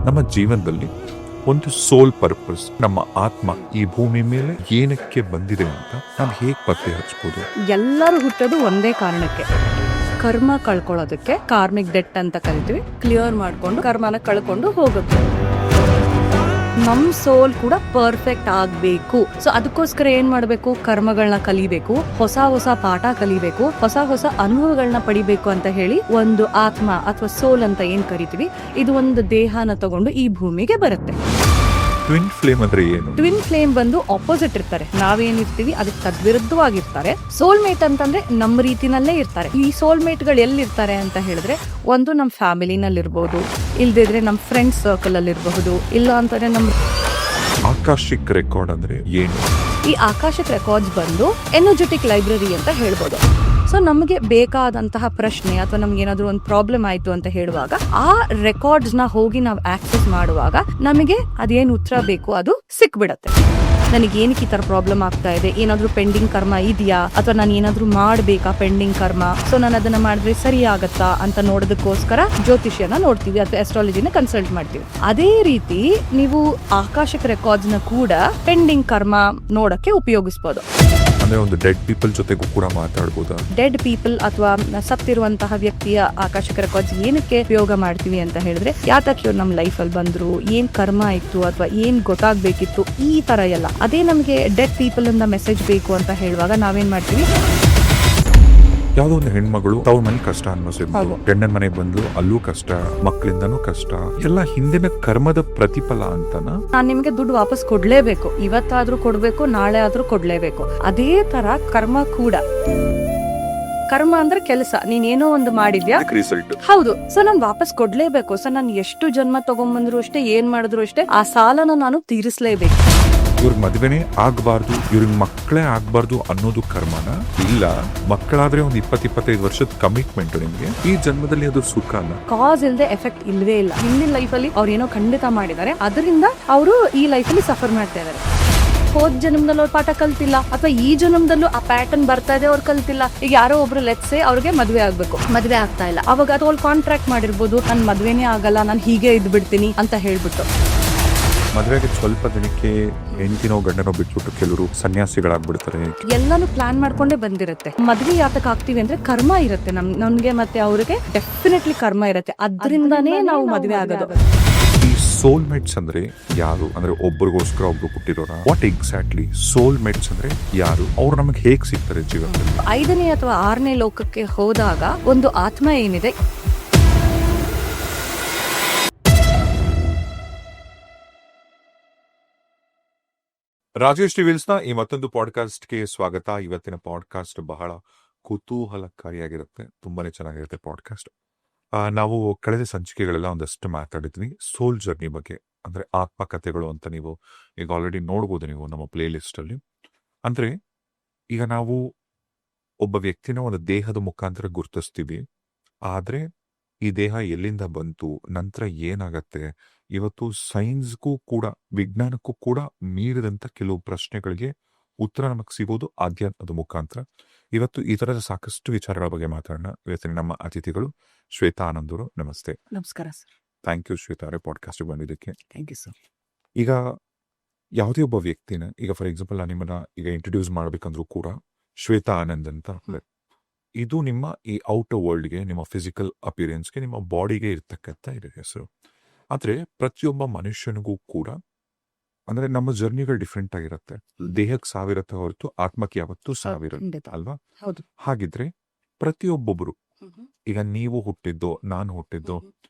ನಮ್ಮ ಜೀವನದಲ್ಲಿ ಒಂದು ಸೋಲ್ ಪರ್ಪಸ್, ನಮ್ಮ ಆತ್ಮ ಈ ಭೂಮಿ ಮೇಲೆ ಏನಕ್ಕೆ ಬಂದಿದೆ ಅಂತ ನಾವು ಹೇಗೆ ಪತ್ತೆ ಹಚ್ಬೋದು? ಎಲ್ಲರೂ ಹುಟ್ಟೋದು ಒಂದೇ ಕಾರಣಕ್ಕೆ, ಕರ್ಮ ಕಳ್ಕೊಳ್ಳೋದಕ್ಕೆ. ಕಾರ್ಮಿಕ್ ಡೆಟ್ ಅಂತ ಕರಿತೀವಿ. ಕ್ಲಿಯರ್ ಮಾಡ್ಕೊಂಡು ಕರ್ಮನ ಕಳ್ಕೊಂಡು ಹೋಗುತ್ತೆ. ನಮ್ ಸೋಲ್ ಕೂಡ ಪರ್ಫೆಕ್ಟ್ ಆಗ್ಬೇಕು. ಸೊ ಅದಕ್ಕೋಸ್ಕರ ಏನ್ ಮಾಡ್ಬೇಕು? ಕರ್ಮಗಳನ್ನ ಕಲಿಬೇಕು, ಹೊಸ ಹೊಸ ಪಾಠ ಕಲಿಬೇಕು, ಹೊಸ ಹೊಸ ಅನುಭವಗಳನ್ನ ಪಡಿಬೇಕು ಅಂತ ಹೇಳಿ ಒಂದು ಆತ್ಮ ಅಥವಾ ಸೋಲ್ ಅಂತ ಏನ್ ಕರಿತೀವಿ, ಇದು ಒಂದು ದೇಹನ ತಗೊಂಡು ಈ ಭೂಮಿಗೆ ಬರುತ್ತೆ. ಟ್ವಿನ್ ಫ್ಲೇಮ್ ಅಂದ್ರೆ ಏನು? ಟ್ವಿನ್ ಫ್ಲೇಮ್ ಬಂದು ಆಪೋಸಿಟ್ ಇರ್ತಾರೆ. ನಾವೇನಿರ್ತೀವಿ ಅದಕ್ಕೆ ತದ್ವಿರುದ್ಧವಾಗಿರ್ತಾರೆ. ಸೋಲ್ಮೇಟ್ ಅಂತಂದ್ರೆ ನಮ್ಮ ರೀತಿನಲ್ಲೇ ಇರ್ತಾರೆ. ಈ ಸೋಲ್ಮೇಟ್ ಗಳು ಎಲ್ಲಿರ್ತಾರೆ ಅಂತ ಹೇಳಿದ್ರೆ, ಒಂದು ನಮ್ಮ ಫ್ಯಾಮಿಲಿನಲ್ಲಿ ಇರ್ಬೋದು, ಇಲ್ದಿದ್ರೆ ನಮ್ಮ ಫ್ರೆಂಡ್ಸ್ ಸರ್ಕಲ್ ಅಲ್ಲಿ ಇರಬಹುದು, ಇಲ್ಲ ಅಂತಾನೆ ನಮ್ಮ ಆಕಾಶಿಕ್ ರೆಕಾರ್ಡ್ ಅಂದ್ರೆ ಏನು? ಈ ಆಕಾಶಿಕ್ ರೆಕಾರ್ಡ್ಸ್ ಬಂದು ಎನರ್ಜೆಟಿಕ್ ಲೈಬ್ರರಿ ಅಂತ ಹೇಳ್ಬೋದು. ಸೊ ನಮಗೆ ಬೇಕಾದಂತಹ ಪ್ರಶ್ನೆ ಅಥವಾ ನಮ್ಗೆ ಏನಾದ್ರು ಒಂದು ಪ್ರಾಬ್ಲಮ್ ಆಯ್ತು ಅಂತ ಹೇಳುವಾಗ ಆ ರೆಕಾರ್ಡ್ಸ್ ನ ಹೋಗಿ ನಾವು ಆಕ್ಸೆಸ್ ಮಾಡುವಾಗ ನಮಗೆ ಅದೇನು ಉತ್ತರ ಬೇಕು ಅದು ಸಿಕ್ಬಿಡತ್ತೆ. ನನಗೆ ಏನಕ್ಕೆ ಈ ತರ ಪ್ರಾಬ್ಲಮ್ ಆಗ್ತಾ ಇದೆ, ಏನಾದ್ರೂ ಪೆಂಡಿಂಗ್ ಕರ್ಮ ಇದೆಯಾ, ಅಥವಾ ನಾನು ಏನಾದ್ರೂ ಮಾಡ್ಬೇಕಾ ಪೆಂಡಿಂಗ್ ಕರ್ಮ, ಸೊ ನಾನು ಅದನ್ನ ಮಾಡಿದ್ರೆ ಸರಿ ಆಗತ್ತಾ ಅಂತ ನೋಡೋದಕ್ಕೋಸ್ಕರ ಜ್ಯೋತಿಷ್ಯನ ನೋಡ್ತೀವಿ ಅಥವಾ ಆಸ್ಟ್ರಾಲಜಿನ ಕನ್ಸಲ್ಟ್ ಮಾಡ್ತೀವಿ. ಅದೇ ರೀತಿ ನೀವು ಆಕಾಶಿಕ್ ರೆಕಾರ್ಡ್ಸ್ ನ ಕೂಡ ಪೆಂಡಿಂಗ್ ಕರ್ಮ ನೋಡಕ್ಕೆ ಉಪಯೋಗಿಸಬಹುದು. ಅಂದ್ರೆ ಒಂದು ಡೆಡ್ ಪೀಪಲ್ ಜೊತೆಗೂ ಕೂಡ ಮಾತಾಡಬಹುದಾ? ಡೆಡ್ ಪೀಪಲ್ ಅಥವಾ ಸತ್ತಿರುವಂತಹ ವ್ಯಕ್ತಿಯ ಆಕಾಶಿಕ ರೆಕಾರ್ಡ್ಸ್ ಏನಕ್ಕೆ ಉಪಯೋಗ ಮಾಡ್ತೀವಿ ಅಂತ ಹೇಳಿದ್ರೆ, ಯಾತಕ್ಕೆ ಇವ್ರು ನಮ್ಮ ಲೈಫ್ ಅಲ್ಲಿ ಬಂದ್ರು, ಏನ್ ಕರ್ಮ ಇತ್ತು ಅಥವಾ ಏನ್ ಗೊತ್ತಾಗ್ಬೇಕಿತ್ತು, ಈ ತರ ಎಲ್ಲ. ಅದೇ ನಮಗೆ ಡೆಡ್ ಪೀಪಲ್ ಇಂದ ಮೆಸೇಜ್ ಬೇಕು ಅಂತ ಹೇಳುವಾಗ ನಾವೇನ್ ಮಾಡ್ತೀವಿ, ಯಾವ್ದೋ ಒಂದು ಹೆಣ್ಮಗಳು ತವ್ರ ಮನೆ ಕಷ್ಟ ಅನ್ನಿಸಿದ್ರು, ಗಂಡನ ಮನೆಗೆ ಬಂದ್ಲು, ಅಲ್ಲೂ ಕಷ್ಟ, ಮಕ್ಕಳಿಂದನೂ ಕಷ್ಟ, ಎಲ್ಲ ಹಿಂದಿನ ಕರ್ಮದ ಪ್ರತಿಫಲ ಅಂತನ. ನಾನ್ ನಿಮ್ಗೆ ದುಡ್ಡು ವಾಪಸ್ ಕೊಡ್ಲೇಬೇಕು, ಇವತ್ತಾದ್ರೂ ಕೊಡ್ಬೇಕು, ನಾಳೆ ಆದ್ರೂ ಕೊಡ್ಲೇಬೇಕು. ಅದೇ ತರ ಕರ್ಮ ಕೂಡ. ಕರ್ಮ ಅಂದ್ರೆ ಕೆಲಸ, ನೀನೇನೋ ಒಂದು ಮಾಡಿದ್ಯಾ, ಹೌದು, ಸೊ ನಾನು ವಾಪಸ್ ಕೊಡ್ಲೇಬೇಕು. ಸೊ ನಾನು ಎಷ್ಟು ಜನ್ಮ ತಗೊಂಡ್ಬಂದ್ರು ಅಷ್ಟೇ, ಏನ್ ಮಾಡಿದ್ರು ಅಷ್ಟೇ, ಆ ಸಾಲನ ನಾನು ತೀರಿಸ್ಲೇಬೇಕು. ಇವ್ರಿಗೆ ಮದ್ವೆನೇ ಆಗ್ಬಾರ್ದು, ಇವ್ರಿಗೆ ಮಕ್ಕಳೇ ಆಗ್ಬಾರ್ದು ಅನ್ನೋದು ಕರ್ಮನ? ಇಲ್ಲ, ಮಕ್ಕಳಾದ್ರೆ ಒಂದು 20-25 ವರ್ಷದ ಕಮಿಟ್ಮೆಂಟ್ ನಿಮ್ಗೆ, ಈ ಜನ್ಮದಲ್ಲಿ ಅದು ಸುಖ ಅಲ್ಲ. ಕಾಸ್ ಇಲ್ದೆ ಎಫೆಕ್ಟ್ ಇಲ್ವೇ ಇಲ್ಲ. ಹಿಂದಿನ ಲೈಫ್ ಅಲ್ಲಿ ಅವ್ರು ಏನೋ ಖಂಡಿತ ಮಾಡಿದ್ದಾರೆ, ಅದರಿಂದ ಅವರು ಈ ಲೈಫ್ ಅಲ್ಲಿ ಸಫರ್ ಮಾಡ್ತಾ ಇದಾರೆ. ಹೋದ್ ಜನ್ಮದಲ್ಲಿ ಅವ್ರ ಪಾಠ ಕಲ್ತಿಲ್ಲ, ಅಥವಾ ಈ ಜನ್ಮದಲ್ಲೂ ಆ ಪ್ಯಾಟರ್ನ್ ಬರ್ತಾ ಇದೆ, ಅವ್ರು ಕಲ್ತಿಲ್ಲ. ಈಗ ಯಾರೋ ಒಬ್ರು ಲೆಟ್ಸೆ ಅವ್ರಿಗೆ ಮದ್ವೆ ಆಗ್ಬೇಕು, ಮದ್ವೆ ಆಗ್ತಾ ಇಲ್ಲ, ಅವಾಗ ಅದು ಅವ್ರು ಕಾಂಟ್ರಾಕ್ಟ್ ಮಾಡಿರ್ಬೋದು, ನನ್ ಮದ್ವೆನೇ ಆಗಲ್ಲ, ನಾನು ಹೀಗೆ ಇದ್ ಬಿಡ್ತೀನಿ ಅಂತ ಹೇಳ್ಬಿಟ್ಟು. ಮದ್ವೆಗೆ ಸ್ವಲ್ಪ ದಿನಕ್ಕೆ ಹೆಂಡತಿನೋ ಗಂಡನೋ ಬಿಟ್ಬಿಟ್ಟು ಕೆಲವರು ಸನ್ಯಾಸಿಗಳಾಗ್ಬಿಡ್ತಾರೆ. ಎಲ್ಲಾನು ಪ್ಲಾನ್ ಮಾಡ್ಕೊಂಡೇ ಬಂದಿರುತ್ತೆ. ಮದ್ವೆ ಯಾತಕ್ ಆಗ್ತೀವಿ ಅಂದ್ರೆ ಕರ್ಮ ಇರುತ್ತೆ ನಮ್ಗೆ ಮತ್ತೆ ಅವ್ರಿಗೆ ಡೆಫಿನೆಟ್ಲಿ ಕರ್ಮ ಇರುತ್ತೆ, ಅದ್ರಿಂದಾನೇ ನಾವು ಮದ್ವೆ ಆಗೋದು. ಈ ಸೋಲ್ ಮೇಟ್ಸ್ ಅಂದ್ರೆ ಯಾರು? ಅಂದ್ರೆ ಒಬ್ರಿಗೋಸ್ಕರ ಒಬ್ರು ಹುಟ್ಟಿರೋರ? ವಾಟ್ ಎಕ್ಸಾಕ್ಟ್ಲಿ ಸೋಲ್ ಮೇಟ್ಸ್ ಅಂದ್ರೆ ಯಾರು? ಅವ್ರು ನಮಗೆ ಹೇಗ್ ಸಿಗ್ತಾರೆ ಜೀವನದಲ್ಲಿ? 5ನೇ ಅಥವಾ 6ನೇ ಲೋಕಕ್ಕೆ ಹೋದಾಗ ಒಂದು ಆತ್ಮ ಏನಿದೆ, ರಾಜೇಶ್ ಟಿವಿಲ್ಸ್ನ ಈ ಮತ್ತೊಂದು ಪಾಡ್ಕಾಸ್ಟ್ಗೆ ಸ್ವಾಗತ. ಇವತ್ತಿನ ಪಾಡ್ಕಾಸ್ಟ್ ಬಹಳ ಕುತೂಹಲಕಾರಿಯಾಗಿರುತ್ತೆ, ತುಂಬಾನೇ ಚೆನ್ನಾಗಿರುತ್ತೆ ಪಾಡ್ಕಾಸ್ಟ್. ನಾವು ಕಳೆದ ಸಂಚಿಕೆಗಳೆಲ್ಲ ಒಂದಷ್ಟು ಮಾತಾಡಿದ್ವಿ ಸೋಲ್ ಜರ್ನಿ ಬಗ್ಗೆ, ಅಂದ್ರೆ ಆತ್ಮಕಥೆಗಳು ಅಂತ. ನೀವು ಈಗ ಆಲ್ರೆಡಿ ನೋಡ್ಬೋದು ನೀವು ನಮ್ಮ ಪ್ಲೇ ಲಿಸ್ಟ್ ಅಲ್ಲಿ. ಅಂದ್ರೆ ಈಗ ನಾವು ಒಬ್ಬ ವ್ಯಕ್ತಿನ ಒಂದು ದೇಹದ ಮುಖಾಂತರ ಗುರುತಿಸ್ತೀವಿ, ಆದ್ರೆ ಈ ದೇಹ ಎಲ್ಲಿಂದ ಬಂತು, ನಂತರ ಏನಾಗತ್ತೆ, ಇವತ್ತು ಸೈನ್ಸ್ಗೂ ಕೂಡ ವಿಜ್ಞಾನಕ್ಕೂ ಕೂಡ ಮೀರಿದಂತ ಕೆಲವು ಪ್ರಶ್ನೆಗಳಿಗೆ ಉತ್ತರ ನಮಗೆ ಸಿಗೋದು ಆಧ್ಯಾತ್ಮದ ಮುಖಾಂತರ. ಇವತ್ತು ಈ ತರದ ಸಾಕಷ್ಟು ವಿಚಾರಗಳ ಬಗ್ಗೆ ಮಾತಾಡೋಣ. ಇವತ್ತಿನ ನಮ್ಮ ಅತಿಥಿಗಳು ಶ್ವೇತಾ ಆನಂದ್ ಅವರು. ನಮಸ್ತೆ. ನಮಸ್ಕಾರ ಸರ್. ಥ್ಯಾಂಕ್ ಯು ಶ್ವೇತಾ ಅವರೇ ಪಾಡ್ಕಾಸ್ಟ್ ಬಂದಿದ್ದಕ್ಕೆ. Thank you sir. ಈಗ ಯಾವುದೇ ಒಬ್ಬ ವ್ಯಕ್ತಿನ, ಈಗ ಫಾರ್ ಎಕ್ಸಾಂಪಲ್ ನಾನು ನಿಮ್ಮನ್ನ ಈಗ ಇಂಟ್ರೊಡ್ಯೂಸ್ ಮಾಡ್ಬೇಕಂದ್ರೂ ಕೂಡ ಶ್ವೇತಾ ಆನಂದ್ ಅಂತ, ಇದು ನಿಮ್ಮ ಈ ಔಟರ್ ವರ್ಲ್ಡ್ಗೆ, ನಿಮ್ಮ ಫಿಸಿಕಲ್ ಅಪಿಯರೆನ್ಸ್ಗೆ, ನಿಮ್ಮ ಬಾಡಿಗೆ ಇರ್ತಕ್ಕಂಥ ಇದೆ ಹೆಸರು. ಆದ್ರೆ ಪ್ರತಿಯೊಬ್ಬ ಮನುಷ್ಯನಿಗೂ ಕೂಡ ಅಂದ್ರೆ ನಮ್ಮ ಜರ್ನಿಗಳು ಡಿಫ್ರೆಂಟ್ ಆಗಿರುತ್ತೆ. ದೇಹಕ್ಕೆ ಸಾವಿರತ್ತೆ ಹೊರತು ಆತ್ಮಕ್ಕೆ ಯಾವತ್ತೂ ಸಾವಿರತ್ತೆ ಅಲ್ವಾ? ಹಾಗಿದ್ರೆ ಪ್ರತಿಯೊಬ್ಬೊಬ್ರು, ಈಗ ನೀವು ಹುಟ್ಟಿದ್ದೋ, ನಾನು ಹುಟ್ಟಿದ್ದೋ,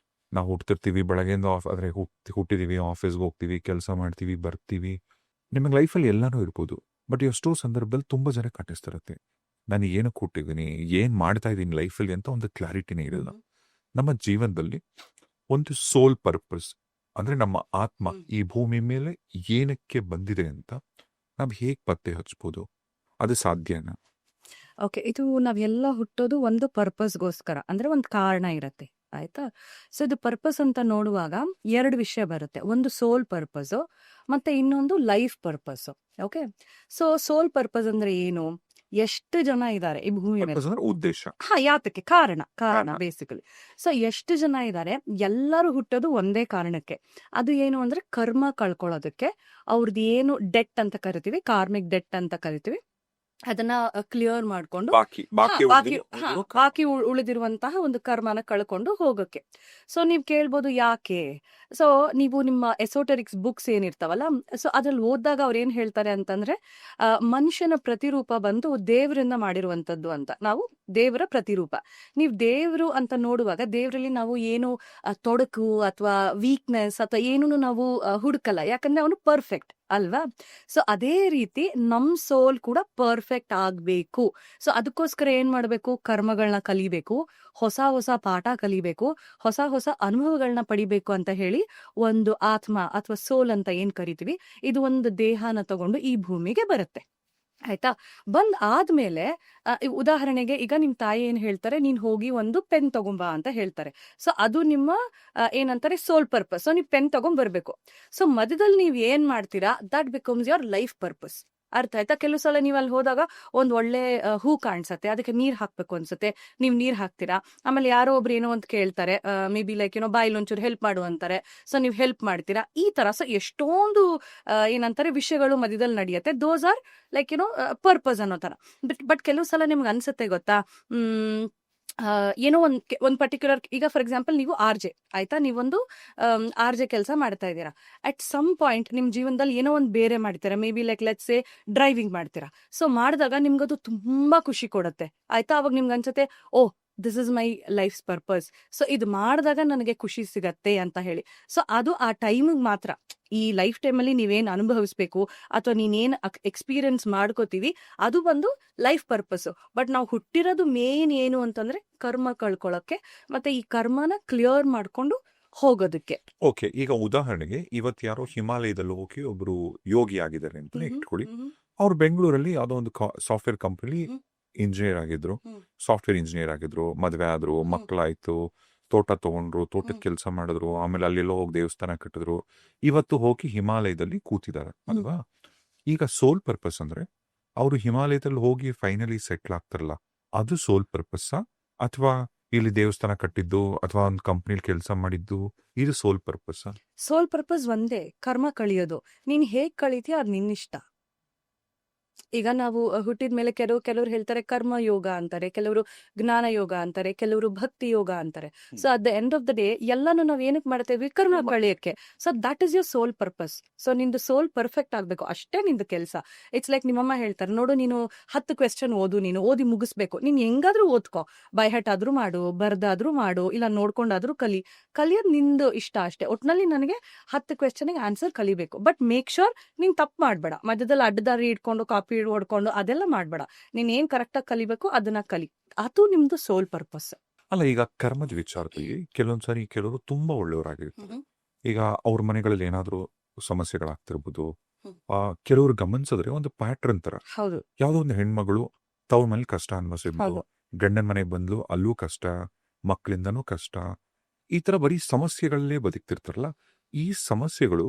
ನಾವು ಹುಟ್ಟಿರ್ತೀವಿ, ಬೆಳಗ್ಗೆಯಿಂದ ಅಂದ್ರೆ ಹುಟ್ಟಿದೀವಿ, ಆಫೀಸ್ಗೆ ಹೋಗ್ತೀವಿ, ಕೆಲಸ ಮಾಡ್ತೀವಿ, ಬರ್ತೀವಿ, ನಿಮಗೆ ಲೈಫಲ್ಲಿ ಎಲ್ಲಾನು ಇರ್ಬೋದು. ಬಟ್ ಎಷ್ಟೋ ಸಂದರ್ಭದಲ್ಲಿ ತುಂಬಾ ಜನ ಕಾಣಿಸ್ತಿರತ್ತೆ, ನಾನು ಏನಕ್ಕೆ ಹುಟ್ಟಿದ್ದೀನಿ, ಏನ್ ಮಾಡ್ತಾ ಇದ್ದೀನಿ ಲೈಫಲ್ಲಿ ಅಂತ ಒಂದು ಕ್ಲಾರಿಟಿನೇ ಇರಲ್ಲ. ನಮ್ಮ ಜೀವನದಲ್ಲಿ ಒಂದು ಸೋಲ್ ಪರ್ಪಸ್, ಅಂದ್ರೆ ನಮ್ಮ ಆತ್ಮ ಈ ಭೂಮಿ ಮೇಲೆ ಏನಕ್ಕೆ ಬಂದಿದೆ ಅಂತ ನಾವ್ ಹೇಗ್ ಪತ್ತೆ ಹಚ್ಬೋದು? ಅದು ಸಾಧ್ಯನಾ? ಓಕೆ, ಇದು ನಾವೆಲ್ಲ ಹುಟ್ಟೋದು ಒಂದು ಪರ್ಪಸ್ಗೋಸ್ಕರ, ಅಂದ್ರೆ ಒಂದು ಕಾರಣ ಇರತ್ತೆ, ಆಯ್ತಾ? ಸೊ ಇದು ಪರ್ಪಸ್ ಅಂತ ನೋಡುವಾಗ 2 ವಿಷಯ ಬರುತ್ತೆ. ಒಂದು ಸೋಲ್ ಪರ್ಪಸ್ ಮತ್ತೆ ಇನ್ನೊಂದು life purpose. Okay, so soul purpose ಅಂದ್ರೆ ಏನು? ಎಷ್ಟು ಜನ ಇದ್ದಾರೆ ಈ ಭೂಮಿ ಮೇಲೆ? ಪರ್ಪಸ್ ಅಂದ್ರೆ ಉದ್ದೇಶ. ಯಾತಕ್ಕೆ? ಕಾರಣ ಕಾರಣ. ಬೇಸಿಕಲಿ. ಸೊ ಎಷ್ಟು ಜನ ಇದ್ದಾರೆ? ಎಲ್ಲರೂ ಹುಟ್ಟೋದು ಒಂದೇ ಕಾರಣಕ್ಕೆ. ಅದು ಏನು ಅಂದ್ರೆ ಕರ್ಮ ಕಳ್ಕೊಳ್ಳೋದಕ್ಕೆ. ಅವ್ರದ್ದು ಏನು ಡೆಟ್ ಅಂತ ಕರಿತೀವಿ, ಕಾರ್ಮಿಕ್ ಡೆಟ್ ಅಂತ ಕರಿತೀವಿ, ಅದನ್ನ ಕ್ಲಿಯರ್ ಮಾಡ್ಕೊಂಡು ಬಾಕಿ ಬಾಕಿ ಬಾಕಿ ಉಳಿದಿರುವಂತಹ ಒಂದು ಕರ್ಮನ ಕಳ್ಕೊಂಡು ಹೋಗಕ್ಕೆ. ಸೊ ನೀವ್ ಕೇಳ್ಬೋದು ಯಾಕೆ? ಸೊ ನೀವು ನಿಮ್ಮ ಎಸೋಟರಿಕ್ಸ್ ಬುಕ್ಸ್ ಏನಿರ್ತಾವಲ್ಲ, ಸೊ ಅದ್ರಲ್ಲಿ ಓದಿದಾಗ ಅವ್ರು ಏನ್ ಹೇಳ್ತಾರೆ ಅಂತಂದ್ರೆ, ಮನುಷ್ಯನ ಪ್ರತಿರೂಪ ಬಂದು ದೇವರಿಂದ ಮಾಡಿರುವಂತದ್ದು ಅಂತ. ನಾವು ದೇವರ ಪ್ರತಿರೂಪ. ನೀವು ದೇವರು ಅಂತ ನೋಡುವಾಗ ದೇವರಲ್ಲಿ ನಾವು ಏನು ತೊಡಕು ಅಥವಾ ವೀಕ್ನೆಸ್ ಅಥವಾ ಏನೂ ನಾವು ಹುಡುಕಲ್ಲ, ಯಾಕಂದ್ರೆ ಅವನು ಪರ್ಫೆಕ್ಟ್ ಅಲ್ವಾ? ಸೊ ಅದೇ ರೀತಿ ನಮ್ ಸೋಲ್ ಕೂಡ ಪರ್ಫೆಕ್ಟ್ ಆಗ್ಬೇಕು. ಸೊ ಅದಕ್ಕೋಸ್ಕರ ಏನ್ ಮಾಡ್ಬೇಕು? ಕರ್ಮಗಳನ್ನ ಕಲಿಬೇಕು, ಹೊಸ ಹೊಸ ಪಾಠ ಕಲಿಬೇಕು, ಹೊಸ ಹೊಸ ಅನುಭವಗಳನ್ನ ಪಡಿಬೇಕು ಅಂತ ಹೇಳಿ ಒಂದು ಆತ್ಮ ಅಥವಾ ಸೋಲ್ ಅಂತ ಏನ್ ಕರಿತೀವಿ, ಇದು ಒಂದು ದೇಹನ ತಗೊಂಡು ಈ ಭೂಮಿಗೆ ಬರುತ್ತೆ. ಆಯ್ತಾ? ಬಂದ್ ಆದ್ಮೇಲೆ ಉದಾಹರಣೆಗೆ ಈಗ ನಿಮ್ ತಾಯಿ ಏನ್ ಹೇಳ್ತಾರೆ, ನೀನ್ ಹೋಗಿ ಒಂದು ಪೆನ್ ತಗೊಂಬಾ ಅಂತ ಹೇಳ್ತಾರೆ. ಸೊ ಅದು ನಿಮ್ಮ ಏನಂತಾರೆ ಸೋಲ್ ಪರ್ಪಸ್. ಸೊ ನೀವು ಪೆನ್ ತಗೊಂಡ್ಬರ್ಬೇಕು. ಸೊ ಮಧ್ಯದಲ್ಲಿ ನೀವ್ ಏನ್ ಮಾಡ್ತೀರಾ, that becomes your life purpose. ಅರ್ಥ ಆಯ್ತಾ? ಕೆಲವು ಸಲ ನೀವು ಅಲ್ಲಿ ಹೋದಾಗ ಒಂದ್ ಒಳ್ಳೆ ಹೂ ಕಾಣಿಸತ್ತೆ, ಅದಕ್ಕೆ ನೀರ್ ಹಾಕ್ಬೇಕು ಅನ್ಸುತ್ತೆ, ನೀವ್ ನೀರ್ ಹಾಕ್ತೀರಾ. ಆಮೇಲೆ ಯಾರೋ ಒಬ್ರು ಏನೋ ಅಂತ ಕೇಳ್ತಾರೆ, ಮೇ ಬಿ ಲೈಕ್ ಏನೋ ಬಾಯಿಲ್ ಒಂಚೂರು ಹೆಲ್ಪ್ ಮಾಡು ಅಂತಾರೆ. ಸೊ ನೀವ್ ಹೆಲ್ಪ್ ಮಾಡ್ತೀರಾ. ಈ ತರ ಸೊ ಎಷ್ಟೊಂದು ಏನಂತಾರೆ ವಿಷಯಗಳು ಮಧ್ಯದಲ್ಲಿ ನಡೆಯುತ್ತೆ. ದೋಸ್ ಆರ್ ಲೈಕ್ ಏನೋ ಪರ್ಪಸ್ ಅನ್ನೋ ತರ. ಬಟ್ ಕೆಲವು ಸಲ ನಿಮ್ಗೆ ಅನ್ಸುತ್ತೆ ಗೊತ್ತಾ, ಏನೋ ಒಂದ್ ಪರ್ಟಿಕ್ಯುಲರ್, ಈಗ ಫಾರ್ ಎಕ್ಸಾಂಪಲ್ ನೀವು ಆರ್ಜೆ ಆಯ್ತಾ, ನೀವೊಂದು ಆರ್ಜೆ ಕೆಲಸ ಮಾಡ್ತಾ ಇದ್ದೀರಾ. ಅಟ್ ಸಮ್ ಪಾಯಿಂಟ್ ನಿಮ್ ಜೀವನದಲ್ಲಿ ಏನೋ ಒಂದು ಬೇರೆ ಮಾಡ್ತೀರಾ, may be like let's say driving ಮಾಡ್ತೀರಾ. ಸೊ ಮಾಡಿದಾಗ ನಿಮ್ಗದು ತುಂಬಾ ಖುಷಿ ಕೊಡುತ್ತೆ ಆಯ್ತಾ. ಅವಾಗ ನಿಮ್ಗೆ ಅನ್ಸುತ್ತೆ, oh this is my life purpose. So ಇದು ಮಾಡಿದಾಗ ನನಗೆ ಖುಷಿ ಸಿಗತ್ತೆ ಅಂತ ಹೇಳಿ. ಸೊ ಅದು ಆ ಟೈಮಿಗೆ ಮಾತ್ರ. ಈ ಲೈಫ್ ಟೈಮಲ್ಲಿ ನೀವೇನ್ ಅನುಭವಿಸ್ಬೇಕು ಅಥವಾ ನೀನೇನ್ ಎಕ್ಸ್ಪೀರಿಯನ್ಸ್ ಮಾಡ್ಕೋತೀವಿ, ಅದು ಬಂದು ಲೈಫ್ ಪರ್ಪಸ್. ಬಟ್ ನಾವು ಹುಟ್ಟಿರೋದು ಮೇನ್ ಏನು ಅಂತಂದ್ರೆ ಕರ್ಮ ಕಳ್ಕೊಳಕ್ಕೆ, ಮತ್ತೆ ಈ ಕರ್ಮನ ಕ್ಲಿಯರ್ ಮಾಡ್ಕೊಂಡು ಹೋಗೋದಕ್ಕೆ. ಓಕೆ, ಈಗ ಉದಾಹರಣೆಗೆ ಇವತ್ತು ಯಾರೋ ಹಿಮಾಲಯದಲ್ಲಿ ಹೋಗಿ ಒಬ್ರು ಯೋಗಿ ಆಗಿದ್ದಾರೆ ಅಂತ ಇಟ್ಕೊಳ್ಳಿ. ಅವ್ರು ಬೆಂಗಳೂರಲ್ಲಿ ಯಾವ್ದೋ ಒಂದು ಸಾಫ್ಟ್ವೇರ್ ಕಂಪನಿ ಇಂಜಿನಿಯರ್ ಆಗಿದ್ರು, ಸಾಫ್ಟ್ವೇರ್ ಇಂಜಿನಿಯರ್ ಆಗಿದ್ರು, ಮದ್ವೆ ಆದ್ರು, ಮಕ್ಕಳಾಯ್ತು, ತೋಟ ತಗೊಂಡ್ರು, ತೋಟದ ಕೆಲಸ ಮಾಡಿದ್ರು, ಆಮೇಲೆ ಅಲ್ಲೆಲ್ಲೋ ಹೋಗಿ ದೇವಸ್ಥಾನ ಕಟ್ಟಿದ್ರು, ಇವತ್ತು ಹೋಗಿ ಹಿಮಾಲಯದಲ್ಲಿ ಕೂತಿದ್ದಾರೆ ಅಲ್ವಾ. ಈಗ ಸೋಲ್ ಪರ್ಪಸ್ ಅಂದ್ರೆ ಅವರು ಹಿಮಾಲಯದಲ್ಲಿ ಹೋಗಿ ಫೈನಲಿ ಸೆಟ್ಲ್ ಆಗ್ತಾರಲ್ಲ, ಅದು ಸೋಲ್ ಪರ್ಪಸ್ ಅಥವಾ ಇಲ್ಲಿ ದೇವಸ್ಥಾನ ಕಟ್ಟಿದ್ದು ಅಥವಾ ಒಂದು ಕಂಪ್ನಿಲಿ ಕೆಲಸ ಮಾಡಿದ್ದು, ಇದು ಸೋಲ್ ಪರ್ಪಸ್? ಸೋಲ್ ಪರ್ಪಸ್ ಒಂದೇ, ಕರ್ಮ ಕಳಿಯೋದು. ನೀನ್ ಹೇಗ್ ಕಳೀತೀಯ ಅದು ನಿನ್ನಿಷ್ಟ. ಈಗ ನಾವು ಹುಟ್ಟಿದ ಮೇಲೆ ಕೆಲವರು ಹೇಳ್ತಾರೆ ಕರ್ಮ ಯೋಗ ಅಂತಾರೆ, ಕೆಲವರು ಜ್ಞಾನ ಯೋಗ ಅಂತಾರೆ, ಕೆಲವರು ಭಕ್ತಿ ಯೋಗ ಅಂತಾರೆ. So at the end of the day ಎಲ್ಲಾನು ನಾವ್ ಏನಕ್ಕೆ ಮಾಡ್ತೇವೆ? ಕರ್ಮ ಕಳಿಯಕ್ಕೆ. So that is your soul purpose. So ನಿಂದು ಸೋಲ್ ಪರ್ಫೆಕ್ಟ್ ಆಗ್ಬೇಕು, ಅಷ್ಟೇ ನಿಂದು ಕೆಲಸ. ಇಟ್ಸ್ ಲೈಕ್ ನಿಮ್ಮಮ್ಮ ಹೇಳ್ತಾರೆ, ನೋಡು ನೀನು 10 ಕ್ವೆಶ್ಚನ್ ನೀನು ಓದಿ ಮುಗಿಸ್ಬೇಕು. ನೀನ್ ಹೆಂಗಾದ್ರೂ ಓದ್ಕೋ, ಬೈ ಹ್ಯಾಟ್ ಆದ್ರೂ ಮಾಡು, ಬರ್ದಾದ್ರೂ ಮಾಡು, ಇಲ್ಲ ನೋಡ್ಕೊಂಡಾದ್ರೂ ಕಲಿಯೋದ್ ನಿಂದು ಇಷ್ಟ ಅಷ್ಟೇ. ಒಟ್ನಲ್ಲಿ ನನಗೆ 10 ಕ್ವೆಶ್ಚನ್ಗೆ ಆನ್ಸರ್ ಕಲಿಬೇಕು. ಬಟ್ ಮೇಕ್ ಶೋರ್ ನೀನ್ ತಪ್ಪು ಮಾಡ್ಬೇಡ, ಮಧ್ಯದಲ್ಲಿ ಅಡ್ಡದಾರಿ ಇಟ್ಕೊಂಡು ಕಾಪಿ ಹೊಡ್ಕೊಂಡು ಅದೆಲ್ಲ ಮಾಡ್ಬೇಡ. ನೀನ್ ಏನ್ ಕರೆಕ್ಟ್ ಆಗಿ ಕಲಿಬೇಕು ಅದನ್ನ ಕಲಿ. ಅದು ನಿಮ್ದು ಸೋಲ್ ಪರ್ಪಸ್. ಅಲ್ಲ, ಈಗ ಕರ್ಮದ ವಿಚಾರದಲ್ಲಿ ಕೆಲವೊಂದ್ಸರಿ ಕೆಲವರು ತುಂಬಾ ಒಳ್ಳೆಯವರಾಗಿರ್ತಾರೆ. ಈಗ ಅವ್ರ ಮನೆಗಳಲ್ಲಿ ಏನಾದ್ರೂ ಸಮಸ್ಯೆಗಳಾಗ್ತಿರ್ಬೋದು. ಕೆಲವರು ಗಮನಿಸಿದ್ರೆ ಒಂದು ಪ್ಯಾಟ್ರನ್ ತರ, ಹೌದು, ಯಾವ್ದೋ ಒಂದು ಹೆಣ್ಮಗಳು ತವ್ರ ಮನೇಲಿ ಕಷ್ಟ ಅನ್ಭವಿಸಿರ್ಬೋದು, ಗಂಡನ ಮನೆಗೆ ಬಂದ್ಲು ಅಲ್ಲೂ ಕಷ್ಟ, ಮಕ್ಕಳಿಂದನೂ ಕಷ್ಟ, ಈ ತರ ಬರೀ ಸಮಸ್ಯೆಗಳಲ್ಲೇ ಬದುಕ್ತಿರ್ತಾರಲ್ಲ. ಈ ಸಮಸ್ಯೆಗಳು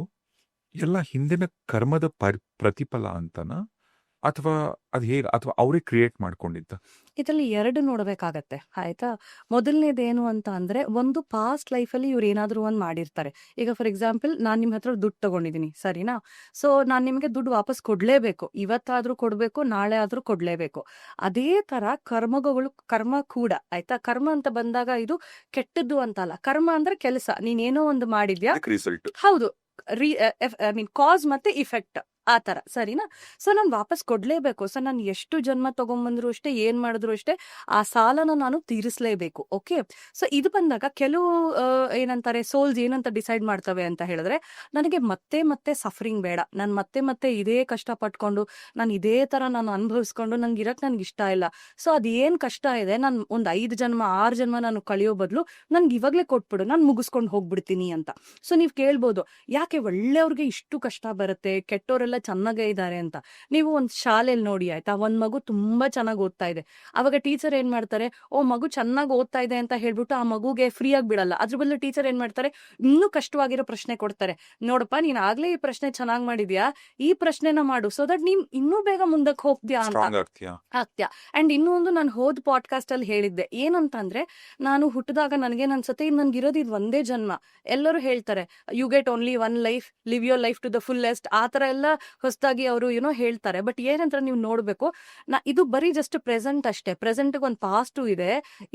ಎಲ್ಲ ಹಿಂದಿನ ಕರ್ಮದ ಪ್ರತಿಫಲ ಅಂತನ ಅಥವಾ ಅದ್ ಹೇಗ, ಅಥವಾ ಅವರೇ ಕ್ರಿಯೇಟ್ ಮಾಡ್ಕೊಂಡಿದ್ದ? ಇದರಲ್ಲಿ 2 ನೋಡ್ಬೇಕಾಗತ್ತೆ ಆಯ್ತಾ. ಮೊದಲನೇದೇನು ಅಂತ ಅಂದ್ರೆ, ಒಂದು ಪಾಸ್ಟ್ ಲೈಫಲ್ಲಿ ಇವ್ರು ಏನಾದ್ರು ಒಂದ್ ಮಾಡಿರ್ತಾರೆ. ಈಗ ಫಾರ್ ಎಕ್ಸಾಂಪಲ್ ನಾನ್ ನಿಮ್ ಹತ್ರ ದುಡ್ಡು ತಗೊಂಡಿದೀನಿ, ಸರಿನಾ? ಸೊ ನಾನ್ ನಿಮ್ಗೆ ದುಡ್ಡು ವಾಪಸ್ ಕೊಡ್ಲೇಬೇಕು, ಇವತ್ತಾದ್ರೂ ಕೊಡ್ಬೇಕು, ನಾಳೆ ಆದ್ರೂ ಕೊಡ್ಲೇಬೇಕು. ಅದೇ ತರ ಕರ್ಮ ಕೂಡ ಆಯ್ತಾ. ಕರ್ಮ ಅಂತ ಬಂದಾಗ ಇದು ಕೆಟ್ಟದ್ದು ಅಂತ ಅಲ್ಲ. ಕರ್ಮ ಅಂದ್ರೆ ಕೆಲಸ, ನೀನೇನೋ ಒಂದು ಮಾಡಿದ್ಯಾ, ರಿಸಲ್ಟ್. ಹೌದು, ಕಾಸ್ ಮತ್ತೆ ಇಫೆಕ್ಟ್ ಆ ತರ, ಸರಿನಾ? ಸೊ ನಾನು ವಾಪಸ್ ಕೊಡ್ಲೇಬೇಕು. ಸೊ ನಾನು ಎಷ್ಟು ಜನ್ಮ ತಗೊಂಡ್ಬಂದ್ರು ಅಷ್ಟೇ, ಏನ್ ಮಾಡಿದ್ರು ಅಷ್ಟೇ, ಆ ಸಾಲನ ನಾನು ತೀರಿಸ್ಲೇಬೇಕು. ಓಕೆ. ಸೊ ಇದು ಬಂದಾಗ ಕೆಲವು ಏನಂತಾರೆ ಸೋಲ್ಸ್ ಏನಂತ ಡಿಸೈಡ್ ಮಾಡ್ತವೆ ಅಂತ ಹೇಳಿದ್ರೆ, ನನಗೆ ಮತ್ತೆ ಮತ್ತೆ ಸಫರಿಂಗ್ ಬೇಡ, ನಾನು ಮತ್ತೆ ಮತ್ತೆ ಇದೇ ಕಷ್ಟ ಪಟ್ಕೊಂಡು ನಾನು ಇದೇ ತರ ನಾನು ಅನುಭವಿಸ್ಕೊಂಡು ನಂಗೆ ಇರಕ್ ನನ್ಗೆ ಇಷ್ಟ ಇಲ್ಲ. ಸೊ ಅದೇನ್ ಕಷ್ಟ ಇದೆ, ನಾನು ಒಂದ್ 5 ಜನ್ಮ 6 ಜನ್ಮ ನಾನು ಕಳಿಯೋ ಬದಲು ನನ್ಗೆ ಇವಾಗ್ಲೇ ಕೊಟ್ಬಿಡು, ನಾನು ಮುಗಿಸ್ಕೊಂಡು ಹೋಗ್ಬಿಡ್ತೀನಿ ಅಂತ. ಸೊ ನೀವ್ ಕೇಳ್ಬೋದು, ಯಾಕೆ ಒಳ್ಳೆಯವ್ರಿಗೆ ಇಷ್ಟು ಕಷ್ಟ ಬರುತ್ತೆ, ಕೆಟ್ಟೋರೆಲ್ಲ ಅವರೆಲ್ಲ ಚೆನ್ನಾಗೇ ಇದ್ದಾರೆ ಅಂತ. ನೀವು ಒಂದು ಶಾಲೆಯಲ್ಲಿ ನೋಡಿ ಆಯ್ತಾ, ಒಂದ್ ಮಗು ತುಂಬಾ ಚೆನ್ನಾಗಿ ಓದ್ತಾ ಇದೆ, ಅವಾಗ ಟೀಚರ್ ಏನ್ ಮಾಡ್ತಾರೆ, ಓ ಮಗು ಚೆನ್ನಾಗಿ ಓದ್ತಾ ಇದೆ ಅಂತ ಹೇಳ್ಬಿಟ್ಟು ಆ ಮಗುಗೆ ಫ್ರೀ ಆಗಿ ಬಿಡಲ್ಲ. ಅದ್ರ ಬದಲು ಟೀಚರ್ ಏನ್ ಮಾಡ್ತಾರೆ, ಇನ್ನೂ ಕಷ್ಟವಾಗಿರೋ ಪ್ರಶ್ನೆ ಕೊಡ್ತಾರೆ. ನೋಡಪ್ಪ, ನೀನ್ ಆಗ್ಲೇ ಈ ಪ್ರಶ್ನೆ ಚೆನ್ನಾಗಿ ಮಾಡಿದ್ಯಾ, ಈ ಪ್ರಶ್ನೆನ ಮಾಡು, ಸೊ ದಟ್ ನೀನ್ ಇನ್ನೂ ಬೇಗ ಮುಂದಕ್ಕೆ ಹೋಗ್ತೀಯಾ ಅಂತ ಸ್ಟ್ರಾಂಗ್ ಆಗ್ತೀಯಾ. ಆಗ್ತ್ಯಾ. ಅಂಡ್ ಇನ್ನೂ ಒಂದು ನಾನು ಹೋದ್ ಪಾಡ್ಕಾಸ್ಟ್ ಅಲ್ಲಿ ಹೇಳಿದ್ದೆ ಏನಂತಂದ್ರೆ, ನಾನು ಹುಟ್ಟಿದಾಗ ನನಗೇನ್ ಅನ್ಸುತ್ತೆ, ನನ್ಗಿರೋದು ಇದು ಒಂದೇ ಜನ್ಮ. ಎಲ್ಲರೂ ಹೇಳ್ತಾರೆ you get only one life, live your life to the fullest, ಆ ತರ ಎಲ್ಲ ಹೊಸದಾಗಿ ಅವರು ಏನೋ ಹೇಳ್ತಾರೆ. ಬಟ್ ಏನಂತ ನೀವು ನೋಡ್ಬೇಕು, ಇದು ಬರೀ ಜಸ್ಟ್ ಪ್ರೆಸೆಂಟ್ ಅಷ್ಟೇ. ಪ್ರೆಸೆಂಟ್ ಒಂದು ಪಾಸ್ಟು ಇದೆ,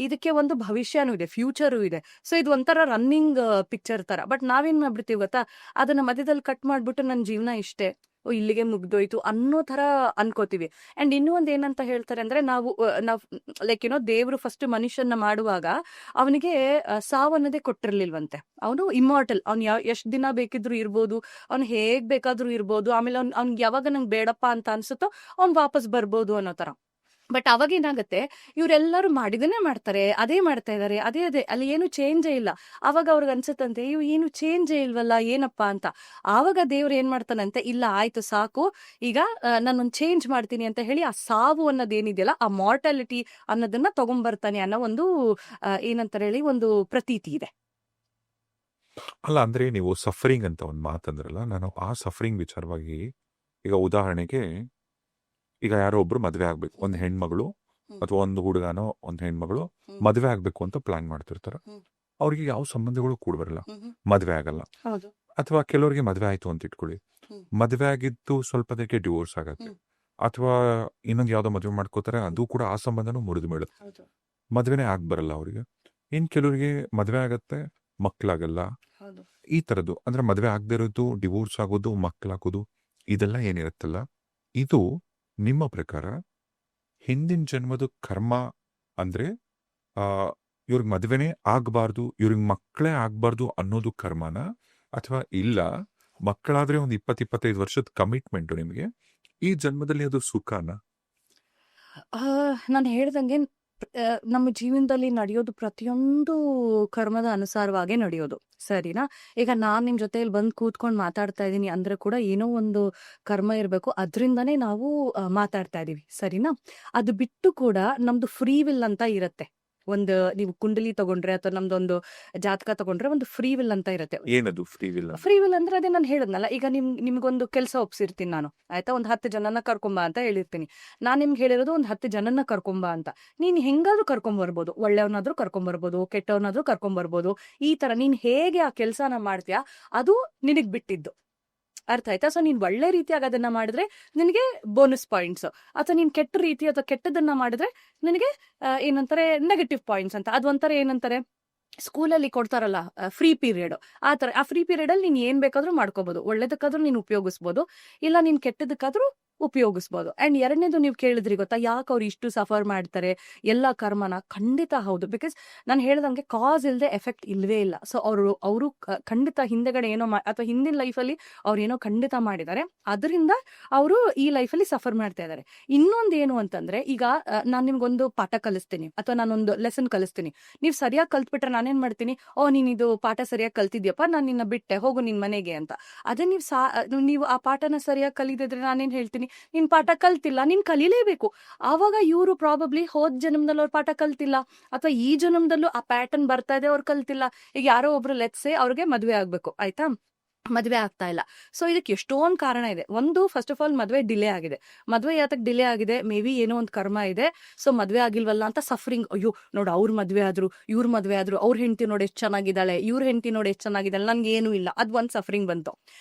ಇದಕ್ಕೆ ಒಂದು ಭವಿಷ್ಯನೂ ಇದೆ, ಫ್ಯೂಚರು ಇದೆ. ಸೊ ಇದು ಒಂಥರ ರನ್ನಿಂಗ್ ಪಿಕ್ಚರ್ ತರ. ಬಟ್ ನಾವೇನ್ ಮಾಡ್ಬಿಡ್ತೀವಿ ಗೊತ್ತಾ, ಅದನ್ನ ಮಧ್ಯದಲ್ಲಿ ಕಟ್ ಮಾಡ್ಬಿಟ್ಟು ನನ್ನ ಜೀವನ ಇಷ್ಟೇ, ಓ ಇಲ್ಲಿಗೆ ಮುಗ್ದೋಯ್ತು ಅನ್ನೋ ತರ ಅನ್ಕೋತೀವಿ. ಅಂಡ್ ಇನ್ನೂ ಒಂದ್ ಏನಂತ ಹೇಳ್ತಾರೆ ಅಂದ್ರೆ, ನಾವು ಲೈಕ್ ದೇವ್ರು ಫಸ್ಟ್ ಮನುಷ್ಯನ ಮಾಡುವಾಗ ಅವನಿಗೆ ಸಾವು ಅನ್ನೋದೇ ಕೊಟ್ಟಿರ್ಲಿಲ್ವಂತೆ. ಅವನು ಇಮ್ಮಾರ್ಟಲ್, ಅವ್ನು ಎಷ್ಟ್ ದಿನ ಬೇಕಿದ್ರು ಇರ್ಬೋದು, ಅವ್ನು ಹೇಗ್ ಬೇಕಾದ್ರೂ ಇರ್ಬೋದು, ಆಮೇಲೆ ಅವ್ನಿಗೆ ಯಾವಾಗ ನಂಗೆ ಬೇಡಪ್ಪ ಅಂತ ಅನ್ಸುತ್ತೋ ಅವ್ನು ವಾಪಸ್ ಬರ್ಬೋದು ಅನ್ನೋ ತರ. ಬಟ್ ಅವಾಗ ಏನಾಗುತ್ತೆ, ಇವರೆಲ್ಲರೂ ಮಾಡಿದನೇ ಮಾಡ್ತಾರೆ, ಅದೇ ಮಾಡ್ತಾ ಇದಾರೆ, ಅದೇ ಅಲ್ಲಿ ಏನು ಚೇಂಜೇ ಇಲ್ಲ. ಅವಾಗ ಅವ್ರಿಗೆ ಅನ್ಸುತ್ತಂತೆ, ಇವ್ ಏನು ಚೇಂಜೇ ಇಲ್ವಲ್ಲ, ಏನಪ್ಪಾ ಅಂತ. ಆವಾಗ ದೇವ್ರು ಏನ್ ಮಾಡ್ತಾನಂತೆ, ಇಲ್ಲ ಆಯ್ತು ಸಾಕು, ಈಗ ನಾನೊಂದು ಚೇಂಜ್ ಮಾಡ್ತೀನಿ ಅಂತ ಹೇಳಿ ಆ ಸಾವು ಅನ್ನೋದೇನಿದೆಯಲ್ಲ, ಆ ಮಾರ್ಟಾಲಿಟಿ ಅನ್ನೋದನ್ನ ತಗೊಂಡ್ಬರ್ತಾನೆ ಅನ್ನೋ ಒಂದು ಏನಂತಾರೆ ಹೇಳಿ ಒಂದು ಪ್ರತೀತಿ ಇದೆ. ಅಲ್ಲ ಅಂದ್ರೆ ನೀವು ಸಫರಿಂಗ್ ಅಂತ ಒಂದು ಮಾತಂದ್ರಲ್ಲ, ನಾನು ಆ ಸಫರಿಂಗ್ ವಿಚಾರವಾಗಿ ಈಗ ಉದಾಹರಣೆಗೆ, ಈಗ ಯಾರೋ ಒಬ್ರು ಮದ್ವೆ ಆಗ್ಬೇಕು, ಒಂದು ಹೆಣ್ಮಗಳು ಅಥವಾ ಒಂದು ಹುಡುಗನೋ ಒಂದು ಹೆಣ್ಮಗಳು ಮದ್ವೆ ಆಗ್ಬೇಕು ಅಂತ ಪ್ಲಾನ್ ಮಾಡ್ತಿರ್ತಾರೆ. ಅವ್ರಿಗೆ ಯಾವ ಸಂಬಂಧಗಳು ಕೂಡ ಬರಲ್ಲ, ಮದ್ವೆ ಆಗಲ್ಲ. ಅಥವಾ ಕೆಲವರಿಗೆ ಮದ್ವೆ ಆಯ್ತು ಅಂತ ಇಟ್ಕೊಳ್ಳಿ, ಮದ್ವೆ ಆಗಿದ್ದು ಸ್ವಲ್ಪ ದಿನಕ್ಕೆ ಡಿವೋರ್ಸ್ ಆಗತ್ತೆ, ಅಥವಾ ಇನ್ನೊಂದು ಯಾವ್ದೋ ಮದ್ವೆ ಮಾಡ್ಕೋತಾರೆ, ಅದು ಕೂಡ ಆ ಸಂಬಂಧನೂ ಮುರಿದು ಬೀಳುತ್ತೆ, ಮದ್ವೆನೇ ಆಗ್ ಬರಲ್ಲ ಅವ್ರಿಗೆ. ಇನ್ ಕೆಲವರಿಗೆ ಮದ್ವೆ ಆಗತ್ತೆ, ಮಕ್ಳಾಗಲ್ಲ. ಈ ತರದ್ದು ಅಂದ್ರೆ ಮದ್ವೆ ಆಗದೆ ಇರೋದು, ಡಿವೋರ್ಸ್ ಆಗೋದು, ಮಕ್ಳಾಗೋದು, ಇದೆಲ್ಲ ಏನಿರುತ್ತಲ್ಲ, ಇದು ನಿಮ್ಮ ಪ್ರಕಾರ ಹಿಂದಿನ ಜನ್ಮದ ಕರ್ಮ ಅಂದ್ರೆ ಇವ್ರಿಗೆ ಮದ್ವೆನೇ ಆಗ್ಬಾರ್ದು, ಇವ್ರಿಗೆ ಮಕ್ಕಳೇ ಆಗ್ಬಾರ್ದು ಅನ್ನೋದು ಕರ್ಮನ, ಅಥವಾ ಇಲ್ಲ ಮಕ್ಕಳಾದ್ರೆ ಒಂದು 20-25 ವರ್ಷದ ಕಮಿಟ್ಮೆಂಟು ನಿಮಗೆ, ಈ ಜನ್ಮದಲ್ಲಿ ಅದು ಸುಖನ? ನಾನು ಹೇಳ್ದಂಗೆ ನಮ್ಮ ಜೀವನದಲ್ಲಿ ನಡೆಯೋದು ಪ್ರತಿಯೊಂದು ಕರ್ಮದ ಅನುಸಾರವಾಗೇ ನಡೆಯೋದು, ಸರಿನಾ? ಈಗ ನಾನ್ ನಿಮ್ ಜೊತೆಲಿ ಬಂದ್ ಕೂತ್ಕೊಂಡು ಮಾತಾಡ್ತಾ ಇದೀನಿ ಅಂದ್ರೆ ಕೂಡ ಏನೋ ಒಂದು ಕರ್ಮ ಇರ್ಬೇಕು, ಅದ್ರಿಂದಾನೇ ನಾವು ಮಾತಾಡ್ತಾ ಇದೀವಿ, ಸರಿನಾ? ಅದು ಬಿಟ್ಟು ಕೂಡ ನಮ್ದು ಫ್ರೀ ವಿಲ್ ಅಂತ ಇರತ್ತೆ. ಒಂದು ನೀವು ಕುಂಡಲಿ ತಗೊಂಡ್ರೆ ಅಥವಾ ನಮ್ದೊಂದು ಜಾತಕ ತಗೊಂಡ್ರೆ ಒಂದು ಫ್ರೀ ವಿಲ್ ಅಂತ ಇರುತ್ತೆ. ಏನದು ಫ್ರೀ ವಿಲ್? ಫ್ರೀ ವಿಲ್ ಅಂದ್ರೆ ಅದೇ ನಾನು ಹೇಳದ್ನಲ್ಲ, ಈಗ ನಿಮ್ಗೊಂದು ಕೆಲಸ ಒಪ್ಸಿರ್ತೀನಿ ನಾನು, ಆಯ್ತಾ, ಒಂದು 10 ಜನನ ಕರ್ಕೊಂಬ ಅಂತ ಹೇಳಿರ್ತೀನಿ. ನಾನ್ ನಿಮ್ಗೆ ಹೇಳಿರೋದು ಒಂದು 10 ಜನನ ಕರ್ಕೊಂಬ ಅಂತ. ನೀನ್ ಹೆಂಗಾದ್ರೂ ಕರ್ಕೊಂಬರ್ಬೋದು, ಒಳ್ಳೆಯವನಾದ್ರೂ ಕರ್ಕೊಂಬರ್ಬೋದು, ಕೆಟ್ಟವನಾದ್ರೂ ಕರ್ಕೊಂಬರ್ಬೋದು. ಈ ತರ ನೀನ್ ಹೇಗೆ ಆ ಕೆಲ್ಸನ ಮಾಡ್ತೀಯಾ ಅದು ನಿನಗ್ ಬಿಟ್ಟಿದ್ದು, ಅರ್ಥ ಆಯ್ತಾ? ಸೊ ನೀನ್ ಒಳ್ಳೆ ರೀತಿಯಾಗಿ ಅದನ್ನ ಮಾಡಿದ್ರೆ ನಿನಗೆ ಬೋನಸ್ ಪಾಯಿಂಟ್ಸ್, ಅಥವಾ ನೀನ್ ಕೆಟ್ಟ ರೀತಿ ಅಥವಾ ಕೆಟ್ಟದನ್ನ ಮಾಡಿದ್ರೆ ನಿನಗೆ ಏನಂತಾರೆ ನೆಗೆಟಿವ್ ಪಾಯಿಂಟ್ಸ್ ಅಂತ. ಅದೊಂಥರ ಏನಂತಾರೆ, ಸ್ಕೂಲಲ್ಲಿ ಕೊಡ್ತಾರಲ್ಲ ಫ್ರೀ ಪೀರಿಯಡ್, ಆ ತರ. ಆ ಫ್ರೀ ಪೀರಿಯಡ್ ಅಲ್ಲಿ ನೀನ್ ಏನ್ ಬೇಕಾದ್ರೂ ಮಾಡ್ಕೋಬಹುದು, ಒಳ್ಳೇದಕ್ಕಾದ್ರೂ ನೀನ್ ಉಪಯೋಗಿಸ್ಬೋದು, ಇಲ್ಲ ನೀನ್ ಕೆಟ್ಟದಕ್ಕಾದ್ರೂ ಉಪಯೋಗಿಸ್ಬೋದು. ಅಂಡ್ ಎರಡನೇದು ನೀವು ಕೇಳಿದ್ರಿ ಗೊತ್ತಾ, ಯಾಕೆ ಅವ್ರು ಇಷ್ಟು ಸಫರ್ ಮಾಡ್ತಾರೆ ಎಲ್ಲಾ ಕರ್ಮನ? ಖಂಡಿತ ಹೌದು, ಬಿಕಾಸ್ ನಾನು ಹೇಳ್ದಂಗೆ ಕಾಸ್ ಇಲ್ಲದೆ ಎಫೆಕ್ಟ್ ಇಲ್ವೇ ಇಲ್ಲ. ಸೊ ಅವರು ಖಂಡಿತ ಹಿಂದೆಗಡೆ ಏನೋ ಅಥವಾ ಹಿಂದಿನ ಲೈಫಲ್ಲಿ ಅವ್ರು ಏನೋ ಖಂಡಿತ ಮಾಡಿದ್ದಾರೆ, ಅದರಿಂದ ಅವರು ಈ ಲೈಫಲ್ಲಿ ಸಫರ್ ಮಾಡ್ತಾ ಇದ್ದಾರೆ. ಇನ್ನೊಂದೇನು ಅಂತಂದ್ರೆ, ಈಗ ನಾನು ನಿಮ್ಗೊಂದು ಪಾಠ ಕಲಿಸ್ತೀನಿ ಅಥವಾ ನಾನೊಂದು ಲೆಸನ್ ಕಲಿಸ್ತೀನಿ, ನೀವು ಸರಿಯಾಗಿ ಕಲ್ತ್ಬಿಟ್ರೆ ನಾನೇನ್ ಮಾಡ್ತೀನಿ, ಓ ನೀನ್ ಇದು ಪಾಠ ಸರಿಯಾಗಿ ಕಲ್ತಿದ್ಯಪ್ಪ, ನಾನು ನಿನ್ನ ಬಿಟ್ಟೆ, ಹೋಗು ನಿನ್ ಮನೆಗೆ ಅಂತ. ಅದೇ ನೀವು ಆ ಪಾಠನ ಸರಿಯಾಗಿ ಕಲಿದಿದ್ರೆ ನಾನೇನ್ ಹೇಳ್ತೀನಿ, ನೀನ್ ಪಾಠ ಕಲ್ತಿಲ್ಲ, ನೀನ್ ಕಲೀಲೇಬೇಕು. ಆವಾಗ ಇವರು ಪ್ರಾಬಬ್ಲಿ ಹೋದ್ ಜನ್ಮದಲ್ಲಿ ಅವ್ರ ಪಾಠ ಕಲ್ತಿಲ್ಲ, ಅಥವಾ ಈ ಜನ್ಮದಲ್ಲೂ ಆ ಪ್ಯಾಟರ್ನ್ ಬರ್ತಾ ಇದೆ, ಅವ್ರು ಕಲ್ತಿಲ್ಲ. ಈಗ ಯಾರೋ ಒಬ್ರು ಲೆಟ್ಸೆ ಅವ್ರಿಗೆ ಮದ್ವೆ ಆಗ್ಬೇಕು, ಆಯ್ತಾ, ಮದ್ವೆ ಆಗ್ತಾ ಇಲ್ಲ. ಸೊ ಇದಕ್ಕೆ ಎಷ್ಟೊಂದು ಕಾರಣ ಇದೆ. ಒಂದು, ಫಸ್ಟ್ ಆಫ್ ಆಲ್ ಮದ್ವೆ ಡಿಲೇ ಆಗಿದೆ. ಮದ್ವೆ ಯಾತಕ್ಕೆ ಡಿಲೇ ಆಗಿದೆ? ಮೇ ಬಿ ಏನೋ ಒಂದು ಕರ್ಮ ಇದೆ. ಸೊ ಮದ್ವೆ ಆಗಿಲ್ವಲ್ಲ ಅಂತ ಸಫರಿಂಗ್, ಅಯ್ಯೋ ನೋಡು ಅವ್ರ ಮದ್ವೆ ಆದ್ರು, ಇವ್ರ ಮದ್ವೆ ಆದ್ರು, ಅವ್ರ ಹೆಂಡತಿ ನೋಡಿ ಎಷ್ಟು ಚೆನ್ನಾಗಿದ್ದಾಳೆ, ಇವ್ರ ಹೆಂಡತಿ ನೋಡಿ ಎಷ್ಟು ಚೆನ್ನಾಗಿದ್ದಾಳೆ, ನನ್ಗೆ ಏನು ಇಲ್ಲ, ಅದ್ ಒಂದ್ ಸಫರಿಂಗ್ ಬಂತು.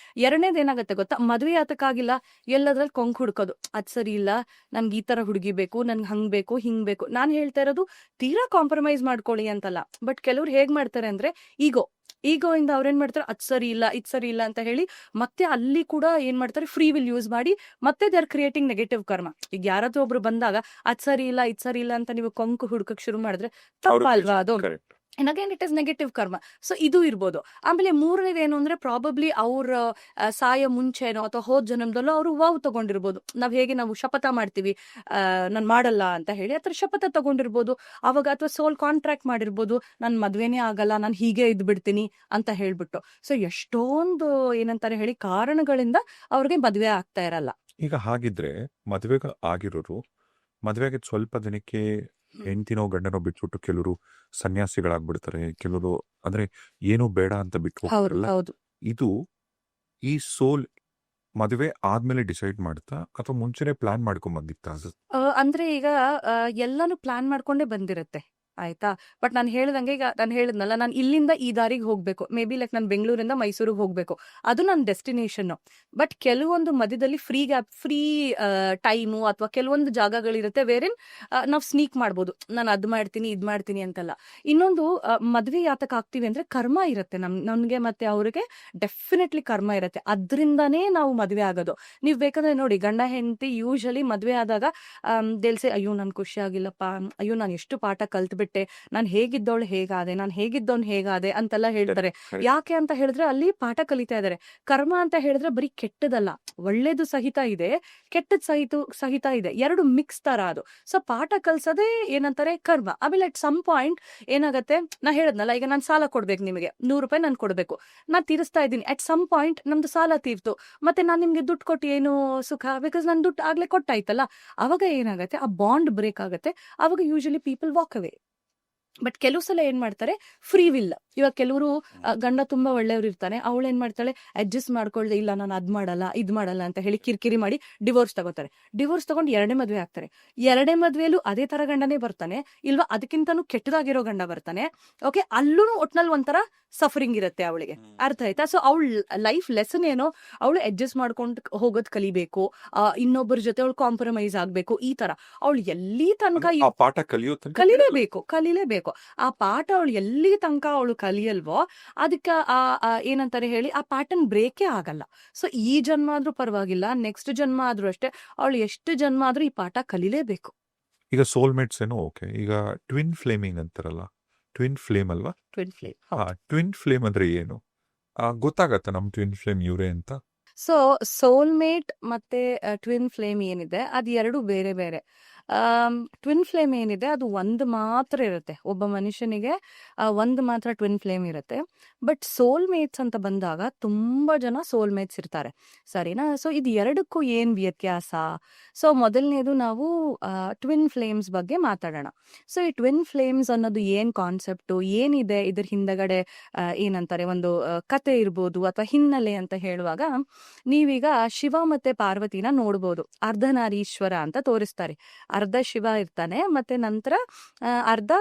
ಎರಡನೇದು ಏನಾಗುತ್ತೆ ಗೊತ್ತಾ, ಮದ್ವೆ ಯಾತಕ್ಕಾಗಿಲ್ಲ, ಎಲ್ಲದ್ರಲ್ಲಿ ಕೊಂಕ್ ಹುಡ್ಕೋದು, ಅದ್ ಸರಿ ಇಲ್ಲ, ನನ್ಗೆ ಈ ತರ ಹುಡುಗಿ ಬೇಕು, ನನ್ಗೆ ಹಂಗ್ ಬೇಕು, ಹಿಂಗ್ ಬೇಕು. ನಾನ್ ಹೇಳ್ತಾ ಇರೋದು ತೀರಾ ಕಾಂಪ್ರಮೈಸ್ ಮಾಡ್ಕೊಳ್ಳಿ ಅಂತಲ್ಲ. ಬಟ್ ಕೆಲವ್ರು ಹೇಗ್ ಮಾಡ್ತಾರೆ ಅಂದ್ರೆ, ಈಗೋ ಇಂದ ಅವ್ರೇನ್ ಮಾಡ್ತಾರೆ, ಅದ್ ಸರಿ ಇಲ್ಲ, ಇದ್ ಸರಿ ಇಲ್ಲ ಅಂತ ಹೇಳಿ ಮತ್ತೆ ಅಲ್ಲಿ ಕೂಡ ಏನ್ ಮಾಡ್ತಾರೆ, ಫ್ರೀ ವಿಲ್ ಯೂಸ್ ಮಾಡಿ ಮತ್ತೆ ದೇ ಆರ್ ಕ್ರಿಯೇಟಿಂಗ್ ನೆಗೆಟಿವ್ ಕರ್ಮ. ಈಗ ಯಾರಾದ್ರೂ ಒಬ್ರು ಬಂದಾಗ ಅದ್ ಸರಿ ಇಲ್ಲ, ಇದ್ ಸರಿ ಇಲ್ಲ ಅಂತ ನೀವು ಕೊಂಕು ಹುಡ್ಕಕ್ ಶುರು ಮಾಡಿದ್ರೆ ತಪ್ಪಲ್ವಾ ಅದು? And again it is negative ಕರ್ಮ. ಸೊ ಇದು ಇರ್ಬೋದು. ಆಮೇಲೆ ಮೂರನೇದು ಏನು ಅಂದ್ರೆ ಪ್ರಾಬಬ್ಲಿ ಅವ್ರ ಸಾಯ ಮುಂಚೆನೋ ಅಥವಾ ಹೋದ್ ಜನ್ಮದಲ್ಲೋ ಅವರು ವಾವ್ ತಗೊಂಡಿರ್ಬೋದು. ನಾವು ಶಪಥ ಮಾಡ್ತೀವಿ ನಾನು ಮಾಡಲ್ಲ ಅಂತ ಹೇಳಿ, ಅಥವಾ ಶಪಥ ತಗೊಂಡಿರ್ಬೋದು ಅವಾಗ, ಅಥವಾ ಸೋಲ್ ಕಾಂಟ್ರಾಕ್ಟ್ ಮಾಡಿರ್ಬೋದು, ನನ್ ಮದ್ವೆನೇ ಆಗಲ್ಲ, ನಾನು ಹೀಗೆ ಇದ್ಬಿಡ್ತೀನಿ ಅಂತ ಹೇಳ್ಬಿಟ್ಟು. ಸೊ ಎಷ್ಟೊಂದು ಏನಂತಾರೆ ಹೇಳಿ ಕಾರಣಗಳಿಂದ ಅವ್ರಿಗೆ ಮದ್ವೆ ಆಗ್ತಾ ಇರಲ್ಲ. ಈಗ ಹಾಗಿದ್ರೆ ಮದುವೆಗೆ ಆಗಿರೋರು ಮದುವೆಗೆ ಸ್ವಲ್ಪ ದಿನಕ್ಕೆ ಹೆಂಡತಿನೋ ಗಂಡನೋ ಬಿಟ್ಬಿಟ್ಟು ಕೆಲವರು ಸನ್ಯಾಸಿಗಳಾಗ್ಬಿಡ್ತಾರೆ, ಕೆಲವರು ಅಂದ್ರೆ ಏನೂ ಬೇಡ ಅಂತ ಬಿಟ್ಟು ಹೌದು ಹೋಗ್ತಾರಲ್ಲ. ಹೌದು. ಇದು ಈ ಸೋಲ್ ಮದುವೆ ಆದ್ಮೇಲೆ ಡಿಸೈಡ್ ಮಾಡುತ್ತಾ ಅಥವಾ ಮುಂಚೆನೆ ಪ್ಲಾನ್ ಮಾಡ್ಕೊಂಡ್ ಬಂದಿತ್ತಾ ಅದು? ಅಂದ್ರೆ ಈಗ ಎಲ್ಲಾನು ಪ್ಲಾನ್ ಮಾಡ್ಕೊಂಡೇ ಬಂದಿರತ್ತೆ, ಆಯ್ತಾ. ಬಟ್ ನಾನು ಹೇಳ್ದಂಗೆ, ಈಗ ನಾನು ಹೇಳಿದ್ನಲ್ಲ, ನಾನು ಇಲ್ಲಿಂದ ಈ ದಾರಿಗೆ ಹೋಗ್ಬೇಕು, ಮೇ ಬಿ ಲೈಕ್ ನಾನು ಬೆಂಗಳೂರಿಂದ ಮೈಸೂರಿಗೆ ಹೋಗ್ಬೇಕು, ಅದು ನನ್ನ ಡೆಸ್ಟಿನೇಷನ್. ಬಟ್ ಕೆಲವೊಂದು ಮಧ್ಯದಲ್ಲಿ ಫ್ರೀ ಟೈಮು ಅಥವಾ ಕೆಲವೊಂದು ಜಾಗಗಳಿರುತ್ತೆ ವೇರೇನ್ ನಾವು ಸ್ನೀಕ್ ಮಾಡ್ಬೋದು, ನಾನು ಅದ್ ಮಾಡ್ತೀನಿ ಇದ್ ಮಾಡ್ತೀನಿ ಅಂತಲ್ಲ. ಇನ್ನೊಂದು ಮದ್ವೆ ಯಾತಕ್ ಆಗ್ತೀವಿ ಅಂದ್ರೆ ಕರ್ಮ ಇರುತ್ತೆ ನನ್ಗೆ ಮತ್ತೆ ಅವ್ರಿಗೆ ಡೆಫಿನೆಟ್ಲಿ ಕರ್ಮ ಇರುತ್ತೆ, ಅದ್ರಿಂದಾನೇ ನಾವು ಮದ್ವೆ ಆಗೋದು. ನೀವ್ ಬೇಕಾದ್ರೆ ನೋಡಿ, ಗಂಡ ಹೆಂಡತಿ ಯೂಶಲಿ ಮದ್ವೆ ಆದಾಗ ದೇಲ್ಸೆ, ಅಯ್ಯೋ ನನ್ ಖುಷಿ ಆಗಿಲ್ಲಪ್ಪ, ಅಯ್ಯೋ ನಾನು ಎಷ್ಟು ಪಾಠ ಕಲ್ತ್ಬಿಟ್ಟೆ, ನಾನು ಹೇಗಿದ್ದವಳು ಹೇಗಾದೆ, ನಾನು ಹೇಗಿದ್ದವನ್ ಹೇಗಾದೆ ಅಂತೆಲ್ಲ ಹೇಳ್ತಾರೆ. ಯಾಕೆ ಅಂತ ಹೇಳಿದ್ರೆ ಅಲ್ಲಿ ಪಾಠ ಕಲಿತಾ ಇದಾರೆ. ಕರ್ಮ ಅಂತ ಹೇಳಿದ್ರೆ ಬರೀ ಕೆಟ್ಟದಲ್ಲ, ಒಳ್ಳೇದು ಸಹಿತ ಇದೆ, ಕೆಟ್ಟದ್ ಸಹಿತ ಇದೆ, ಎರಡು ಮಿಕ್ಸ್ ತರ ಅದು. ಸೊ ಪಾಠ ಕಲ್ಸೋದೇ ಏನಂತಾರೆ ಕರ್ಮ. ಆಮೇಲೆ ಅಟ್ ಸಮ್ ಪಾಯಿಂಟ್ ಏನಾಗತ್ತೆ, ನಾ ಹೇಳದ್ನಲ್ಲ, ಈಗ ನಾನು ಸಾಲ ಕೊಡ್ಬೇಕು, ನಿಮಗೆ 100 ರೂಪಾಯಿ ನಾನು ಕೊಡ್ಬೇಕು, ನಾನು ತೀರಿಸ್ತಾ ಇದ್ದೀನಿ. ಅಟ್ ಸಮ್ ಪಾಯಿಂಟ್ ನಮ್ದು ಸಾಲ ತೀರ್ತು, ಮತ್ತೆ ನಾನು ನಿಮ್ಗೆ ದುಡ್ಡು ಕೊಟ್ಟು ಏನು ಸುಖ, ಬಿಕಾಸ್ ನಾನು ದುಡ್ಡು ಆಗ್ಲೇ ಕೊಟ್ಟಾಯ್ತಲ್ಲ. ಅವಾಗ ಏನಾಗತ್ತೆ, ಆ ಬಾಂಡ್ ಬ್ರೇಕ್ ಆಗತ್ತೆ. ಅವಾಗ usually people walk away. But ಕೆಲವು ಸಲ ಏನ್ ಮಾಡ್ತಾರೆ, ಫ್ರೀ ವಿಲ್. ಇವಾಗ ಕೆಲವರು ಗಂಡ ತುಂಬಾ ಒಳ್ಳೆಯವ್ರು ಇರ್ತಾನೆ, ಅವಳು ಏನ್ ಮಾಡ್ತಾಳೆ, ಅಡ್ಜಸ್ಟ್ ಮಾಡ್ಕೊಳ್ದೆ, ಇಲ್ಲ ನಾನು ಅದ್ ಮಾಡಲ್ಲ ಇದ್ ಮಾಡಲ್ಲ ಅಂತ ಹೇಳಿ ಕಿರಿಕಿರಿ ಮಾಡಿ ಡಿವೋರ್ಸ್ ತಗೋತಾರೆ. ಡಿವೋರ್ಸ್ ತಗೊಂಡು 2ನೇ ಮದ್ವೆ ಆಗ್ತಾರೆ. 2ನೇ ಮದ್ವೆಲೂ ಅದೇ ತರ ಗಂಡನೇ ಬರ್ತಾನೆ, ಇಲ್ವಾ ಅದಕ್ಕಿಂತನೂ ಕೆಟ್ಟದಾಗಿರೋ ಗಂಡ ಬರ್ತಾನೆ. ಓಕೆ, ಅಲ್ಲೂ ಒಟ್ನಲ್ಲಿ ಒಂಥರ ಸಫರಿಂಗ್ ಇರುತ್ತೆ ಅವಳಿಗೆ, ಅರ್ಥ ಆಯ್ತಾ. ಸೊ ಅವಳ ಲೈಫ್ ಲೆಸನ್ ಏನೋ, ಅವಳು ಅಡ್ಜಸ್ಟ್ ಮಾಡ್ಕೊಂಡು ಹೋಗೋದ್ ಕಲಿಬೇಕು, ಇನ್ನೊಬ್ಬರ ಜೊತೆ ಅವಳು ಕಾಂಪ್ರಮೈಸ್ ಆಗ್ಬೇಕು, ಈ ತರ. ಅವಳು ಎಲ್ಲಿ ತನಕ ಆ ಪಾಠ ಕಲಿಯೋ ತನಕ ಕಲಿಲೇಬೇಕು. ಆ ಪಾಠ ಅವಳು ಎಲ್ಲಿ ತನಕ ಅವಳು ಕಲಿಯಲ್ವೋ ಅದಕ್ಕೆ ಏನಂತಾರೆ ಹೇಳಿ, ಆ ಪ್ಯಾಟರ್ನ್ ಬ್ರೇಕೇ ಆಗಲ್ಲ. ಸೊ ಈ ಜನ್ಮ ಆದ್ರೂ ಪರವಾಗಿಲ್ಲ, ನೆಕ್ಸ್ಟ್ ಜನ್ಮ ಆದ್ರೂ ಅಷ್ಟೇ, ಅವಳು ಎಷ್ಟು ಜನ್ಮ ಆದ್ರೂ ಈ ಪಾಠ ಕಲಿಲೇಬೇಕು. ಈಗ ಸೋಲ್ಮೇಟ್ಸ್ ಏನೋ ಓಕೆ, ಈಗ ಟ್ವಿನ್ ಫ್ಲೇಮಿಂಗ್ ಅಂತಾರಲ್ಲ, ಟ್ವಿನ್ ಫ್ಲೇಮ್ ಅಲ್ವಾ? Twin flame. ಟ್ವಿನ್ ಫ್ಲೇಮ್ ಅಂದ್ರೆ ಏನು? ಗೊತ್ತಾಗತ್ತ ನಮ್ ಟ್ವಿನ್ ಫ್ಲೇಮ್ ಇವ್ರೆ ಅಂತ? ಸೊ ಸೋಲ್ಮೇಟ್ ಮತ್ತೆ ಟ್ವಿನ್ ಫ್ಲೇಮ್ ಏನಿದೆ ಅದು ಎರಡು ಬೇರೆ ಬೇರೆ. ಟ್ವಿನ್ ಫ್ಲೇಮ್ ಏನಿದೆ ಅದು ಒಂದು ಮಾತ್ರ ಇರುತ್ತೆ, ಒಬ್ಬ ಮನುಷ್ಯನಿಗೆ ಒಂದು ಮಾತ್ರ ಟ್ವಿನ್ ಫ್ಲೇಮ್ ಇರುತ್ತೆ. ಬಟ್ ಸೋಲ್ಮೇಟ್ಸ್ ಅಂತ ಬಂದಾಗ ತುಂಬಾ ಜನ ಸೋಲ್ಮೇಟ್ಸ್ ಇರ್ತಾರೆ, ಸರಿನಾ. ಸೊ ಇದು ಎರಡಕ್ಕೂ ಏನ್ ವ್ಯತ್ಯಾಸ? ಸೊ ಮೊದಲನೇದು ನಾವು ಟ್ವಿನ್ ಫ್ಲೇಮ್ಸ್ ಬಗ್ಗೆ ಮಾತಾಡೋಣ. ಸೊ ಈ ಟ್ವಿನ್ ಫ್ಲೇಮ್ಸ್ ಅನ್ನೋದು ಏನ್ ಕಾನ್ಸೆಪ್ಟು, ಏನಿದೆ ಇದ್ರ ಹಿಂದಗಡೆ, ಏನಂತಾರೆ ಒಂದು ಕತೆ ಇರ್ಬೋದು ಅಥವಾ ಹಿನ್ನೆಲೆ ಅಂತ ಹೇಳುವಾಗ, ನೀವೀಗ ಶಿವ ಮತ್ತೆ ಪಾರ್ವತಿನ ನೋಡ್ಬೋದು. ಅರ್ಧನಾರೀಶ್ವರ ಅಂತ ತೋರಿಸ್ತಾರೆ, ಅರ್ಧ ಶಿವ ಇರ್ತಾನೆ ಮತ್ತೆ ನಂತರ ಅರ್ಧ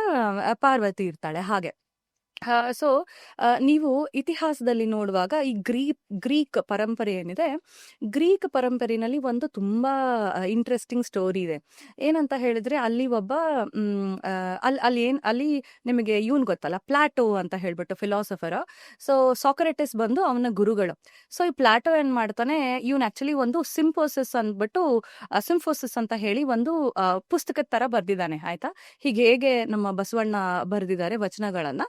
ಪಾರ್ವತಿ ಇರ್ತಾಳೆ, ಹಾಗೆ. ಸೊ ನೀವು ಇತಿಹಾಸದಲ್ಲಿ ನೋಡುವಾಗ ಈ ಗ್ರೀಕ್ ಪರಂಪರೆ ಏನಿದೆ, ಗ್ರೀಕ್ ಪರಂಪರೆಯಲ್ಲಿ ಒಂದು ತುಂಬಾ ಇಂಟ್ರೆಸ್ಟಿಂಗ್ ಸ್ಟೋರಿ ಇದೆ. ಏನಂತ ಹೇಳಿದ್ರೆ, ಅಲ್ಲಿ ಒಬ್ಬ ಅಲ್ಲಿ ನಿಮಗೆ ಇವನ್ ಗೊತ್ತಲ್ಲ, ಪ್ಲಾಟೋ ಅಂತ ಹೇಳ್ಬಿಟ್ಟು ಫಿಲಾಸಫರ್. ಸೊ ಸಾಕ್ರೆಟಿಸ್ ಬಂದು ಅವನ ಗುರುಗಳು. ಸೊ ಈ ಪ್ಲಾಟೋ ಏನ್ ಮಾಡ್ತಾನೆ, ಇವನ್ ಆಕ್ಚುಲಿ ಒಂದು ಸಿಂಫೋಸಿಸ್ ಅಂತ ಹೇಳಿ ಒಂದು ಪುಸ್ತಕದ ತರ ಬರ್ದಿದ್ದಾನೆ, ಆಯ್ತಾ. ಹೀಗೆ ಹೇಗೆ ನಮ್ಮ ಬಸವಣ್ಣ ಬರ್ದಿದ್ದಾರೆ ವಚನಗಳನ್ನ,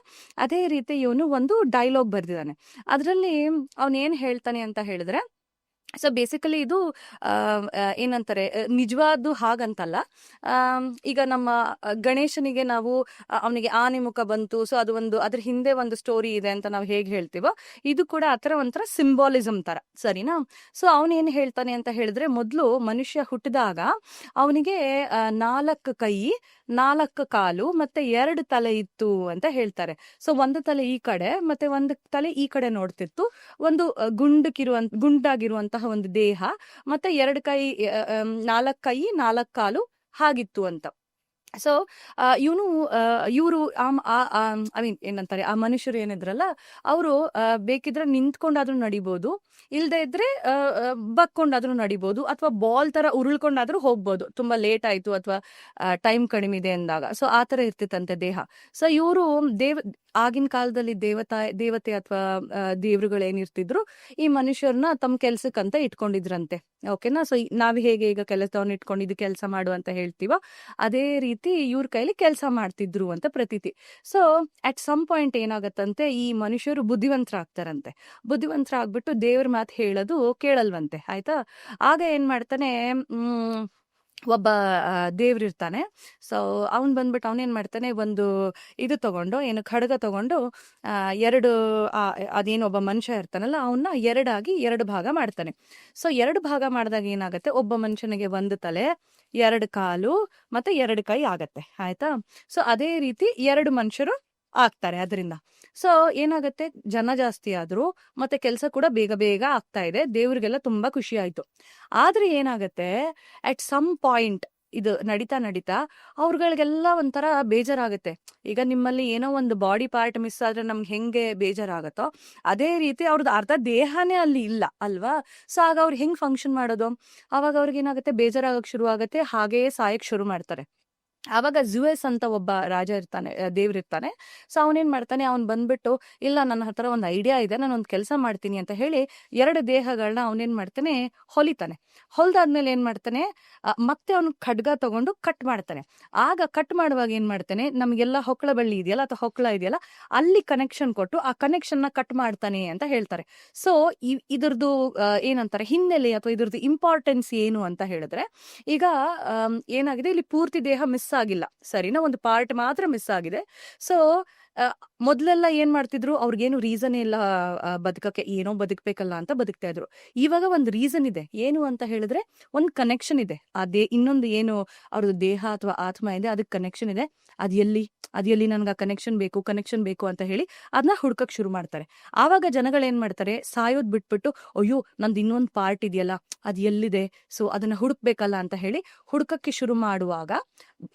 ಅದೇ ರೀತಿ ಇವನು ಒಂದು ಡೈಲಾಗ್ ಬರ್ದಿದ್ದಾನೆ. ಅದರಲ್ಲಿ ಅವನೇನ್ ಹೇಳ್ತಾನೆ ಅಂತ ಹೇಳಿದ್ರೆ, ಸೊ ಬೇಸಿಕಲಿ ಇದು ಏನಂತಾರೆ, ನಿಜವಾದ್ದು ಹಾಗಂತಲ್ಲ. ಈಗ ನಮ್ಮ ಗಣೇಶನಿಗೆ ನಾವು ಅವನಿಗೆ ಆನೆ ಮುಖ ಬಂತು, ಸೊ ಅದು ಒಂದು ಅದ್ರ ಹಿಂದೆ ಒಂದು ಸ್ಟೋರಿ ಇದೆ ಅಂತ ನಾವು ಹೇಗೆ ಹೇಳ್ತೀವೋ, ಇದು ಕೂಡ ಆತರ ಒಂಥರ ಸಿಂಬಾಲಿಸಮ್ ತರ, ಸರಿನಾ. ಸೊ ಅವನೇನ್ ಹೇಳ್ತಾನೆ ಅಂತ ಹೇಳಿದ್ರೆ, ಮೊದಲು ಮನುಷ್ಯ ಹುಟ್ಟಿದಾಗ ಅವನಿಗೆ 4 ಕೈ 4 ಕಾಲು ಮತ್ತೆ 2 ತಲೆ ಇತ್ತು ಅಂತ ಹೇಳ್ತಾರೆ. ಸೊ ಒಂದು ತಲೆ ಈ ಕಡೆ ಮತ್ತೆ ಒಂದು ತಲೆ ಈ ಕಡೆ ನೋಡ್ತಿತ್ತು, ಒಂದು ಗುಂಡಾಗಿರುವಂತಹ ಒಂದು ದೇಹ, ಮತ್ತೆ 2 ಕೈ 4 ಕೈ 4 ಕಾಲು ಹಾಗಿತ್ತು ಅಂತ. ಸೊ ಇವರು ಐ ಮೀನ್ ಏನಂತಾರೆ, ಆ ಮನುಷ್ಯರು ಏನಿದ್ರಲ್ಲ ಅವರು ಬೇಕಿದ್ರೆ ನಿಂತ್ಕೊಂಡಾದ್ರೂ ನಡಿಬಹುದು, ಇಲ್ದೇ ಇದ್ರೆ ಬಕ್ಕೊಂಡಾದ್ರೂ ನಡಿಬಹುದು, ಅಥವಾ ಬಾಲ್ ತರ ಉರುಳ್ಕೊಂಡಾದ್ರೂ ಹೋಗ್ಬೋದು, ತುಂಬಾ ಲೇಟ್ ಆಯ್ತು ಅಥವಾ ಟೈಮ್ ಕಡಿಮೆ ಇದೆ ಅಂದಾಗ. ಸೊ ಆತರ ಇರ್ತಿತ್ತಂತೆ ದೇಹ. ಸೊ ಇವರು ಆಗಿನ ಕಾಲದಲ್ಲಿ ದೇವತೆ ಅಥವಾ ದೇವ್ರುಗಳು ಏನಿರ್ತಿದ್ರು, ಈ ಮನುಷ್ಯರನ್ನ ತಮ್ಮ ಕೆಲ್ಸಕ್ಕಂತ ಇಟ್ಕೊಂಡಿದ್ರಂತೆ, ಓಕೆನಾ. ಸೊ ನಾವ್ ಹೇಗೆ ಈಗ ಕೆಲಸದವ್ರನ್ನ ಇಟ್ಕೊಂಡು ಇದು ಕೆಲಸ ಮಾಡು ಅಂತ ಹೇಳ್ತೀವೋ, ಅದೇ ರೀತಿ ರೀತಿ ಇವ್ರ ಕೈಲಿ ಕೆಲಸ ಮಾಡ್ತಿದ್ರು ಅಂತ ಪ್ರತೀತಿ. ಸೊ ಅಟ್ ಸಮ್ ಪಾಯಿಂಟ್ ಏನಾಗತ್ತಂತೆ, ಈ ಮನುಷ್ಯರು ಬುದ್ಧಿವಂತರಾಗ್ತಾರಂತೆ. ಬುದ್ಧಿವಂತರಾಗ್ಬಿಟ್ಟು ದೇವ್ರ ಮಾತು ಹೇಳೋದು ಕೇಳಲ್ವಂತೆ, ಆಯ್ತಾ. ಆಗ ಏನ್ ಮಾಡ್ತಾನೆ, ಒಬ್ಬ ದೇವ್ರಿರ್ತಾನೆ. ಸೊ ಅವ್ನು ಬಂದ್ಬಿಟ್ಟು ಅವನೇನ್ ಮಾಡ್ತಾನೆ, ಒಂದು ಇದು ತಗೊಂಡು, ಏನು ಖಡ್ಗ ತಗೊಂಡು, ಎರಡು ಅದೇನೊಬ್ಬ ಮನುಷ್ಯ ಇರ್ತಾನಲ್ಲ ಅವನ್ನ ಎರಡು ಭಾಗ ಮಾಡ್ತಾನೆ. ಸೊ 2 ಭಾಗ ಮಾಡಿದಾಗ ಏನಾಗತ್ತೆ, ಒಬ್ಬ ಮನುಷ್ಯನಿಗೆ 1 ತಲೆ, 2 ಕಾಲು ಮತ್ತೆ 2 ಕೈ ಆಗತ್ತೆ, ಆಯ್ತಾ. ಸೊ ಅದೇ ರೀತಿ 2 ಮನುಷ್ಯರು ಆಗ್ತಾರೆ ಅದರಿಂದ. ಸೊ ಏನಾಗತ್ತೆ, ಜನ ಜಾಸ್ತಿ ಆದ್ರು, ಮತ್ತೆ ಕೆಲಸ ಕೂಡ ಬೇಗ ಬೇಗ ಆಗ್ತಾ ಇದೆ. ದೇವ್ರಿಗೆಲ್ಲ ತುಂಬಾ ಖುಷಿ ಆಯ್ತು. ಆದ್ರೆ ಏನಾಗತ್ತೆ, ಅಟ್ ಸಮ್ ಪಾಯಿಂಟ್ ಇದು ನಡೀತಾ ಅವ್ರಗಳಿಗೆಲ್ಲ ಒಂಥರ ಬೇಜಾರಾಗತ್ತೆ. ಈಗ ನಿಮ್ಮಲ್ಲಿ ಏನೋ ಒಂದು ಬಾಡಿ ಪಾರ್ಟ್ ಮಿಸ್ ಆದ್ರೆ ನಮ್ಗೆ ಹೆಂಗೆ ಬೇಜಾರಾಗತ್ತೋ, ಅದೇ ರೀತಿ ಅವ್ರದ್ದು ಅರ್ಧ ದೇಹನೇ ಅಲ್ಲಿ ಇಲ್ಲ ಅಲ್ವಾ. ಸೊ ಆಗ ಅವ್ರು ಹೆಂಗ್ ಫಂಕ್ಷನ್ ಮಾಡೋದು, ಅವಾಗ ಅವ್ರಿಗೆ ಏನಾಗುತ್ತೆ, ಬೇಜಾರಾಗಕ್ ಶುರು ಆಗತ್ತೆ, ಹಾಗೆಯೇ ಸಾಯಕ್ ಶುರು ಮಾಡ್ತಾರೆ. ಆವಾಗ ಝುಯಸ್ ಅಂತ ಒಬ್ಬ ರಾಜ ಇರ್ತಾನೆ, ದೇವ್ರಿರ್ತಾನೆ. ಸೊ ಅವನೇನ್ ಮಾಡ್ತಾನೆ, ಅವ್ನ್ ಬಂದ್ಬಿಟ್ಟು, ಇಲ್ಲ ನನ್ನ ಹತ್ರ ಒಂದು ಐಡಿಯಾ ಇದೆ, ನಾನು ಒಂದು ಕೆಲಸ ಮಾಡ್ತೀನಿ ಅಂತ ಹೇಳಿ 2 ದೇಹಗಳನ್ನ ಅವನೇನ್ ಮಾಡ್ತಾನೆ, ಹೊಲಿತಾನೆ. ಹೊಲ್ದಾದ್ಮೇಲೆ ಏನ್ ಮಾಡ್ತಾನೆ, ಮತ್ತೆ ಅವ್ನು ಖಡ್ಗ ತಗೊಂಡು ಕಟ್ ಮಾಡ್ತಾನೆ. ಆಗ ಕಟ್ ಮಾಡುವಾಗ ಏನ್ ಮಾಡ್ತಾನೆ, ನಮ್ಗೆಲ್ಲ ಹೊಕ್ಕಳ ಬಳ್ಳಿ ಇದೆಯಲ್ಲ ಅಥವಾ ಹೊಕ್ಕಳ ಇದೆಯಲ್ಲ, ಅಲ್ಲಿ ಕನೆಕ್ಷನ್ ಕೊಟ್ಟು ಆ ಕನೆಕ್ಷನ್ ನ ಕಟ್ ಮಾಡ್ತಾನೆ ಅಂತ ಹೇಳ್ತಾರೆ. ಸೊ ಇದ್ರದ್ದು ಏನಂತಾರೆ ಹಿನ್ನೆಲೆ ಅಥವಾ ಇದ್ರದ್ದು ಇಂಪಾರ್ಟೆನ್ಸ್ ಏನು ಅಂತ ಹೇಳಿದ್ರೆ, ಈಗ ಏನಾಗಿದೆ, ಇಲ್ಲಿ ಪೂರ್ತಿ ದೇಹ ಮಿಸ್ ಆಗಿಲ್ಲ, ಸರಿನಾ, ಒಂದು ಪಾರ್ಟ್ ಮಾತ್ರ ಮಿಸ್ ಆಗಿದೆ. ಸೊ ಮೊದ್ಲೆಲ್ಲ ಏನ್ ಮಾಡ್ತಿದ್ರು, ಅವ್ರಿಗೇನು ರೀಸನ್ ಇಲ್ಲ ಬದುಕಕ್ಕೆ, ಏನೋ ಬದುಕ್ಬೇಕಲ್ಲ ಅಂತ ಬದುಕ್ತಾ ಇದ್ರು. ಇವಾಗ ಒಂದು ರೀಸನ್ ಇದೆ, ಏನು ಅಂತ ಹೇಳಿದ್ರೆ ಒಂದು ಕನೆಕ್ಷನ್ ಇದೆ. ಇನ್ನೊಂದು ಏನು ಅವ್ರದ್ದು ದೇಹ ಅಥವಾ ಆತ್ಮ ಇದೆ, ಅದಕ್ಕೆ ಕನೆಕ್ಷನ್ ಇದೆ. ಅದ್ ಎಲ್ಲಿ ನನ್ಗೆ ಆ ಕನೆಕ್ಷನ್ ಬೇಕು ಅಂತ ಹೇಳಿ ಅದನ್ನ ಹುಡ್ಕಕ್ ಶುರು ಮಾಡ್ತಾರೆ. ಆವಾಗ ಜನಗಳೇನ್ ಮಾಡ್ತಾರೆ, ಸಾಯೋದ್ ಬಿಟ್ಬಿಟ್ಟು, ಅಯ್ಯೋ ನಂದು ಇನ್ನೊಂದು ಪಾರ್ಟ್ ಇದೆಯಲ್ಲ, ಅದ್ ಎಲ್ಲಿದೆ, ಸೊ ಅದನ್ನ ಹುಡುಕ್ಬೇಕಲ್ಲ ಅಂತ ಹೇಳಿ ಹುಡ್ಕಕ್ಕೆ ಶುರು ಮಾಡುವಾಗ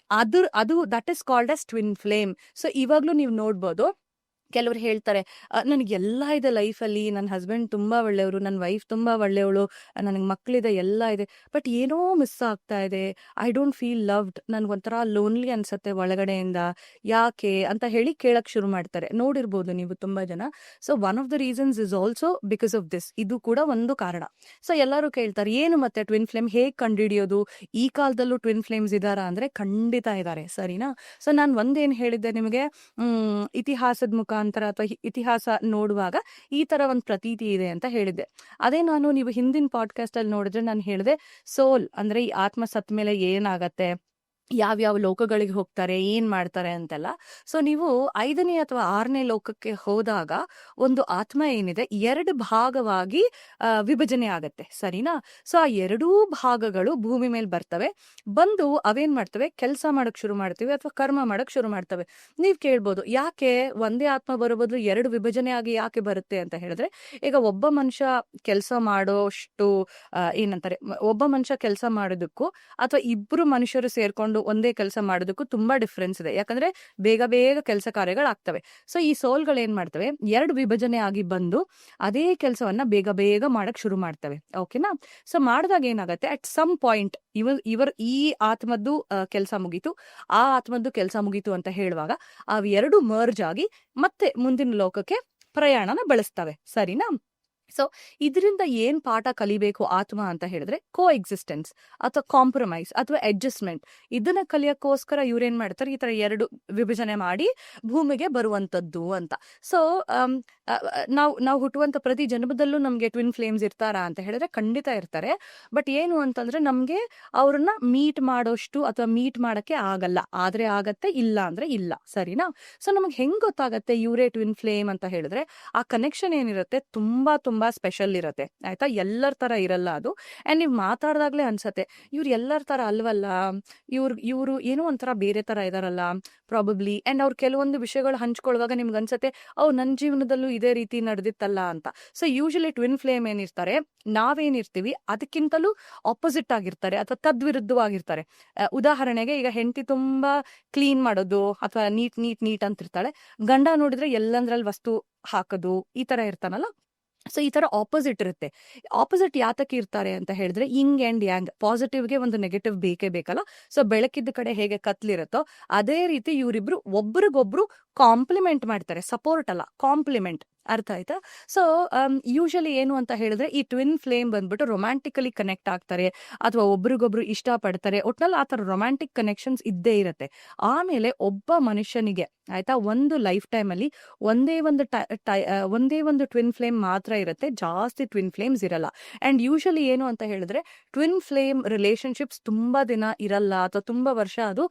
ಅದು that is called as twin flame. So ಇವಾಗ್ಲೂ ನೀವು ನೋಡ್ಬೋದು, ಕೆಲವ್ರು ಹೇಳ್ತಾರೆ, ನನಗೆಲ್ಲ ಇದೆ ಲೈಫಲ್ಲಿ, ನನ್ನ ಹಸ್ಬೆಂಡ್ ತುಂಬಾ ಒಳ್ಳೆಯವರು, ನನ್ನ ವೈಫ್ ತುಂಬಾ ಒಳ್ಳೆಯವಳು, ನನಗೆ ಮಕ್ಕಳಿದೆ, ಎಲ್ಲ ಇದೆ, ಬಟ್ ಏನೋ ಮಿಸ್ ಆಗ್ತಾ ಇದೆ, ಐ ಡೋಂಟ್ ಫೀಲ್ ಲವ್ಡ್, ನನ್ಗೊಂಥರ ಲೋನ್ಲಿ ಅನ್ಸತ್ತೆ ಒಳಗಡೆಯಿಂದ, ಯಾಕೆ ಅಂತ ಹೇಳಿ ಕೇಳಕ್ ಶುರು ಮಾಡ್ತಾರೆ. ನೋಡಿರ್ಬೋದು ನೀವು ತುಂಬಾ ಜನ. So one of the reasons is also because of this. ಇದು ಕೂಡ ಒಂದು ಕಾರಣ. ಸೊ ಎಲ್ಲರೂ ಕೇಳ್ತಾರೆ, ಏನು ಮತ್ತೆ ಟ್ವಿನ್ ಫ್ಲೇಮ್ ಹೇಗ್ ಕಂಡುಹಿಡಿಯೋದು, ಈ ಕಾಲದಲ್ಲೂ ಟ್ವಿನ್ ಫ್ಲೇಮ್ಸ್ ಇದಾರಾ ಅಂದ್ರೆ ಖಂಡಿತ ಇದ್ದಾರೆ, ಸರಿನಾ. ಸೊ ನಾನು ಒಂದೇನ್ ಹೇಳಿದ್ದೆ ನಿಮಗೆ, ಇತಿಹಾಸದ ಮುಖಾಂತರ ಅಥವಾ ಇತಿಹಾಸ ನೋಡುವಾಗ ಈ ತರ ಒಂದು ಪ್ರತೀತಿ ಇದೆ ಅಂತ ಹೇಳಿದ್ದೆ. ಅದೇ ನೀವು ಹಿಂದಿನ ಪಾಡ್ಕಾಸ್ಟ್ ಅಲ್ಲಿ ನೋಡಿದ್ರೆ ನಾನು ಹೇಳಿದೆ, ಸೋಲ್ ಅಂದ್ರೆ ಈ ಆತ್ಮ ಸತ್ ಮೇಲೆ ಏನಾಗತ್ತೆ, ಯಾವ್ಯಾವ ಲೋಕಗಳಿಗೆ ಹೋಗ್ತಾರೆ, ಏನ್ ಮಾಡ್ತಾರೆ ಅಂತೆಲ್ಲ. ಸೊ ನೀವು 5ನೇ ಅಥವಾ 6ನೇ ಲೋಕಕ್ಕೆ ಹೋದಾಗ ಒಂದು ಆತ್ಮ ಏನಿದೆ 2 ಭಾಗವಾಗಿ ವಿಭಜನೆ ಆಗತ್ತೆ, ಸರಿನಾ. ಸೊ ಆ 2 ಭಾಗಗಳು ಭೂಮಿ ಮೇಲೆ ಬರ್ತವೆ. ಬಂದು ಅವೇನ್ ಮಾಡ್ತವೆ, ಕೆಲಸ ಮಾಡಕ್ ಶುರು ಮಾಡ್ತವೆ ಅಥವಾ ಕರ್ಮ ಮಾಡಕ್ ಶುರು ಮಾಡ್ತವೆ. ನೀವ್ ಕೇಳ್ಬೋದು, ಯಾಕೆ ಒಂದೇ ಆತ್ಮ ಬರೋ ಬದಲು 2 ವಿಭಜನೆ ಆಗಿ ಯಾಕೆ ಬರುತ್ತೆ ಅಂತ ಹೇಳಿದ್ರೆ, ಈಗ ಒಬ್ಬ ಮನುಷ್ಯ ಕೆಲಸ ಮಾಡೋಷ್ಟು ಏನಂತಾರೆ, ಒಬ್ಬ ಮನುಷ್ಯ ಕೆಲಸ ಮಾಡೋದಕ್ಕೂ ಅಥವಾ ಇಬ್ರು ಮನುಷ್ಯರು ಸೇರ್ಕೊಂಡು ಒಂದೇ ಕೆಲಸ ಮಾಡೋದಕ್ಕೂ ತುಂಬಾ ಡಿಫ್ರೆನ್ಸ್ ಇದೆ. ಯಾಕಂದ್ರೆ ಬೇಗ ಬೇಗ ಕೆಲಸ ಕಾರ್ಯಗಳಾಗ್ತವೆ. ಸೊ ಈ ಸೋಲ್ಗಳು ಏನ್ ಮಾಡ್ತವೆ, 2 ವಿಭಜನೆ ಆಗಿ ಬಂದು ಅದೇ ಕೆಲಸವನ್ನ ಬೇಗ ಬೇಗ ಮಾಡಕ್ ಶುರು ಮಾಡ್ತವೆ, ಓಕೆನಾ. ಸೊ ಮಾಡಿದಾಗ ಏನಾಗತ್ತೆ, ಅಟ್ ಸಮ್ ಪಾಯಿಂಟ್ ಈ ಆತ್ಮದ್ದು ಕೆಲಸ ಮುಗೀತು, ಆ ಆತ್ಮದ್ದು ಕೆಲಸ ಮುಗೀತು ಅಂತ ಹೇಳುವಾಗ ಅವು 2 ಮರ್ಜ್ ಆಗಿ ಮತ್ತೆ ಮುಂದಿನ ಲೋಕಕ್ಕೆ ಪ್ರಯಾಣನ ಬೆಳೆಸ್ತವೆ, ಸರಿನಾ. ಸೊ ಇದರಿಂದ ಏನ್ ಪಾಠ ಕಲಿಬೇಕು ಆತ್ಮ ಅಂತ ಹೇಳಿದ್ರೆ, ಕೋ ಎಕ್ಸಿಸ್ಟೆನ್ಸ್ ಅಥವಾ ಕಾಂಪ್ರಮೈಸ್ ಅಥವಾ ಅಡ್ಜಸ್ಟ್ಮೆಂಟ್. ಇದನ್ನ ಕಲಿಯಕ್ಕೋಸ್ಕರ ಇವ್ರೇನ್ ಮಾಡ್ತಾರೆ, ಈ ತರ 2 ವಿಭಜನೆ ಮಾಡಿ ಭೂಮಿಗೆ ಬರುವಂತದ್ದು ಅಂತ. ಸೊ ನಾವು ಹುಟ್ಟುವಂತ ಪ್ರತಿ ಜನ್ಮದಲ್ಲೂ ನಮ್ಗೆ ಟ್ವಿನ್ ಫ್ಲೇಮ್ಸ್ ಇರ್ತಾರಾ ಅಂತ ಹೇಳಿದ್ರೆ ಖಂಡಿತ ಇರ್ತಾರೆ. ಬಟ್ ಏನು ಅಂತಂದ್ರೆ ನಮ್ಗೆ ಅವ್ರನ್ನ ಮೀಟ್ ಮಾಡೋಷ್ಟು ಅಥವಾ ಮೀಟ್ ಮಾಡಕ್ಕೆ ಆಗಲ್ಲ. ಆದ್ರೆ ಆಗತ್ತೆ, ಇಲ್ಲ ಅಂದ್ರೆ ಇಲ್ಲ, ಸರಿನಾ. ಸೊ ನಮ್ಗೆ ಹೆಂಗ್ ಗೊತ್ತಾಗತ್ತೆ ಇವರೇ ಟ್ವಿನ್ ಫ್ಲೇಮ್ ಅಂತ ಹೇಳಿದ್ರೆ, ಆ ಕನೆಕ್ಷನ್ ಏನಿರುತ್ತೆ ತುಂಬಾ ತುಂಬಾ ಸ್ಪೆಷಲ್ ಇರತ್ತೆ, ಆಯ್ತಾ. ಎಲ್ಲರ ತರ ಇರಲ್ಲ ಅದು. ಅಂಡ್ ನೀವ್ ಮಾತಾಡ್ದಾಗ್ಲೇ ಅನ್ಸತ್ತೆ, ಇವ್ರು ಎಲ್ಲರ ತರ ಅಲ್ವಲ್ಲ, ಇವ್ರು ಏನೋ ಒಂಥರ ಬೇರೆ ತರ ಇದಾರಲ್ಲ ಪ್ರಾಬಬ್ಲಿ. ಅಂಡ್ ಅವ್ರು ಕೆಲವೊಂದು ವಿಷಯಗಳು ಹಂಚ್ಕೊಳ್ಳುವಾಗ ನಿಮ್ಗೆ ಅನ್ಸತ್ತೆ, ನನ್ನ ಜೀವನದಲ್ಲೂ ಇದೇ ರೀತಿ ನಡೆದಿತ್ತಲ್ಲ ಅಂತ. ಸೊ ಯೂಶಲಿ ಟ್ವಿನ್ ಫ್ಲೇಮ್ ಏನಿರ್ತಾರೆ, ನಾವೇನಿರ್ತೀವಿ ಅದಕ್ಕಿಂತಲೂ ಆಪೋಸಿಟ್ ಆಗಿರ್ತಾರೆ ಅಥವಾ ತದ್ವಿರುದ್ಧವಾಗಿರ್ತಾರೆ. ಉದಾಹರಣೆಗೆ, ಈಗ ಹೆಂಡತಿ ತುಂಬಾ ಕ್ಲೀನ್ ಮಾಡೋದು ಅಥವಾ ನೀಟ್ ಅಂತಿರ್ತಾಳೆ, ಗಂಡ ನೋಡಿದ್ರೆ ಎಲ್ಲಂದ್ರಲ್ಲಿ ವಸ್ತು ಹಾಕೋದು, ಈ ತರ ಇರ್ತಾನಲ್ಲ. ಸೊ ಈ ತರ ಆಪೋಸಿಟ್ ಇರುತ್ತೆ. ಆಪೋಸಿಟ್ ಯಾತಕ್ಕೆ ಇರ್ತಾರೆ ಅಂತ ಹೇಳಿದ್ರೆ, ಇಂಗ್ ಅಂಡ್ ಯಾಂಗ್, ಪಾಸಿಟಿವ್ಗೆ ಒಂದು ನೆಗೆಟಿವ್ ಬೇಕೇ ಬೇಕಲ್ಲ. ಸೊ ಬೆಳಕಿದ್ದ ಕಡೆ ಹೇಗೆ ಕತ್ಲಿರುತ್ತೋ ಅದೇ ರೀತಿ ಇವರಿಬ್ರು ಒಬ್ರಿಗೊಬ್ರು ಕಾಂಪ್ಲಿಮೆಂಟ್ ಮಾಡ್ತಾರೆ, ಸಪೋರ್ಟ್ ಅಲ್ಲ, ಕಾಂಪ್ಲಿಮೆಂಟ್. ಅರ್ಥ ಆಯ್ತಾ? ಸೊ ಯೂಶಲಿ ಏನು ಅಂತ ಹೇಳಿದ್ರೆ ಈ ಟ್ವಿನ್ ಫ್ಲೇಮ್ ಬಂದ್ಬಿಟ್ಟು ರೊಮ್ಯಾಂಟಿಕಲಿ ಕನೆಕ್ಟ್ ಆಗ್ತಾರೆ ಅಥವಾ ಒಬ್ರಿಗೊಬ್ರು ಇಷ್ಟಪಡ್ತಾರೆ. ಒಟ್ನಲ್ಲಿ ಆ ಥರ ರೊಮ್ಯಾಂಟಿಕ್ ಕನೆಕ್ಷನ್ಸ್ ಇದ್ದೇ ಇರುತ್ತೆ. ಆಮೇಲೆ ಒಬ್ಬ ಮನುಷ್ಯನಿಗೆ ಆಯ್ತಾ ಒಂದು ಲೈಫ್ ಟೈಮಲ್ಲಿ ಒಂದೇ ಒಂದು ಟ್ವಿನ್ ಫ್ಲೇಮ್ ಮಾತ್ರ ಇರುತ್ತೆ, ಜಾಸ್ತಿ ಟ್ವಿನ್ ಫ್ಲೇಮ್ಸ್ ಇರಲ್ಲ. ಆ್ಯಂಡ್ ಯೂಶಲಿ ಏನು ಅಂತ ಹೇಳಿದ್ರೆ ಟ್ವಿನ್ ಫ್ಲೇಮ್ ರಿಲೇಶನ್ಶಿಪ್ಸ್ ತುಂಬ ದಿನ ಇರಲ್ಲ ಅಥವಾ ತುಂಬ ವರ್ಷ ಅದು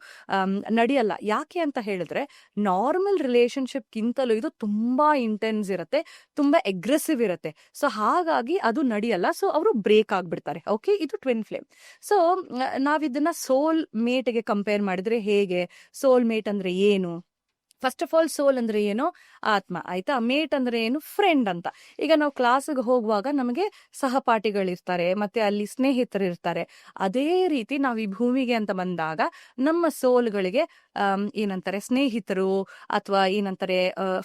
ನಡೆಯಲ್ಲ. ಯಾಕೆ ಅಂತ ಹೇಳಿದ್ರೆ ನಾರ್ಮಲ್ ರಿಲೇಶನ್ಶಿಪ್ಗಿಂತಲೂ ಇದು ತುಂಬಾ ಇಂಟೆನ್ಸ್ ಇರುತ್ತೆ, ತುಂಬಾ ಎಗ್ರೆಸಿವ್ ಇರುತ್ತೆ. ಸೊ ಹಾಗಾಗಿ ಅದು ನಡೆಯಲ್ಲ. ಸೊ ಅವರು ಬ್ರೇಕ್ ಆಗ್ಬಿಡ್ತಾರೆ. ಓಕೆ, ಇದು ಟ್ವಿನ್ ಫ್ಲೇಮ್. ಸೊ ನಾವಿದನ್ನ ಸೋಲ್ ಮೇಟ್ಗೆ ಕಂಪೇರ್ ಮಾಡಿದ್ರೆ ಹೇಗೆ? ಸೋಲ್ ಮೇಟ್ ಅಂದ್ರೆ ಏನು? ಫಸ್ಟ್ ಆಫ್ ಆಲ್ ಸೋಲ್ ಅಂದ್ರೆ ಏನು? ಆತ್ಮ. ಆಯ್ತಾ? ಮೇಟ್ ಅಂದ್ರೆ ಏನು? ಫ್ರೆಂಡ್ ಅಂತ. ಈಗ ನಾವು ಕ್ಲಾಸಿಗೆ ಹೋಗುವಾಗ ನಮಗೆ ಸಹಪಾಠಿಗಳಿರ್ತಾರೆ, ಮತ್ತೆ ಅಲ್ಲಿ ಸ್ನೇಹಿತರು ಇರ್ತಾರೆ. ಅದೇ ರೀತಿ ನಾವು ಈ ಭೂಮಿಗೆ ಅಂತ ಬಂದಾಗ ನಮ್ಮ ಸೋಲ್ಗಳಿಗೆ ಏನಂತಾರೆ, ಸ್ನೇಹಿತರು ಅಥವಾ ಏನಂತಾರೆ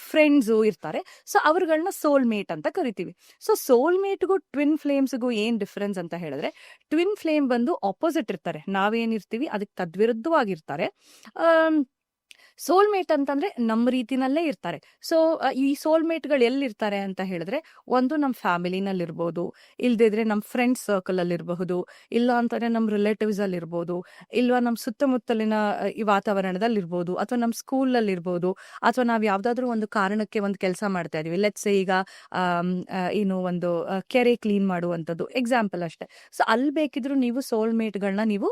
ಫ್ರೆಂಡ್ಸು ಇರ್ತಾರೆ. ಸೊ ಅವ್ರುಗಳನ್ನ ಸೋಲ್ ಮೇಟ್ ಅಂತ ಕರಿತೀವಿ. ಸೊ ಸೋಲ್ ಮೇಟ್ಗೂ ಟ್ವಿನ್ ಫ್ಲೇಮ್ಸ್ಗೂ ಏನ್ ಡಿಫ್ರೆನ್ಸ್ ಅಂತ ಹೇಳಿದ್ರೆ, ಟ್ವಿನ್ ಫ್ಲೇಮ್ ಬಂದು ಆಪೋಸಿಟ್ ಇರ್ತಾರೆ, ನಾವೇನಿರ್ತೀವಿ ಅದಕ್ಕೆ ತದ್ವಿರುದ್ಧವಾಗಿರ್ತಾರೆ. ಸೋಲ್ಮೇಟ್ ಅಂತಂದ್ರೆ ನಮ್ಮ ರೀತಿನಲ್ಲೇ ಇರ್ತಾರೆ. ಸೊ ಈ ಸೋಲ್ಮೇಟ್ಗಳು ಎಲ್ಲಿರ್ತಾರೆ ಅಂತ ಹೇಳಿದ್ರೆ, ಒಂದು ನಮ್ಮ ಫ್ಯಾಮಿಲಿನಲ್ಲಿರ್ಬೋದು, ಇಲ್ದಿದ್ರೆ ನಮ್ಮ ಫ್ರೆಂಡ್ಸ್ ಸರ್ಕಲ್ ಅಲ್ಲಿ ಇರಬಹುದು, ಇಲ್ಲ ಅಂತಾನೆ ನಮ್ಮ ರಿಲೇಟಿವ್ಸ್ ಅಲ್ಲಿ ಇರ್ಬೋದು, ಇಲ್ವಾ ನಮ್ಮ ಸುತ್ತಮುತ್ತಲಿನ ಈ ವಾತಾವರಣದಲ್ಲಿ ಇರ್ಬೋದು, ಅಥವಾ ನಮ್ಮ ಸ್ಕೂಲಲ್ಲಿ ಇರ್ಬೋದು, ಅಥವಾ ನಾವು ಯಾವ್ದಾದ್ರು ಒಂದು ಕಾರಣಕ್ಕೆ ಒಂದು ಕೆಲಸ ಮಾಡ್ತಾ ಇದೀವಿ. ಲೆಟ್ಸ್ ಈಗ ಏನು ಒಂದು ಕೆರೆ ಕ್ಲೀನ್ ಮಾಡುವಂಥದ್ದು ಎಕ್ಸಾಂಪಲ್ ಅಷ್ಟೇ. ಸೊ ಅಲ್ಲಿ ಬೇಕಿದ್ರು ನೀವು ಸೋಲ್ಮೇಟ್ಗಳನ್ನ ನೀವು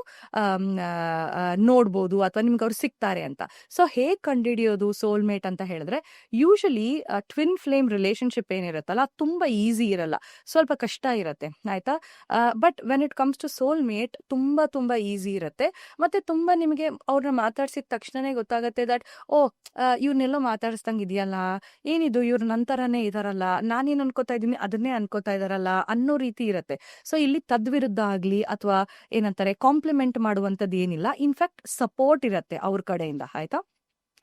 ನೋಡ್ಬೋದು ಅಥವಾ ನಿಮ್ಗೆ ಅವ್ರು ಸಿಗ್ತಾರೆ ಅಂತ. ಸೊ ಹೇಗೆ ಕಂಡುಹಿಡಿಯೋದು ಸೋಲ್ಮೇಟ್ ಅಂತ ಹೇಳಿದ್ರೆ, ಯೂಶಲಿ ಟ್ವಿನ್ ಫ್ಲೇಮ್ ರಿಲೇಶನ್ಶಿಪ್ ಏನಿರುತ್ತಲ್ಲ ಅದು ತುಂಬಾ ಈಸಿ ಇರಲ್ಲ, ಸ್ವಲ್ಪ ಕಷ್ಟ ಇರುತ್ತೆ. ಆಯ್ತಾ? But when it comes to soulmate ತುಂಬಾ ಈಸಿ ಇರುತ್ತೆ. ಮತ್ತೆ ತುಂಬಾ ನಿಮಗೆ ಅವ್ರನ್ನ ಮಾತಾಡ್ಸಿದ ತಕ್ಷಣನೇ ಗೊತ್ತಾಗುತ್ತೆ ದಟ್ ಇವ್ರನ್ನೆಲ್ಲೋ ಮಾತಾಡಿಸ್ದಂಗೆ ಇದೆಯಲ್ಲ, ಏನಿದು ಇವ್ರ ನಂತರನೇ ಇದಾರಲ್ಲ, ನಾನೇನ್ ಅನ್ಕೋತಾ ಇದ್ದೀನಿ ಅದನ್ನೇ ಅನ್ಕೋತಾ ಇದಾರಲ್ಲ ಅನ್ನೋ ರೀತಿ ಇರುತ್ತೆ. ಸೊ ಇಲ್ಲಿ ತದ್ವಿರುದ್ಧ ಆಗ್ಲಿ ಅಥವಾ ಏನಂತಾರೆ ಕಾಂಪ್ಲಿಮೆಂಟ್ ಮಾಡುವಂಥದ್ದು ಏನಿಲ್ಲ, ಇನ್ಫ್ಯಾಕ್ಟ್ ಸಪೋರ್ಟ್ ಇರುತ್ತೆ ಅವ್ರ ಕಡೆಯಿಂದ. ಆಯ್ತಾ?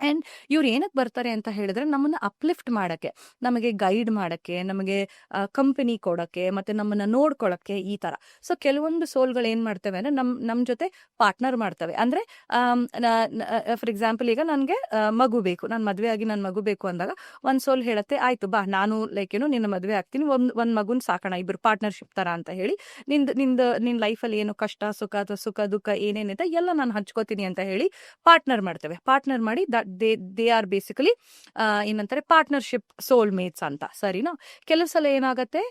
ಆ್ಯಂಡ್ ಇವ್ರು ಏನಕ್ಕೆ ಬರ್ತಾರೆ ಅಂತ ಹೇಳಿದ್ರೆ, ನಮ್ಮನ್ನ ಅಪ್ಲಿಫ್ಟ್ ಮಾಡಕ್ಕೆ, ನಮಗೆ ಗೈಡ್ ಮಾಡಕ್ಕೆ, ನಮಗೆ ಕಂಪನಿ ಕೊಡಕ್ಕೆ, ಮತ್ತೆ ನಮ್ಮನ್ನ ನೋಡ್ಕೊಳಕ್ಕೆ, ಈ ತರ. ಸೊ ಕೆಲವೊಂದು ಸೋಲ್ಗಳು ಏನ್ ಮಾಡ್ತವೆ ಅಂದ್ರೆ ನಮ್ಮ ಜೊತೆ ಪಾರ್ಟ್ನರ್ ಮಾಡ್ತವೆ. ಅಂದ್ರೆ ಫಾರ್ ಎಕ್ಸಾಂಪಲ್ ಈಗ ನನ್ಗೆ ಮಗು ಬೇಕು, ನಾನು ಮದ್ವೆ ಆಗಿ ನನ್ ಮಗು ಬೇಕು ಅಂದಾಗ ಒಂದ್ ಸೋಲ್ ಹೇಳತ್ತೆ, ಆಯ್ತು ಬಾ ನಾನು ಲೈಕ್ ನಿನ್ನ ಮದ್ವೆ ಆಗ್ತೀನಿ, ಒಂದ್ ಮಗುನ್ ಸಾಕೋಣ ಇಬ್ರು ಪಾರ್ಟ್ನರ್ಶಿಪ್ ತರ ಅಂತ ಹೇಳಿ, ನಿನ್ ಲೈಫಲ್ಲಿ ಏನು ಕಷ್ಟ ಸುಖ ಅಥವಾ ಸುಖ ದುಃಖ ಏನೇನಿದೆ ಎಲ್ಲ ನಾನು ಹಂಚ್ಕೋತೀನಿ ಅಂತ ಹೇಳಿ ಪಾರ್ಟ್ನರ್ ಮಾಡ್ತೇವೆ. ಪಾರ್ಟ್ನರ್ ಮಾಡಿ ದೇ ಆರ್ ಬೇಸಿಕಲಿ ಏನಂತಾರೆ ಪಾರ್ಟ್ನರ್ಶಿಪ್ ಸೋಲ್ಮೇಟ್ಸ್ ಅಂತ. ಸರಿನಾ? ಕೆಲವು ಸಲ ಏನಾಗತ್ತೆ,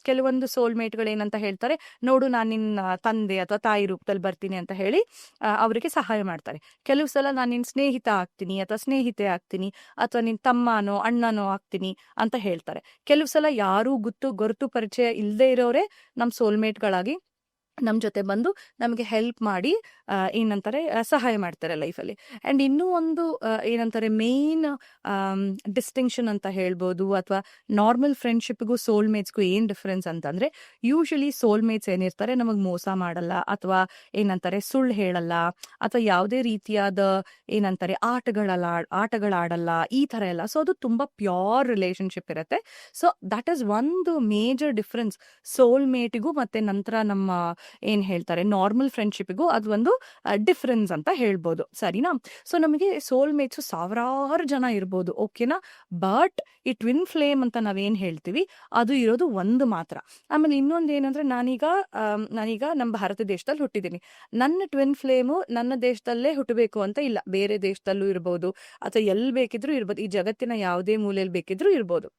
ಕೆಲವೊಂದು ಸೋಲ್ಮೇಟ್ಗಳು ಏನಂತ ಹೇಳ್ತಾರೆ, ನೋಡು ನಾನು ನಿನ್ನ ತಂದೆ ಅಥವಾ ತಾಯಿ ರೂಪದಲ್ಲಿ ಬರ್ತೀನಿ ಅಂತ ಹೇಳಿ ಅವರಿಗೆ ಸಹಾಯ ಮಾಡ್ತಾರೆ. ಕೆಲವು ಸಲ ನಾನು ನಿನ್ನ ಸ್ನೇಹಿತ ಆಗ್ತೀನಿ ಅಥವಾ ಸ್ನೇಹಿತೆ ಆಗ್ತೀನಿ ಅಥವಾ ನಿನ್ನ ತಮ್ಮನೋ ಅಣ್ಣನೋ ಆಗ್ತೀನಿ ಅಂತ ಹೇಳ್ತಾರೆ. ಕೆಲವು ಸಲ ಯಾರೂ ಗೊತ್ತು ಪರಿಚಯ ಇಲ್ಲದೆ ಇರೋರೆ ನಮ್ಮ ಸೋಲ್ಮೇಟ್ಗಳಾಗಿ ನಮ್ಮ ಜೊತೆ ಬಂದು ನಮಗೆ ಹೆಲ್ಪ್ ಮಾಡಿ ಏನಂತಾರೆ ಸಹಾಯ ಮಾಡ್ತಾರೆ ಲೈಫಲ್ಲಿ. ಆ್ಯಂಡ್ ಇನ್ನೂ ಒಂದು ಏನಂತಾರೆ ಮೇನ್ ಡಿಸ್ಟಿಂಕ್ಷನ್ ಅಂತ ಹೇಳ್ಬೋದು, ಅಥವಾ ನಾರ್ಮಲ್ ಫ್ರೆಂಡ್ಶಿಪ್ಗೂ ಸೋಲ್ಮೇಟ್ಸ್ಗೂ ಏನು ಡಿಫ್ರೆನ್ಸ್ ಅಂತಂದರೆ, ಯೂಶಲಿ ಸೋಲ್ಮೇಟ್ಸ್ ಏನಿರ್ತಾರೆ ನಮಗೆ ಮೋಸ ಮಾಡಲ್ಲ ಅಥವಾ ಏನಂತಾರೆ ಸುಳ್ಳು ಹೇಳಲ್ಲ ಅಥವಾ ಯಾವುದೇ ರೀತಿಯಾದ ಏನಂತಾರೆ ಆಟಗಳಾಡಲ್ಲ, ಈ ಥರ ಎಲ್ಲ. ಸೊ ಅದು ತುಂಬ ಪ್ಯೂರ್ ರಿಲೇಶನ್ಶಿಪ್ ಇರುತ್ತೆ. ಸೊ ದಟ್ ಈಸ್ ಒಂದು ಮೇಜರ್ ಡಿಫ್ರೆನ್ಸ್ ಸೋಲ್ಮೇಟಿಗೂ ಮತ್ತೆ ನಂತರ ನಮ್ಮ ಏನ್ ಹೇಳ್ತಾರೆ ನಾರ್ಮಲ್ ಫ್ರೆಂಡ್ಶಿಪ್ಗೂ ಅದು ಒಂದು ಡಿಫ್ರೆನ್ಸ್ ಅಂತ ಹೇಳ್ಬೋದು. ಸರಿನಾ? ಸೊ ನಮಗೆ ಸೋಲ್ಮೇಟ್ಸ್ ಸಾವಿರಾರು ಜನ ಇರ್ಬೋದು, ಓಕೆನಾ? ಬಟ್ ಈ ಟ್ವಿನ್ ಫ್ಲೇಮ್ ಅಂತ ನಾವೇನ್ ಹೇಳ್ತೀವಿ ಅದು ಇರೋದು ಒಂದು ಮಾತ್ರ. ಆಮೇಲೆ ಇನ್ನೊಂದು ಏನಂದ್ರೆ, ನಾನೀಗ ನಮ್ಮ ಭಾರತ ದೇಶದಲ್ಲಿ ಹುಟ್ಟಿದ್ದೀನಿ, ನನ್ನ ಟ್ವಿನ್ ಫ್ಲೇಮು ನನ್ನ ದೇಶದಲ್ಲೇ ಹುಟ್ಟಬೇಕು ಅಂತ ಇಲ್ಲ, ಬೇರೆ ದೇಶದಲ್ಲೂ ಇರ್ಬೋದು ಅಥವಾ ಎಲ್ಲಿ ಬೇಕಿದ್ರೂ ಇರ್ಬೋದು, ಈ ಜಗತ್ತಿನ ಯಾವುದೇ ಮೂಲೆಯಲ್ಲಿ ಬೇಕಿದ್ರೂ ಇರ್ಬೋದು.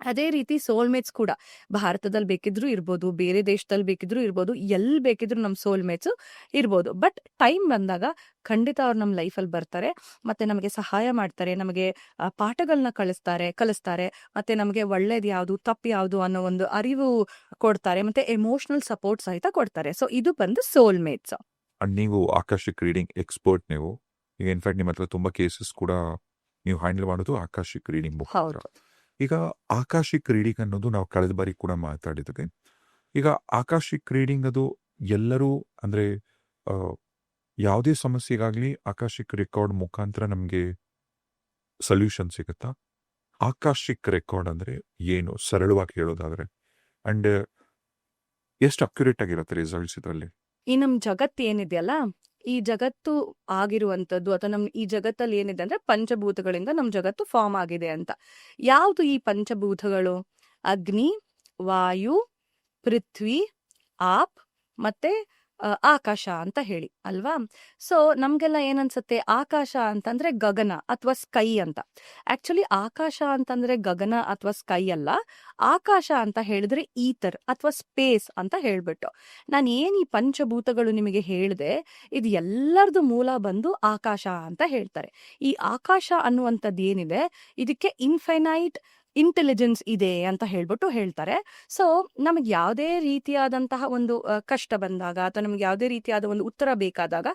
ಅದೇ ರೀತಿ ಸೋಲ್ಮೇಟ್ಸ್ ಕೂಡ ಭಾರತದಲ್ಲಿ ಬೇಕಿದ್ರು ಇರ್ಬೋದು, ಬೇರೆ ದೇಶದಲ್ಲಿ ಬೇಕಿದ್ರು ಇರ್ಬೋದು, ಎಲ್ಲಿ ಬೇಕಿದ್ರು ನಮ್ಮ ಸೋಲ್ಮೇಟ್ಸು ಇರ್ಬೋದು. ಬಟ್ ಟೈಮ್ ಬಂದಾಗ ಖಂಡಿತ ಅವ್ರು ನಮ್ಮ ಲೈಫಲ್ಲಿ ಬರ್ತಾರೆ, ಮತ್ತೆ ನಮಗೆ ಸಹಾಯ ಮಾಡ್ತಾರೆ, ನಮಗೆ ಪಾಠಗಳನ್ನ ಕಲಿಸ್ತಾರೆ, ಮತ್ತೆ ನಮಗೆ ಒಳ್ಳೇದು ಯಾವುದು ತಪ್ಪು ಯಾವುದು ಅನ್ನೋ ಒಂದು ಅರಿವು ಕೊಡ್ತಾರೆ, ಮತ್ತೆ ಎಮೋಷನಲ್ ಸಪೋರ್ಟ್ ಸಹಿತ ಕೊಡ್ತಾರೆ. ಸೊ ಇದು ಬಂದು ಸೋಲ್ಮೇಟ್ಸ್. ಅಂಡ್ ನೀವು ಆಕಾಶಿಕ್ ರೀಡಿಂಗ್ ಎಕ್ಸ್ಪರ್ಟ್. ನೀವು ಈಗ ಇನ್ಫ್ಯಾಕ್ಟ್ ನಿಮ್ಮ ಹತ್ರ ತುಂಬಾ ಕೇಸಸ್ ಕೂಡ ನೀವು ಹ್ಯಾಂಡಲ್ ಮಾಡೋದು ಆಕಾಶಿಕ್ ರೀಡಿಂಗ್ ಬುಕ್. ಹೌದು. ಈಗ ಆಕಾಶಿಕ್ ರೀಡಿಂಗ್ ಅನ್ನೋದು ನಾವು ಕಳೆದ ಬಾರಿ ಕೂಡ ಮಾತಾಡಿದ್ವಿ. ಈಗ ಆಕಾಶಿಕ್ ರೀಡಿಂಗ್ ಅದು ಎಲ್ಲರೂ ಅಂದ್ರೆ ಯಾವುದೇ ಸಮಸ್ಯೆಗಾಗ್ಲಿ ಆಕಾಶಿಕ್ ರೆಕಾರ್ಡ್ ಮುಖಾಂತರ ನಮಗೆ ಸೊಲ್ಯೂಷನ್ ಸಿಗುತ್ತಾ? ಆಕಾಶಿಕ್ ರೆಕಾರ್ಡ್ ಅಂದ್ರೆ ಏನು, ಸರಳವಾಗಿ ಹೇಳೋದಾದ್ರೆ? ಅಂಡ್ ಎಷ್ಟು ಅಕ್ಯುರೇಟ್ ಆಗಿರುತ್ತೆ ರಿಸಲ್ಟ್ಸ್ ಇದರಲ್ಲಿ? ಈ ನಮ್ಮ ಜಗತ್ತು ಏನಿದೆಯಲ್ಲ ಈ ಜಗತ್ತು ಆಗಿರುವಂಥದ್ದು ಅಥವಾ ಈ ಜಗತ್ತಲ್ಲಿ ಏನಿದೆ ಅಂದ್ರೆ ಪಂಚಭೂತಗಳಿಂದ ನಮ್ಮ ಜಗತ್ತು ಫಾರ್ಮ್ ಆಗಿದೆ ಅಂತ. ಯಾವುದು ಈ ಪಂಚಭೂತಗಳು? ಅಗ್ನಿ, ವಾಯು, ಪೃಥ್ವಿ, ಆಪ್ ಮತ್ತೆ ಆಕಾಶ ಅಂತ ಹೇಳಿ ಅಲ್ವಾ? ಸೊ ನಮ್ಗೆಲ್ಲ ಏನನ್ಸುತ್ತೆ, ಆಕಾಶ ಅಂತಂದ್ರೆ ಗಗನ ಅಥವಾ ಸ್ಕೈ ಅಂತ. ಆಕ್ಚುಲಿ ಆಕಾಶ ಅಂತಂದ್ರೆ ಗಗನ ಅಥವಾ ಸ್ಕೈ ಅಲ್ಲ. ಆಕಾಶ ಅಂತ ಹೇಳಿದ್ರೆ ಈಥರ್ ಅಥವಾ ಸ್ಪೇಸ್ ಅಂತ ಹೇಳ್ಬಿಟ್ಟು. ನಾನು ಏನ್ ಈ ಪಂಚಭೂತಗಳು ನಿಮಗೆ ಹೇಳಿದೆ, ಇದು ಎಲ್ಲರದು ಮೂಲ ಬಂದು ಆಕಾಶ ಅಂತ ಹೇಳ್ತಾರೆ. ಈ ಆಕಾಶ ಅನ್ನುವಂಥದ್ದು ಏನಿದೆ, ಇದಕ್ಕೆ ಇನ್ಫೈನೈಟ್ ಇಂಟೆಲಿಜೆನ್ಸ್ ಇದೆ ಅಂತ ಹೇಳ್ಬಿಟ್ಟು ಹೇಳ್ತಾರೆ. ಸೊ ನಮಗೆ ಯಾವುದೇ ರೀತಿಯಾದಂತಹ ಒಂದು ಕಷ್ಟ ಬಂದಾಗ ಅಥವಾ ನಮ್ಗೆ ಯಾವುದೇ ರೀತಿಯಾದ ಒಂದು ಉತ್ತರ ಬೇಕಾದಾಗ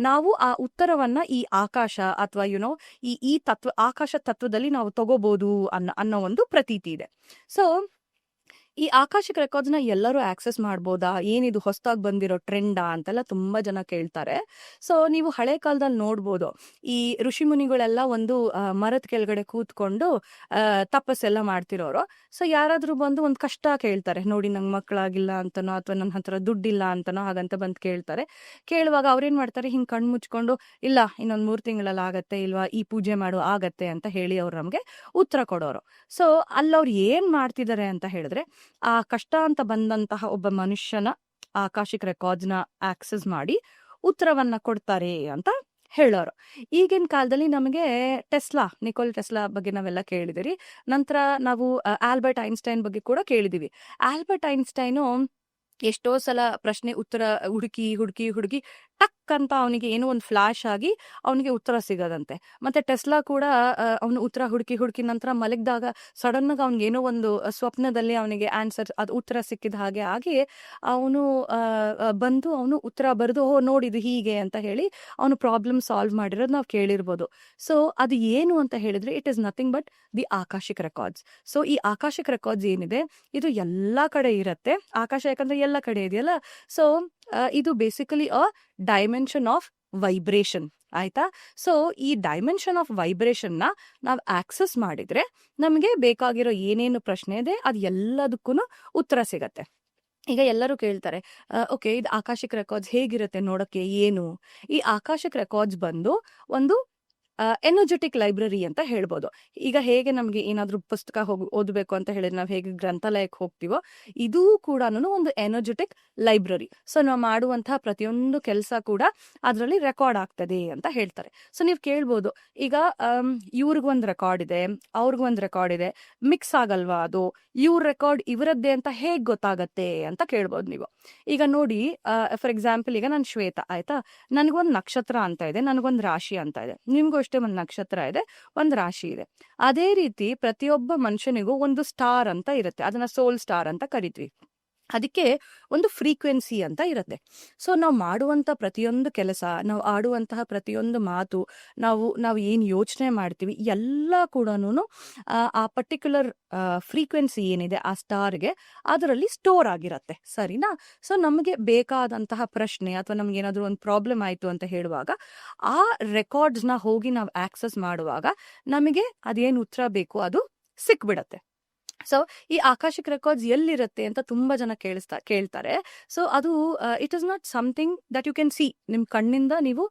ನಾವು ಆ ಉತ್ತರವನ್ನ ಈ ಆಕಾಶ ಅಥವಾ ಈ ತತ್ವ, ಆಕಾಶ ತತ್ವದಲ್ಲಿ ನಾವು ತಗೋಬಹುದು ಅನ್ನೋ ಒಂದು ಪ್ರತೀತಿ ಇದೆ. ಸೊ ಈ ಆಕಾಶಿಕ್ ರೆಕಾರ್ಡ್ಸ್ ನ ಎಲ್ಲರೂ ಆಕ್ಸೆಸ್ ಮಾಡ್ಬೋದಾ, ಏನಿದು ಹೊಸದಾಗಿ ಬಂದಿರೋ ಟ್ರೆಂಡಾ ಅಂತೆಲ್ಲ ತುಂಬಾ ಜನ ಕೇಳ್ತಾರೆ. ಸೊ ನೀವು ಹಳೆ ಕಾಲದಲ್ಲಿ ನೋಡ್ಬೋದು, ಈ ಋಷಿ ಮುನಿಗಳೆಲ್ಲ ಒಂದು ಮರದ ಕೆಳಗಡೆ ಕೂತ್ಕೊಂಡು ತಪಸ್ಸೆಲ್ಲ ಮಾಡ್ತಿರೋರು. ಸೊ ಯಾರಾದ್ರೂ ಬಂದು ಒಂದು ಕಷ್ಟ ಕೇಳ್ತಾರೆ, ನೋಡಿ ನಂಗೆ ಮಕ್ಕಳಾಗಿಲ್ಲ ಅಂತನೋ ಅಥವಾ ನನ್ನ ಹತ್ರ ದುಡ್ಡಿಲ್ಲ ಅಂತನೋ ಹಾಗಂತ ಬಂದು ಕೇಳ್ತಾರೆ. ಕೇಳುವಾಗ ಅವ್ರೇನ್ ಮಾಡ್ತಾರೆ, ಹಿಂಗ್ ಕಣ್ಣು ಮುಚ್ಕೊಂಡು ಇಲ್ಲ ಇನ್ನೊಂದ್ 3 ತಿಂಗಳಲ್ಲಿ ಆಗತ್ತೆ, ಇಲ್ವಾ ಈ ಪೂಜೆ ಮಾಡು ಆಗತ್ತೆ ಅಂತ ಹೇಳಿ ಅವ್ರು ನಮ್ಗೆ ಉತ್ತರ ಕೊಡೋರು. ಸೊ ಅಲ್ಲವ್ರು ಏನ್ ಮಾಡ್ತಿದ್ದಾರೆ ಅಂತ ಹೇಳಿದ್ರೆ, ಆ ಕಷ್ಟ ಅಂತ ಬಂದಂತಹ ಒಬ್ಬ ಮನುಷ್ಯನ ಆಕಾಶಿಕ್ ರೆಕಾರ್ಡ್ಸ್ ನ ಆಕ್ಸೆಸ್ ಮಾಡಿ ಉತ್ತರವನ್ನ ಕೊಡ್ತಾರೆ ಅಂತ ಹೇಳೋರು. ಈಗಿನ ಕಾಲದಲ್ಲಿ ನಮಗೆ ನಿಕೋಲ್ ಟೆಸ್ಲಾ ಬಗ್ಗೆ ನಾವೆಲ್ಲ ಕೇಳಿದಿರಿ. ನಂತರ ನಾವು ಆಲ್ಬರ್ಟ್ ಐನ್ಸ್ಟೈನ್ ಬಗ್ಗೆ ಕೂಡ ಕೇಳಿದೀವಿ. ಆಲ್ಬರ್ಟ್ ಐನ್ಸ್ಟೈನು ಎಷ್ಟೋ ಸಲ ಪ್ರಶ್ನೆ ಉತ್ತರ ಹುಡುಕಿ ಹುಡುಕಿ ಹುಡುಕಿ ಟಕ್ ಅಂತ ಅವನಿಗೆ ಏನೋ ಒಂದು ಫ್ಲಾಶ್ ಆಗಿ ಅವನಿಗೆ ಉತ್ತರ ಸಿಗದಂತೆ. ಮತ್ತೆ ಟೆಸ್ಲಾ ಕೂಡ ಅವನು ಉತ್ತರ ಹುಡುಕಿ ಹುಡುಕಿ ನಂತರ ಮಲಗಿದಾಗ ಸಡನ್ ಆಗಿ ಅವ್ನಿಗೆ ಏನೋ ಒಂದು ಸ್ವಪ್ನದಲ್ಲಿ ಅವನಿಗೆ ಆನ್ಸರ್, ಅದು ಉತ್ತರ ಸಿಕ್ಕಿದ ಹಾಗೆ ಆಗಿ ಅವನು ಬಂದು ಅವನು ಉತ್ತರ ಬರೆದು ನೋಡಿದು ಹೀಗೆ ಅಂತ ಹೇಳಿ ಅವನು ಪ್ರಾಬ್ಲಮ್ ಸಾಲ್ವ್ ಮಾಡಿರೋದು ನಾವು ಕೇಳಿರ್ಬೋದು. ಸೊ ಅದು ಏನು ಅಂತ ಹೇಳಿದ್ರೆ, it is nothing but the akashic records. So ಈ ಆಕಾಶಿಕ್ ರೆಕಾರ್ಡ್ಸ್ ಏನಿದೆ, ಇದು ಎಲ್ಲಾ ಕಡೆ ಇರತ್ತೆ. ಆಕಾಶ ಯಾಕಂದ್ರೆ ಎಲ್ಲ ಕಡೆ ಇದೆಯಲ್ಲ. ಸೊ ಇದು basically a dimension of vibration. ಆಯ್ತಾ? ಸೊ ಈ ಡೈಮೆನ್ಷನ್ ಆಫ್ ವೈಬ್ರೇಷನ್ ನ ನಾವು ಆಕ್ಸೆಸ್ ಮಾಡಿದ್ರೆ ನಮಗೆ ಬೇಕಾಗಿರೋ ಏನೇನು ಪ್ರಶ್ನೆ ಇದೆ ಅದು ಎಲ್ಲದಕ್ಕೂ ಉತ್ತರ ಸಿಗತ್ತೆ. ಈಗ ಎಲ್ಲರೂ ಕೇಳ್ತಾರೆ, ಓಕೆ ಇದು ಆಕಾಶಿಕ್ ರೆಕಾರ್ಡ್ಸ್ ಹೇಗಿರುತ್ತೆ ನೋಡಕ್ಕೆ ಏನು? ಈ ಆಕಾಶಿಕ್ ರೆಕಾರ್ಡ್ಸ್ ಬಂದು ಒಂದು ಎನರ್ಜೆಟಿಕ್ ಲೈಬ್ರರಿ ಅಂತ ಹೇಳ್ಬೋದು. ಈಗ ಹೇಗೆ ನಮ್ಗೆ ಏನಾದ್ರೂ ಪುಸ್ತಕ ಓದಬೇಕು ಅಂತ ಹೇಳಿದ್ರೆ ನಾವು ಹೇಗೆ ಗ್ರಂಥಾಲಯಕ್ಕೆ ಹೋಗ್ತೀವೋ, ಇದೂ ಕೂಡ ಒಂದು ಎನರ್ಜೆಟಿಕ್ ಲೈಬ್ರರಿ. ಸೊ ನಾವು ಮಾಡುವಂತಹ ಪ್ರತಿಯೊಂದು ಕೆಲಸ ಕೂಡ ಅದರಲ್ಲಿ ರೆಕಾರ್ಡ್ ಆಗ್ತದೆ ಅಂತ ಹೇಳ್ತಾರೆ. ಸೊ ನೀವು ಕೇಳ್ಬೋದು, ಈಗ ಇವ್ರಿಗೊಂದು ರೆಕಾರ್ಡ್ ಇದೆ, ಅವ್ರಿಗೊಂದು ರೆಕಾರ್ಡ್ ಇದೆ, ಮಿಕ್ಸ್ ಆಗಲ್ವಾ ಅದು? ಇವ್ರ ರೆಕಾರ್ಡ್ ಇವರದ್ದೇ ಅಂತ ಹೇಗ್ ಗೊತ್ತಾಗತ್ತೆ ಅಂತ ಕೇಳ್ಬೋದು ನೀವು. ಈಗ ನೋಡಿ, ಫಾರ್ ಎಕ್ಸಾಂಪಲ್ ಈಗ ನಾನು ಶ್ವೇತಾ, ಆಯ್ತಾ? ನನಗೊಂದು ನಕ್ಷತ್ರ ಅಂತ ಇದೆ, ನನಗೊಂದು ರಾಶಿ ಅಂತ ಇದೆ. ನಿಮ್ಗೂ ಅಷ್ಟೇ ಒಂದು ನಕ್ಷತ್ರ ಇದೆ, ಒಂದು ರಾಶಿ ಇದೆ. ಅದೇ ರೀತಿ ಪ್ರತಿಯೊಬ್ಬ ಮನುಷ್ಯನಿಗೂ ಒಂದು ಸ್ಟಾರ್ ಅಂತ ಇರುತ್ತೆ, ಅದನ್ನ ಸೋಲ್ ಸ್ಟಾರ್ ಅಂತ ಕರಿತೀವಿ. ಅದಕ್ಕೆ ಒಂದು ಫ್ರೀಕ್ವೆನ್ಸಿ ಅಂತ ಇರುತ್ತೆ. ಸೊ ನಾವು ಮಾಡುವಂತ ಪ್ರತಿಯೊಂದು ಕೆಲಸ, ನಾವು ಆಡುವಂತಹ ಪ್ರತಿಯೊಂದು ಮಾತು, ನಾವು ಏನ್ ಯೋಚನೆ ಮಾಡ್ತೀವಿ ಎಲ್ಲ ಕೂಡ ಆ ಪರ್ಟಿಕ್ಯುಲರ್ ಫ್ರೀಕ್ವೆನ್ಸಿ ಏನಿದೆ ಆ ಸ್ಟಾರ್ಗೆ ಅದರಲ್ಲಿ ಸ್ಟೋರ್ ಆಗಿರತ್ತೆ. ಸರಿನಾ? ಸೊ ನಮಗೆ ಬೇಕಾದಂತಹ ಪ್ರಶ್ನೆ ಅಥವಾ ನಮ್ಗೆ ಏನಾದ್ರು ಒಂದು ಪ್ರಾಬ್ಲಮ್ ಆಯ್ತು ಅಂತ ಹೇಳುವಾಗ ಆ ರೆಕಾರ್ಡ್ಸ್ ನ ಹೋಗಿ ನಾವು ಆಕ್ಸೆಸ್ ಮಾಡುವಾಗ ನಮಗೆ ಅದೇನು ಉತ್ತರ ಬೇಕು ಅದು ಸಿಕ್ಬಿಡತ್ತೆ. ಸೊ ಈ ಆಕಾಶಿಕ್ ರೆಕಾರ್ಡ್ಸ್ ಎಲ್ಲಿರುತ್ತೆ ಅಂತ ತುಂಬಾ ಜನ ಕೇಳ್ತಾರೆ. ಸೊ ಅದು it is not something that you can see. ನಿಮ್ ಕಣ್ಣಿಂದ ನೀವು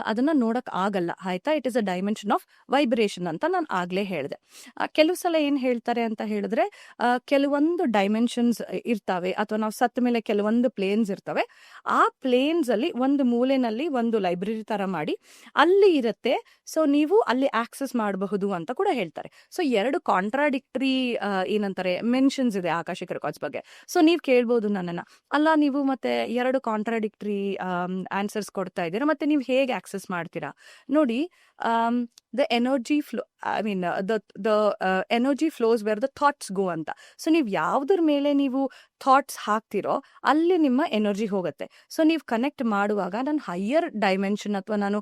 ಅದನ್ನ ನೋಡಕ್ ಆಗಲ್ಲ. ಆಯ್ತಾ? It is a dimension of vibration ಅಂತ ನಾನು ಆಗ್ಲೇ ಹೇಳಿದೆ. ಕೆಲವು ಸಲ ಏನ್ ಹೇಳ್ತಾರೆ ಅಂತ ಹೇಳಿದ್ರೆ, ಕೆಲವೊಂದು ಡೈಮೆನ್ಷನ್ಸ್ ಇರ್ತಾವೆ ಅಥವಾ ನಾವು ಸತ್ತ ಮೇಲೆ ಕೆಲವೊಂದು ಪ್ಲೇನ್ಸ್ ಇರ್ತವೆ. ಆ ಪ್ಲೇನ್ಸ್ ಅಲ್ಲಿ ಒಂದು ಮೂಲೆನಲ್ಲಿ ಒಂದು ಲೈಬ್ರರಿ ತರ ಮಾಡಿ ಅಲ್ಲಿ ಇರುತ್ತೆ. ಸೊ ನೀವು ಅಲ್ಲಿ ಆಕ್ಸೆಸ್ ಮಾಡಬಹುದು ಅಂತ ಕೂಡ ಹೇಳ್ತಾರೆ. ಸೊ 2 ಕಾಂಟ್ರಾಡಿಕ್ಟರಿ ಏನಂತಾರೆ ಮೆನ್ಷನ್ಸ್ ಇದೆ ಆಕಾಶಿಕ್ ರೆಕಾರ್ಡ್ಸ್ ಬಗ್ಗೆ. ಸೊ ನೀವ್ ಕೇಳ್ಬೋದು ನನ್ನನ್ನ, ಅಲ್ಲ ನೀವು ಮತ್ತೆ 2 ಕಾಂಟ್ರಾಡಿಕ್ಟರಿ ಆನ್ಸರ್ಸ್ ಕೊಡ್ತಾ ಇದ್ದೀರಾ, ಮತ್ತೆ ನೀವು ಹೇಗೆ ಆಕ್ಸೆಸ್ ಮಾಡ್ತೀರಾ? ನೋಡಿ, the energy flow, I mean the energy flows where the thoughts go ಅಂತ. ಸೊ ನೀವು ಯಾವ್ದ್ರ ಮೇಲೆ ನೀವು ಥಾಟ್ಸ್ ಹಾಕ್ತಿರೋ ಅಲ್ಲಿ ನಿಮ್ಮ ಎನರ್ಜಿ ಹೋಗುತ್ತೆ. ಸೊ ನೀವು ಕನೆಕ್ಟ್ ಮಾಡುವಾಗ ನಾನು ಹೈಯರ್ ಡೈಮೆನ್ಷನ್ ಅಥವಾ ನಾನು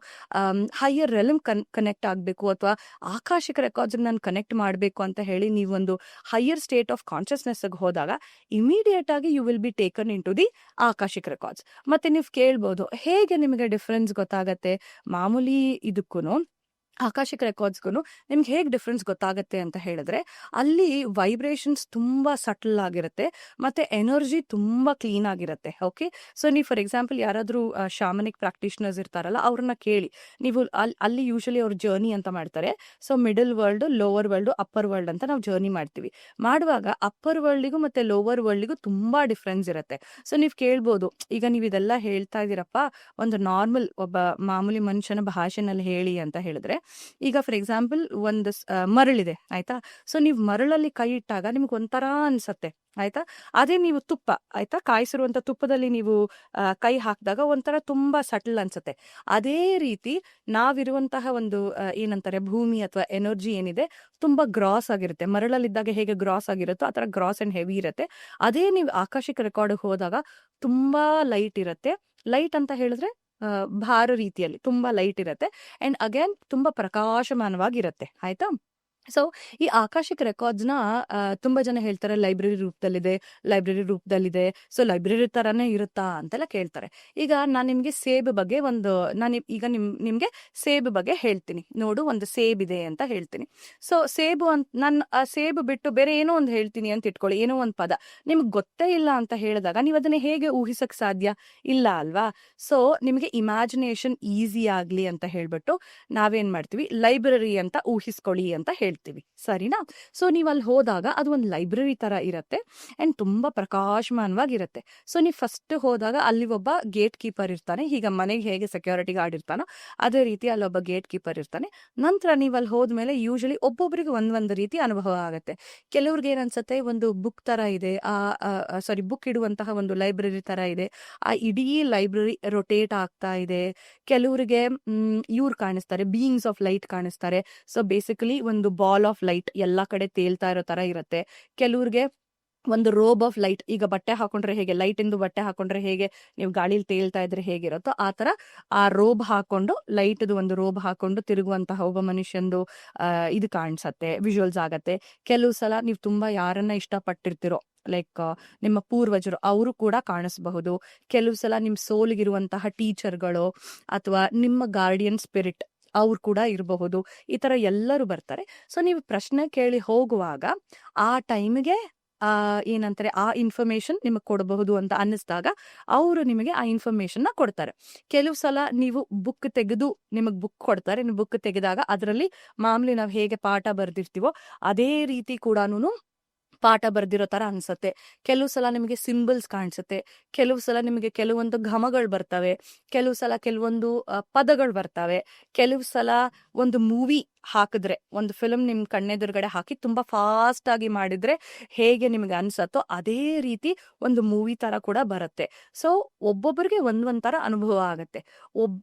ಹೈಯರ್ ರೆಲಮ್ ಕನೆಕ್ಟ್ ಆಗಬೇಕು ಅಥವಾ ಆಕಾಶಿಕ ರೆಕಾರ್ಡ್ಸ್ ನಾನು ಕನೆಕ್ಟ್ ಮಾಡಬೇಕು ಅಂತ ಹೇಳಿ ನೀವೊಂದು ಹೈಯರ್ ಸ್ಟೇಟ್ ಆಫ್ ಕಾನ್ಷಿಯಸ್ನೆಸ್ ಹೋದಾಗ ಇಮಿಡಿಯೇಟ್ ಆಗಿ you will be taken into the akashic records. ಮತ್ತೆ ನೀವು ಕೇಳ್ಬೋದು, ಹೇಗೆ ನಿಮಗೆ ಡಿಫ್ರೆನ್ಸ್ ಗೊತ್ತಾಗತ್ತೆ ಮಾಮೂಲಿ ಇದಕ್ಕೂ ಆಕಾಶಿಕ್ ರೆಕಾರ್ಡ್ಸ್ಗೂ ನಿಮ್ಗೆ ಹೇಗೆ ಡಿಫ್ರೆನ್ಸ್ ಗೊತ್ತಾಗುತ್ತೆ ಅಂತ ಹೇಳಿದ್ರೆ, ಅಲ್ಲಿ ವೈಬ್ರೇಷನ್ಸ್ ತುಂಬಾ ಸಟಲ್ ಆಗಿರುತ್ತೆ ಮತ್ತೆ ಎನರ್ಜಿ ತುಂಬಾ ಕ್ಲೀನ್ ಆಗಿರುತ್ತೆ. ಓಕೆ, ಸೊ ನೀವು ಫಾರ್ ಎಕ್ಸಾಂಪಲ್ ಯಾರಾದರೂ ಶಾಮನಿಕ್ ಪ್ರಾಕ್ಟೀಷನರ್ಸ್ ಇರ್ತಾರಲ್ಲ, ಅವ್ರನ್ನ ಕೇಳಿ. ನೀವು ಅಲ್ಲಿ ಯೂಶಲಿ ಅವ್ರ ಜರ್ನಿ ಅಂತ ಮಾಡ್ತಾರೆ. So middle world, lower world, upper world ಅಂತ ನಾವು ಜರ್ನಿ ಮಾಡ್ತೀವಿ. ಮಾಡುವಾಗ ಅಪ್ಪರ್ ವರ್ಲ್ಡಿಗೂ ಮತ್ತೆ ಲೋವರ್ ವರ್ಲ್ಡಿಗೂ ತುಂಬಾ ಡಿಫ್ರೆನ್ಸ್ ಇರುತ್ತೆ. ಸೊ ನೀವು ಕೇಳ್ಬೋದು, ಈಗ ನೀವು ಇದೆಲ್ಲ ಹೇಳ್ತಾ ಇದ್ದೀರಪ್ಪ ಒಂದು ನಾರ್ಮಲ್ ಒಬ್ಬ ಮಾಮೂಲಿ ಮನುಷ್ಯನ ಭಾಷೆನಲ್ಲಿ ಹೇಳಿ ಅಂತ ಹೇಳಿದ್ರೆ, ಈಗ ಫಾರ್ ಎಕ್ಸಾಂಪಲ್ ಒಂದು ಮರಳಿದೆ ಆಯ್ತಾ. ಸೊ ನೀವು ಮರಳಲ್ಲಿ ಕೈ ಇಟ್ಟಾಗ ನಿಮ್ಗೆ ಒಂಥರ ಅನ್ಸತ್ತೆ ಆಯ್ತಾ. ಅದೇ ನೀವು ತುಪ್ಪ ಆಯ್ತಾ, ಕಾಯಿಸಿರುವಂತ ತುಪ್ಪದಲ್ಲಿ ನೀವು ಕೈ ಹಾಕಿದಾಗ ಒಂಥರ ತುಂಬಾ ಸಟಲ್ ಅನ್ಸುತ್ತೆ. ಅದೇ ರೀತಿ ನಾವಿರುವಂತಹ ಒಂದು ಏನಂತಾರೆ ಭೂಮಿ ಅಥವಾ ಎನರ್ಜಿ ಏನಿದೆ ತುಂಬಾ ಗ್ರಾಸ್ ಆಗಿರುತ್ತೆ. ಮರಳಲ್ಲಿದ್ದಾಗ ಹೇಗೆ ಗ್ರಾಸ್ ಆಗಿರುತ್ತೋ ಆ ತರ ಗ್ರಾಸ್ ಅಂಡ್ ಹೆವಿ ಇರುತ್ತೆ. ಅದೇ ನೀವು ಆಕಾಶಿಕ ರೆಕಾರ್ಡ್ ಹೋದಾಗ ತುಂಬಾ ಲೈಟ್ ಇರುತ್ತೆ. ಲೈಟ್ ಅಂತ ಹೇಳಿದ್ರೆ ಭಾರ ರೀತಿಯಲ್ಲಿ ತುಂಬಾ ಲೈಟ್ ಇರುತ್ತೆ ಅಂಡ್ ಅಗೇನ್ ತುಂಬಾ ಪ್ರಕಾಶಮಾನವಾಗಿರುತ್ತೆ ಆಯ್ತಾ. ಸೊ ಈ ಆಕಾಶಿಕ ರೆಕಾರ್ಡ್ಸ್ನ ತುಂಬಾ ಜನ ಹೇಳ್ತಾರೆ ಲೈಬ್ರರಿ ರೂಪದಲ್ಲಿದೆ, ಸೊ ಲೈಬ್ರರಿ ತರಾನೇ ಇರುತ್ತಾ ಅಂತೆಲ್ಲ ಕೇಳ್ತಾರೆ. ಈಗ ನಾನು ನಿಮ್ಗೆ ಸೇಬ್ ಬಗ್ಗೆ ನಿಮ್ಗೆ ಸೇಬ್ ಬಗ್ಗೆ ಹೇಳ್ತೀನಿ ನೋಡು. ಒಂದು ಸೇಬ್ ಇದೆ ಅಂತ ಹೇಳ್ತೀನಿ. ಸೊ ಸೇಬು ಅಂತ ನಾನು ಸೇಬು ಬಿಟ್ಟು ಬೇರೆ ಏನೋ ಒಂದು ಹೇಳ್ತೀನಿ ಅಂತ ಇಟ್ಕೊಳ್ಳಿ, ಏನೋ ಒಂದು ಪದ ನಿಮ್ಗೆ ಗೊತ್ತೇ ಇಲ್ಲ ಅಂತ ಹೇಳಿದಾಗ ನೀವು ಅದನ್ನ ಹೇಗೆ ಊಹಿಸಕ್ ಸಾಧ್ಯ ಇಲ್ಲ ಅಲ್ವಾ. ಸೊ ನಿಮಗೆ ಇಮ್ಯಾಜಿನೇಷನ್ ಈಸಿ ಆಗ್ಲಿ ಅಂತ ಹೇಳ್ಬಿಟ್ಟು ನಾವೇನ್ ಮಾಡ್ತೀವಿ, ಲೈಬ್ರರಿ ಅಂತ ಊಹಿಸ್ಕೊಳ್ಳಿ ಅಂತ ಹೇಳ್ತೀವಿ, ಸರಿನಾ. ಸೊ ನೀವು ಅಲ್ಲಿ ಹೋದಾಗ ಅದು ಒಂದು ಲೈಬ್ರರಿ ತರ ಇರುತ್ತೆ ಅಂಡ್ ತುಂಬಾ ಪ್ರಕಾಶಮಾನವಾಗಿರುತ್ತೆ. ಸೊ ನೀವು ಫಸ್ಟ್ ಹೋದಾಗ ಅಲ್ಲಿ ಒಬ್ಬ ಗೇಟ್ ಕೀಪರ್ ಇರ್ತಾನೆ. ಈಗ ಮನೆಗೆ ಹೇಗೆ ಸೆಕ್ಯೂರಿಟಿ ಗಾರ್ಡ್ ಇರ್ತಾನೋ ಅದೇ ರೀತಿ ಅಲ್ಲೊಬ್ಬ ಗೇಟ್ ಕೀಪರ್ ಇರ್ತಾನೆ. ನಂತರ ನೀವು ಅಲ್ಲಿ ಹೋದ್ಮೇಲೆ ಯೂಶಲಿ ಒಬ್ಬೊಬ್ಬರಿಗೆ ಒಂದೊಂದು ರೀತಿ ಅನುಭವ ಆಗುತ್ತೆ. ಕೆಲವ್ರಿಗೆ ಏನನ್ಸುತ್ತೆ, ಒಂದು ಬುಕ್ ತರ ಇದೆ, ಬುಕ್ ಇಡುವಂತಹ ಒಂದು ಲೈಬ್ರರಿ ತರ ಇದೆ, ಆ ಇಡೀ ಲೈಬ್ರರಿ ರೊಟೇಟ್ ಆಗ್ತಾ ಇದೆ. ಕೆಲವರಿಗೆ ಇವ್ರು ಕಾಣಿಸ್ತಾರೆ, ಬೀಯಿಂಗ್ಸ್ ಆಫ್ ಲೈಟ್ ಕಾಣಿಸ್ತಾರೆ. ಸೊ ಬೇಸಿಕಲಿ ಒಂದು ಬಾಲ್ ಆಫ್ ಲೈಟ್ ಎಲ್ಲಾ ಕಡೆ ತೇಲ್ತಾ ಇರೋ ತರ ಇರುತ್ತೆ. ಕೆಲವ್ರಿಗೆ ಒಂದು ರೋಬ್ ಆಫ್ ಲೈಟ್, ಈಗ ಬಟ್ಟೆ ಹಾಕೊಂಡ್ರೆ ಹೇಗೆ ಲೈಟ್ ಇಂದು ಬಟ್ಟೆ ಹಾಕೊಂಡ್ರೆ ಹೇಗೆ ನೀವು ಗಾಳಿಲಿ ತೇಲ್ತಾ ಇದ್ರೆ ಹೇಗಿರುತ್ತೋ ಆ ತರ ಆ ರೋಬ್ ಹಾಕೊಂಡು, ಲೈಟ್ದು ಒಂದು ರೋಬ್ ಹಾಕೊಂಡು ತಿರುಗುವಂತಹ ಒಬ್ಬ ಮನುಷ್ಯಂದು ಇದು ಕಾಣಿಸತ್ತೆ, ವಿಜುವಲ್ಸ್ ಆಗತ್ತೆ. ಕೆಲವು ಸಲ ನೀವು ತುಂಬಾ ಯಾರನ್ನ ಇಷ್ಟಪಟ್ಟಿರ್ತಿರೋ ಲೈಕ್ ನಿಮ್ಮ ಪೂರ್ವಜರು, ಅವರು ಕೂಡ ಕಾಣಿಸಬಹುದು. ಕೆಲವು ಸಲ ನಿಮ್ ಸೋಲಿಗಿರುವಂತಹ ಟೀಚರ್ಗಳು ಅಥವಾ ನಿಮ್ಮ ಗಾರ್ಡಿಯನ್ ಸ್ಪಿರಿಟ್ ಅವ್ರು ಕೂಡ ಇರಬಹುದು. ಈ ತರ ಎಲ್ಲರೂ ಬರ್ತಾರೆ. ಸೊ ನೀವು ಪ್ರಶ್ನೆ ಕೇಳಿ ಹೋಗುವಾಗ ಆ ಟೈಮ್ಗೆ ಏನಂತಾರೆ ಆ ಇನ್ಫಾರ್ಮೇಶನ್ ನಿಮಗೆ ಕೊಡಬಹುದು ಅಂತ ಅನ್ನಿಸ್ದಾಗ ಅವರು ನಿಮಗೆ ಆ ಇನ್ಫಾರ್ಮೇಶನ್ ಕೊಡ್ತಾರೆ. ಕೆಲವು ಸಲ ನೀವು ಬುಕ್ ತೆಗೆದು ನಿಮಗೆ ಬುಕ್ ಕೊಡ್ತಾರೆ, ನೀವು ಬುಕ್ ತೆಗೆದಾಗ ಅದರಲ್ಲಿ ಮಾಮೂಲಿ ನಾವು ಹೇಗೆ ಪಾಠ ಬರ್ದಿರ್ತೀವೋ ಅದೇ ರೀತಿ ಕೂಡ ಪಾಠ ಬರ್ದಿರೋ ತರ ಅನ್ಸತ್ತೆ. ಕೆಲವು ಸಲ ನಿಮಗೆ ಸಿಂಬಲ್ಸ್ ಕಾಣಿಸುತ್ತೆ, ಕೆಲವು ಸಲ ನಿಮಗೆ ಕೆಲವೊಂದು ಘಮಗಳು ಬರ್ತವೆ, ಕೆಲವು ಸಲ ಕೆಲವೊಂದು ಪದಗಳು ಬರ್ತವೆ. ಕೆಲವು ಸಲ ಒಂದು ಮೂವಿ ಹಾಕಿದ್ರೆ, ಒಂದು ಫಿಲ್ಮ್ ನಿಮ್ ಕಣ್ಣೆದುರುಗಡೆ ಹಾಕಿ ತುಂಬಾ ಫಾಸ್ಟ್ ಆಗಿ ಮಾಡಿದ್ರೆ ಹೇಗೆ ನಿಮ್ಗೆ ಅನ್ಸತ್ತೋ ಅದೇ ರೀತಿ ಒಂದು ಮೂವಿ ತರ ಕೂಡ ಬರುತ್ತೆ. ಸೊ ಒಬ್ಬೊಬ್ಬರಿಗೆ ಒಂದೊಂದ್ ತರ ಅನುಭವ ಆಗತ್ತೆ.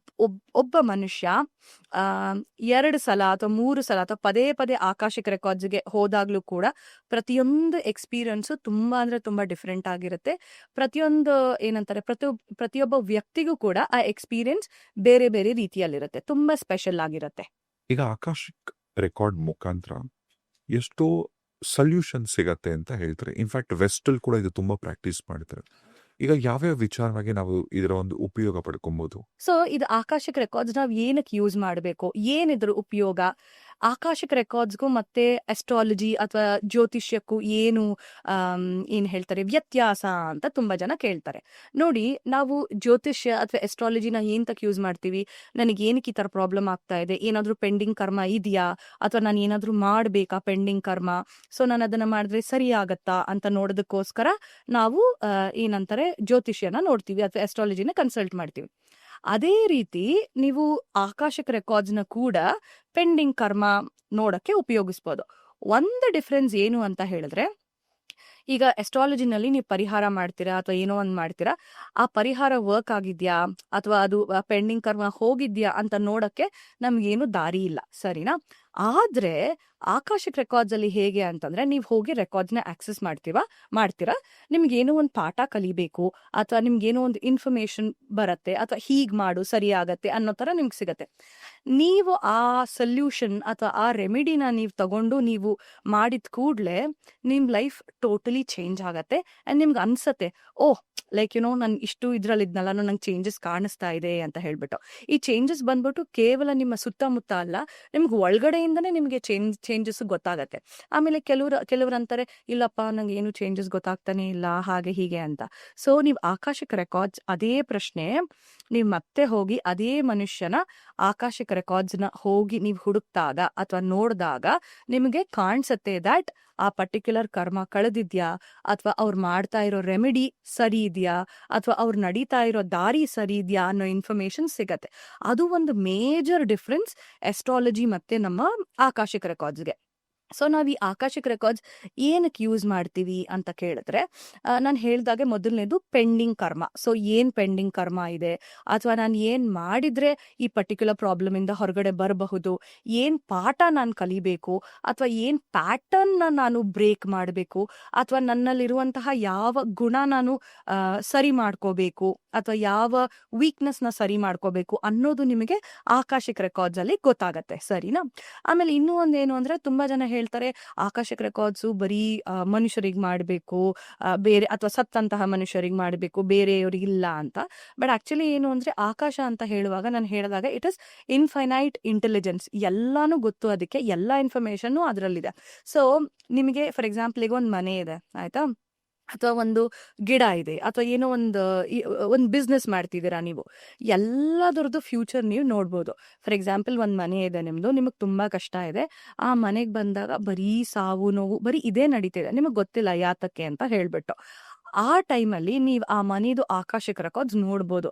ಒಬ್ಬ ಮನುಷ್ಯ 2 ಸಲ ಅಥವಾ 3 ಸಲ ಅಥವಾ ಪದೇ ಪದೇ ಆಕಾಶಿಕ ರೆಕಾರ್ಡ್ಸ್ಗೆ ಹೋದಾಗ್ಲೂ ಕೂಡ ಪ್ರತಿಯೊಂದು ಎಕ್ಸ್ಪೀರಿಯನ್ಸ್ ತುಂಬಾ ಅಂದ್ರೆ ತುಂಬಾ ಡಿಫ್ರೆಂಟ್ ಆಗಿರುತ್ತೆ. ಪ್ರತಿಯೊಂದು ಏನಂತಾರೆ ಪ್ರತಿಯೊಬ್ಬ ವ್ಯಕ್ತಿಗೂ ಕೂಡ ಆ ಎಕ್ಸ್ಪೀರಿಯನ್ಸ್ ಬೇರೆ ಬೇರೆ ರೀತಿಯಲ್ಲಿರುತ್ತೆ, ತುಂಬಾ ಸ್ಪೆಷಲ್ ಆಗಿರುತ್ತೆ. ಈಗ ಆಕಾಶಿಕ್ ರೆಕಾರ್ಡ್ ಮುಖಾಂತರ ಎಷ್ಟೋ ಸೊಲ್ಯೂಷನ್ ಸಿಗತ್ತೆ ಅಂತ ಹೇಳ್ತಾರೆ. ಇನ್ಫ್ಯಾಕ್ಟ್ ವೆಸ್ಟಲ್ ಕೂಡ ಇದು ತುಂಬಾ ಪ್ರಾಕ್ಟೀಸ್ ಮಾಡ್ತಾರೆ. ಈಗ ಯಾವ್ಯಾವ ವಿಚಾರವಾಗಿ ನಾವು ಇದರ ಒಂದು ಉಪಯೋಗ ಪಡ್ಕೊಬಹುದು? ಸೊ ಇದು ಆಕಾಶಿಕ್ ರೆಕಾರ್ಡ್ಸ್ ನಾವು ಏನಕ್ಕೆ ಯೂಸ್ ಮಾಡಬೇಕು, ಏನಿದ್ರ ಉಪಯೋಗ, ಆಕಾಶಿಕ ರೆಕಾರ್ಡ್ಸ್ಗೂ ಮತ್ತೆ ಅಸ್ಟ್ರಾಲಜಿ ಅಥವಾ ಜ್ಯೋತಿಷ್ಯಕ್ಕೂ ಏನು ಏನ್ ಹೇಳ್ತಾರೆ ವ್ಯತ್ಯಾಸ ಅಂತ ತುಂಬಾ ಜನ ಕೇಳ್ತಾರೆ. ನೋಡಿ, ನಾವು ಜ್ಯೋತಿಷ್ಯ ಅಥವಾ ಅಸ್ಟ್ರಾಲಜಿನ ಏನ್ತಕ್ ಯೂಸ್ ಮಾಡ್ತೀವಿ, ನನಗೆ ಏನಕ್ಕೆ ಈ ತರ ಪ್ರಾಬ್ಲಮ್ ಆಗ್ತಾ ಇದೆ, ಏನಾದ್ರೂ ಪೆಂಡಿಂಗ್ ಕರ್ಮ ಇದೆಯಾ ಅಥವಾ ನಾನು ಏನಾದ್ರೂ ಮಾಡ್ಬೇಕಾ ಪೆಂಡಿಂಗ್ ಕರ್ಮ, ಸೊ ನಾನು ಅದನ್ನ ಮಾಡಿದ್ರೆ ಸರಿ ಆಗತ್ತಾ ಅಂತ ನೋಡೋದಕ್ಕೋಸ್ಕರ ನಾವು ಏನಂತಾರೆ ಜ್ಯೋತಿಷ್ಯನ ನೋಡ್ತೀವಿ ಅಥವಾ ಅಸ್ಟ್ರಾಲಜಿನ ಕನ್ಸಲ್ಟ್ ಮಾಡ್ತೀವಿ. ಅದೇ ರೀತಿ ನೀವು ಆಕಾಶಿಕ ರೆಕಾರ್ಡ್ಸ್ನ ಕೂಡ ಪೆಂಡಿಂಗ್ ಕರ್ಮ ನೋಡಕ್ಕೆ ಉಪಯೋಗಿಸ್ಬೋದು. ಒಂದು ಡಿಫ್ರೆನ್ಸ್ ಏನು ಅಂತ ಹೇಳಿದ್ರೆ, ಈಗ ಅಸ್ಟ್ರಾಲಜಿನಲ್ಲಿ ನೀವು ಪರಿಹಾರ ಮಾಡ್ತೀರಾ ಅಥವಾ ಏನೋ ಒಂದು ಮಾಡ್ತೀರಾ, ಆ ಪರಿಹಾರ ವರ್ಕ್ ಆಗಿದ್ಯಾ ಅಥವಾ ಅದು ಪೆಂಡಿಂಗ್ ಕರ್ಮ ಹೋಗಿದ್ಯಾ ಅಂತ ನೋಡಕ್ಕೆ ನಮ್ಗೇನು ದಾರಿ ಇಲ್ಲ, ಸರಿನಾ. ಆದ್ರೆ ಆಕಾಶಿಕ್ ರೆಕಾರ್ಡ್ಸ್ ಅಲ್ಲಿ ಹೇಗೆ ಅಂತಂದ್ರೆ, ನೀವು ಹೋಗಿ ರೆಕಾರ್ಡ್ಸ್ನ ಆಕ್ಸೆಸ್ ಮಾಡ್ತೀರಾ, ನಿಮ್ಗೇನೋ ಒಂದು ಪಾಠ ಕಲಿಬೇಕು ಅಥವಾ ನಿಮ್ಗೇನೋ ಒಂದು ಇನ್ಫಾರ್ಮೇಶನ್ ಬರುತ್ತೆ ಅಥವಾ ಹೀಗ್ ಮಾಡು ಸರಿ ಆಗತ್ತೆ ಅನ್ನೋ ತರ ನಿಮ್ಗೆ ಸಿಗತ್ತೆ. ನೀವು ಆ ಸೊಲ್ಯೂಷನ್ ಅಥವಾ ಆ ರೆಮಿಡಿನ ನೀವು ತಗೊಂಡು ನೀವು ಮಾಡಿದ ಕೂಡ್ಲೆ ನಿಮ್ ಲೈಫ್ ಟೋಟಲಿ ಚೇಂಜ್ ಆಗತ್ತೆ ಅಂಡ್ ನಿಮ್ಗೆ ಅನ್ಸತ್ತೆ, ಓಹ್ ಲೈಕ್ ನಾನು ಇಷ್ಟು ಇದ್ರಲ್ಲಿ ಇದ್ನಲ್ಲ ನಂಗೆ ಚೇಂಜಸ್ ಕಾಣಿಸ್ತಾ ಇದೆ ಅಂತ ಹೇಳ್ಬಿಟ್ಟು. ಈ ಚೇಂಜಸ್ ಬಂದ್ಬಿಟ್ಟು ಕೇವಲ ನಿಮ್ಮ ಸುತ್ತಮುತ್ತ ಅಲ್ಲ, ನಿಮ್ಗೆ ಒಳಗಡೆಯಿಂದನೇ ನಿಮಗೆ ಚೇಂಜಸ್ ಗೊತ್ತಾಗತ್ತೆ. ಆಮೇಲೆ ಕೆಲವ್ರು ಅಂತಾರೆ, ಇಲ್ಲಪ್ಪ ನಂಗೆ ಏನು ಚೇಂಜಸ್ ಗೊತ್ತಾಗ್ತಾನೆ ಇಲ್ಲ ಹಾಗೆ ಹೀಗೆ ಅಂತ. ಸೊ ನೀವು ಆಕಾಶಿಕ್ ರೆಕಾರ್ಡ್ಸ್ ಅದೇ ಪ್ರಶ್ನೆ ನೀವು ಮತ್ತೆ ಹೋಗಿ ಅದೇ ಮನುಷ್ಯನ ಆಕಾಶಿಕ್ ರೆಕಾರ್ಡ್ಸ್ನ ಹೋಗಿ ನೀವು ಹುಡುಕ್ದಾಗ ಅಥವಾ ನೋಡಿದಾಗ ನಿಮಗೆ ಕಾಣಿಸುತ್ತೆ ದ್ಯಾಟ್ ಆ ಪರ್ಟಿಕ್ಯುಲರ್ ಕರ್ಮ ಕಳೆದಿದ್ಯಾ, ಅಥವಾ ಅವ್ರು ಮಾಡ್ತಾ ಇರೋ ರೆಮಿಡಿ ಸರಿ ಇದೆಯಾ, ಅಥವಾ ಅವ್ರು ನಡೀತಾ ಇರೋ ದಾರಿ ಸರಿ ಇದೆಯಾ ಅನ್ನೋ ಇನ್ಫಾರ್ಮೇಶನ್ ಸಿಗತ್ತೆ. ಅದು ಒಂದು ಮೇಜರ್ ಡಿಫ್ರೆನ್ಸ್ ಎಸ್ಟ್ರಾಲಜಿ ಮತ್ತೆ ನಮ್ಮ ಆಕಾಶಿಕ್ ರೆಕಾರ್ಡ್ಸ್ಗೆ. ಸೊ ನಾವು ಈ ಆಕಾಶಿಕ್ ರೆಕಾರ್ಡ್ಸ್ ಏನಕ್ಕೆ ಯೂಸ್ ಮಾಡ್ತೀವಿ ಅಂತ ಕೇಳಿದ್ರೆ, ನಾನು ಹೇಳ್ದಾಗೆ ಮೊದಲನೇದು ಪೆಂಡಿಂಗ್ ಕರ್ಮ. ಸೊ ಏನು ಪೆಂಡಿಂಗ್ ಕರ್ಮ ಇದೆ, ಅಥವಾ ನಾನು ಏನು ಮಾಡಿದ್ರೆ ಈ ಪರ್ಟಿಕ್ಯುಲರ್ ಪ್ರಾಬ್ಲಮ್ ಇಂದ ಹೊರಗಡೆ ಬರಬಹುದು, ಏನು ಪಾಠ ನಾನು ಕಲಿಬೇಕು, ಅಥವಾ ಏನು ಪ್ಯಾಟರ್ನ್ನ ನಾನು ಬ್ರೇಕ್ ಮಾಡಬೇಕು, ಅಥವಾ ನನ್ನಲ್ಲಿರುವಂತಹ ಯಾವ ಗುಣ ನಾನು ಸರಿ ಮಾಡ್ಕೋಬೇಕು, ಅಥವಾ ಯಾವ ವೀಕ್ನೆಸ್ನ ಸರಿ ಮಾಡ್ಕೋಬೇಕು ಅನ್ನೋದು ನಿಮಗೆ ಆಕಾಶಿಕ್ ರೆಕಾರ್ಡ್ಸ್ ಅಲ್ಲಿ ಗೊತ್ತಾಗತ್ತೆ. ಸರಿನಾ? ಆಮೇಲೆ ಇನ್ನೂ ಒಂದೇನು ಅಂದ್ರೆ, ತುಂಬಾ ಜನ ಹೇಳ್ತಾರೆ ಆಕಾಶಿಕ್ ರೆಕಾರ್ಡ್ಸು ಬರೀ ಮನುಷ್ಯರಿಗೆ ಮಾಡಬೇಕು, ಬೇರೆ ಅಥವಾ ಸತ್ತಂತಹ ಮನುಷ್ಯರಿಗೆ ಮಾಡಬೇಕು, ಬೇರೆಯವರಿಗಿಲ್ಲ ಅಂತ. ಬಟ್ ಆಕ್ಚುಲಿ ಏನು ಅಂದ್ರೆ, ಆಕಾಶ ಅಂತ ಹೇಳುವಾಗ ನಾನು ಹೇಳಿದಾಗ ಇಟ್ ಇಸ್ ಇನ್ಫೈನೈಟ್ ಇಂಟೆಲಿಜೆನ್ಸ್, ಎಲ್ಲಾನು ಗೊತ್ತು, ಅದಕ್ಕೆ ಎಲ್ಲ ಇನ್ಫಾರ್ಮೇಶನ್ ಅದರಲ್ಲಿದೆ. ಸೊ ನಿಮಗೆ ಫಾರ್ ಎಕ್ಸಾಂಪಲ್ ಈಗ ಒಂದು ಮನೆ ಇದೆ ಆಯ್ತಾ, ಅಥವಾ ಒಂದು ಗಿಡ ಇದೆ, ಅಥವಾ ಏನೋ ಒಂದು ಬಿಸ್ನೆಸ್ ಮಾಡ್ತಿದ್ದೀರಾ ನೀವು, ಎಲ್ಲದರದ್ದು ಫ್ಯೂಚರ್ ನೀವು ನೋಡ್ಬೋದು. ಫಾರ್ ಎಕ್ಸಾಂಪಲ್ ಒಂದು ಮನೆ ಇದೆ ನಿಮಗೆ ತುಂಬಾ ಕಷ್ಟ ಇದೆ, ಆ ಮನೆಗೆ ಬಂದಾಗ ಬರೀ ಸಾವು ನೋವು ಬರೀ ಇದೇ ನಡೀತಿದೆ, ನಿಮಗೆ ಗೊತ್ತಿಲ್ಲ ಯಾತಕ್ಕೆ ಅಂತ ಹೇಳ್ಬಿಟ್ಟು. ಆ ಟೈಮಲ್ಲಿ ನೀವು ಆ ಮನೆದು ಆಕಾಶಿಕ್ ರೆಕಾರ್ಡ್ಸ್ ನೋಡ್ಬೋದು,